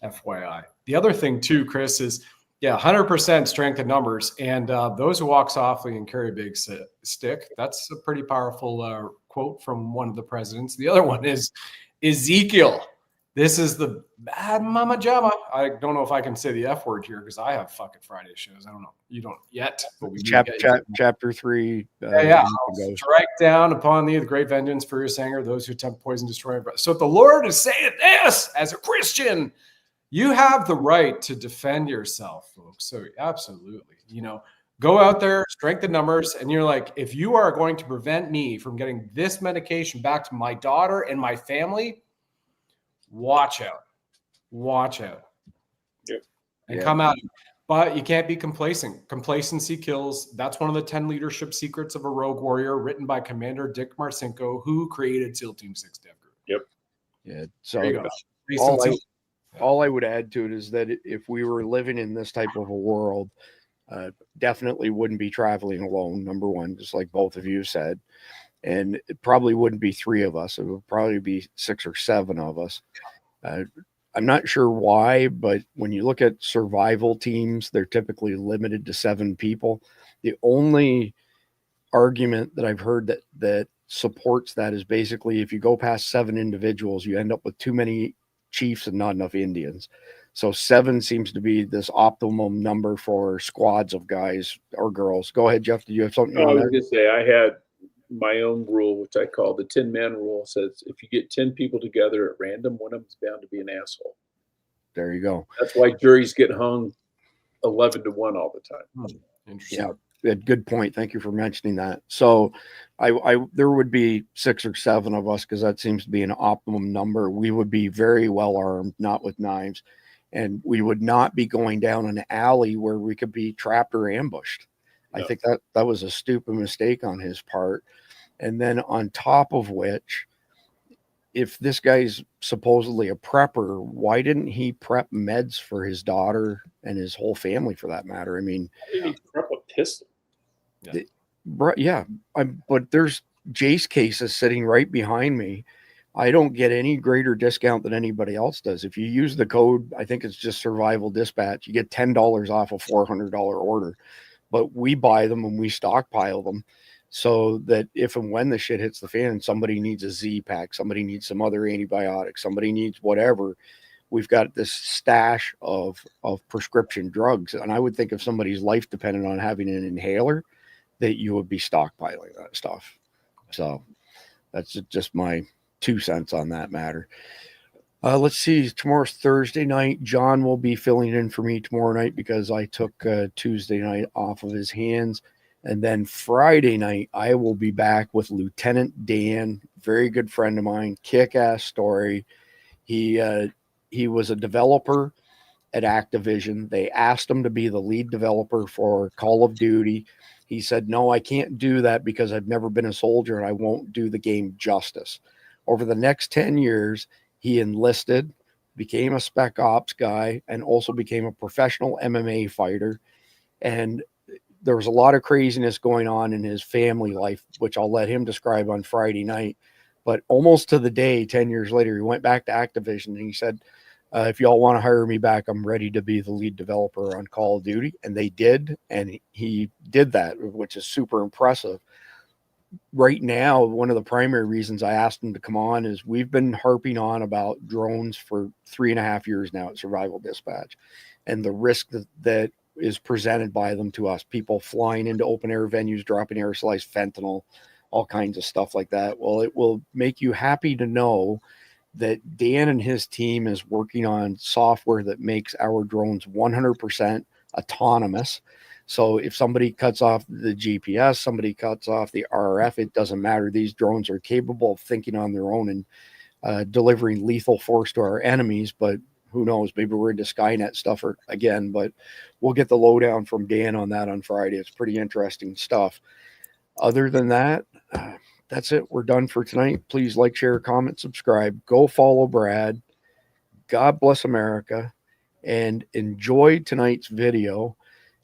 FYI. The other thing too, Chris, is 100% strength in numbers, and those who walk softly and carry a big stick. That's a pretty powerful quote from one of the presidents. The other one is Ezekiel. This is the bad mama jamma. I don't know if I can say the F word here because I have fucking Friday shows. I don't know. You don't yet, but we Chapter 3. Strike down upon thee the great vengeance, furious anger, those who attempt poison, destroy. So the Lord is saying this as a Christian, you have the right to defend yourself, folks. So absolutely, go out there, strengthen numbers, and you're like, if you are going to prevent me from getting this medication back to my daughter and my family, watch out. Yep. And come out. But you can't be complacent. Complacency kills. That's one of the 10 leadership secrets of a rogue warrior, written by Commander Dick Marcinko, who created SEAL Team 6 Dev Group. Yep. Yeah. So all I would add to it is that if we were living in this type of a world, definitely wouldn't be traveling alone, number one, just like both of you said. And it probably wouldn't be 3 of us. It would probably be 6 or 7 of us. I'm not sure why, but when you look at survival teams, they're typically limited to 7 people. The only argument that I've heard that supports that is basically if you go past 7 individuals, you end up with too many chiefs and not enough Indians. So 7 seems to be this optimum number for squads of guys or girls. Go ahead, Jeff. Did you have something? I was going to say, I had my own rule, which I call the 10-man rule, says if you get 10 people together at random, one of them's bound to be an asshole. There you go. That's why juries get hung 11 to 1 all the time. Interesting. Yeah, good point. Thank you for mentioning that. So there would be 6 or 7 of us because that seems to be an optimum number. We would be very well armed, not with knives, and we would not be going down an alley where we could be trapped or ambushed. No. I think that was a stupid mistake on his part. And then on top of which, if this guy's supposedly a prepper, why didn't he prep meds for his daughter and his whole family for that matter? I mean, why didn't he prep a pistol? But there's Jace cases sitting right behind me. I don't get any greater discount than anybody else does. If you use the code, I think it's just Survival Dispatch, you get $10 off a $400 order. But we buy them and we stockpile them so that if and when the shit hits the fan, somebody needs a Z pack, somebody needs some other antibiotics, somebody needs whatever. We've got this stash of prescription drugs. And I would think if somebody's life depended on having an inhaler, that you would be stockpiling that stuff. So that's just my 2 cents on that matter. Let's see. Tomorrow's Thursday night. John will be filling in for me tomorrow night because I took Tuesday night off of his hands. And then Friday night, I will be back with Lieutenant Dan, very good friend of mine, kick-ass story. He was a developer at Activision. They asked him to be the lead developer for Call of Duty. He said, no, I can't do that because I've never been a soldier and I won't do the game justice. Over the next 10 years, he enlisted, became a spec ops guy, and also became a professional MMA fighter. And there was a lot of craziness going on in his family life, which I'll let him describe on Friday night. But almost to the day, 10 years later, he went back to Activision and he said, if y'all want to hire me back, I'm ready to be the lead developer on Call of Duty. And they did. And he did that, which is super impressive. Right now, one of the primary reasons I asked him to come on is we've been harping on about drones for 3.5 years now at Survival Dispatch and the risk that is presented by them to us. People flying into open air venues, dropping aerosolized fentanyl, all kinds of stuff like that. Well, it will make you happy to know that Dan and his team is working on software that makes our drones 100% autonomous. So if somebody cuts off the GPS, somebody cuts off the RF, it doesn't matter. These drones are capable of thinking on their own and delivering lethal force to our enemies. But who knows? Maybe we're into Skynet stuff again. But we'll get the lowdown from Dan on that on Friday. It's pretty interesting stuff. Other than that, that's it. We're done for tonight. Please like, share, comment, subscribe. Go follow Brad. God bless America. And enjoy tonight's video.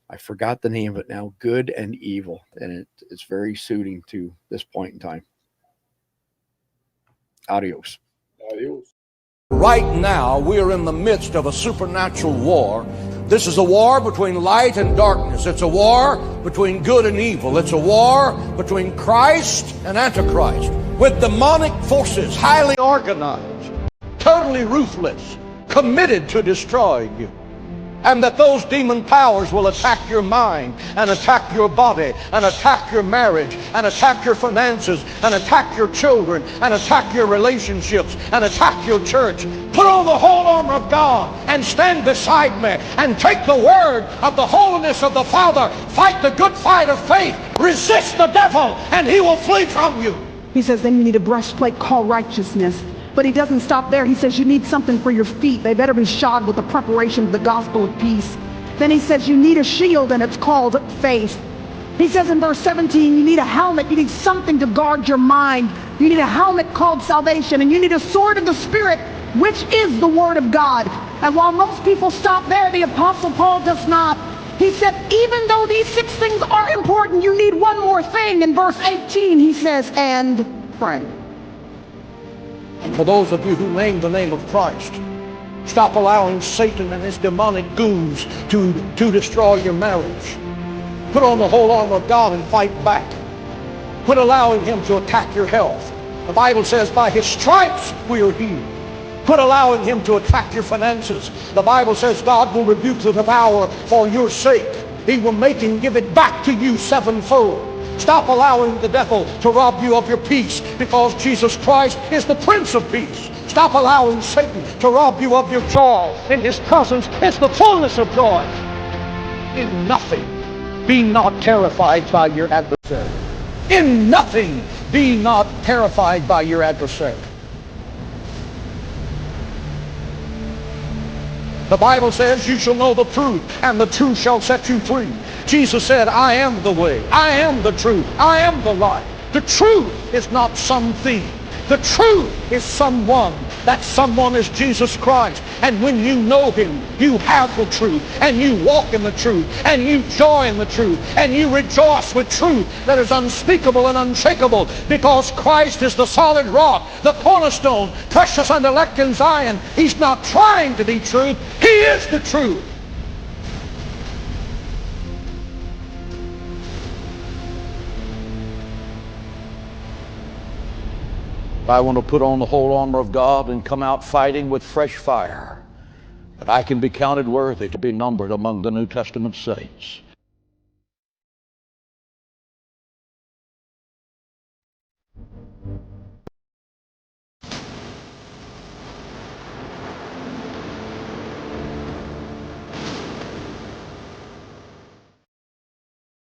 I forgot the name of it now, Good and Evil, and it's very suiting to this point in time. Adios. Adios. Right now, we are in the midst of a supernatural war. This is a war between light and darkness. It's a war between good and evil. It's a war between Christ and Antichrist, with demonic forces highly organized. totally ruthless, committed to destroying you. And that those demon powers will attack your mind and attack your body and attack your marriage and attack your finances and attack your children and attack your relationships and attack your church. Put on the whole armor of God and stand beside me and take the word of the holiness of the Father. Fight the good fight of faith. Resist the devil and he will flee from you. He says then you need a breastplate called righteousness. But he doesn't stop there. He says you need something for your feet. They better be shod with the preparation of the gospel of peace. Then he says you need a shield, and it's called faith. He says in verse 17 you need a helmet. You need something to guard your mind. You need a helmet called salvation, and you need a sword of the Spirit, which is the word of God. And while most people stop there, the Apostle Paul does not. He said even though these 6 things are important, you need one more thing. In verse 18 he says, and pray. For those of you who name the name of Christ, stop allowing Satan and his demonic goons to destroy your marriage. Put on the whole armor of God and fight back. Quit allowing him to attack your health. The Bible says by his stripes we are healed. Quit allowing him to attack your finances. The Bible says God will rebuke the devourer for your sake. He will make him give it back to you sevenfold. Stop allowing the devil to rob you of your peace, because Jesus Christ is the Prince of Peace. Stop allowing Satan to rob you of your joy. In his presence is the fullness of joy. In nothing be not terrified by your adversary. In nothing be not terrified by your adversary. The Bible says you shall know the truth, and the truth shall set you free. Jesus said, I am the way, I am the truth, I am the life. The truth is not something. The truth is someone. That someone is Jesus Christ. And when you know him, you have the truth, and you walk in the truth, and you joy in the truth, and you rejoice with truth that is unspeakable and unshakable, because Christ is the solid rock, the cornerstone, precious and elect in Zion. He's not trying to be truth. He is the truth. I want to put on the whole armor of God and come out fighting with fresh fire, that I can be counted worthy to be numbered among the New Testament saints.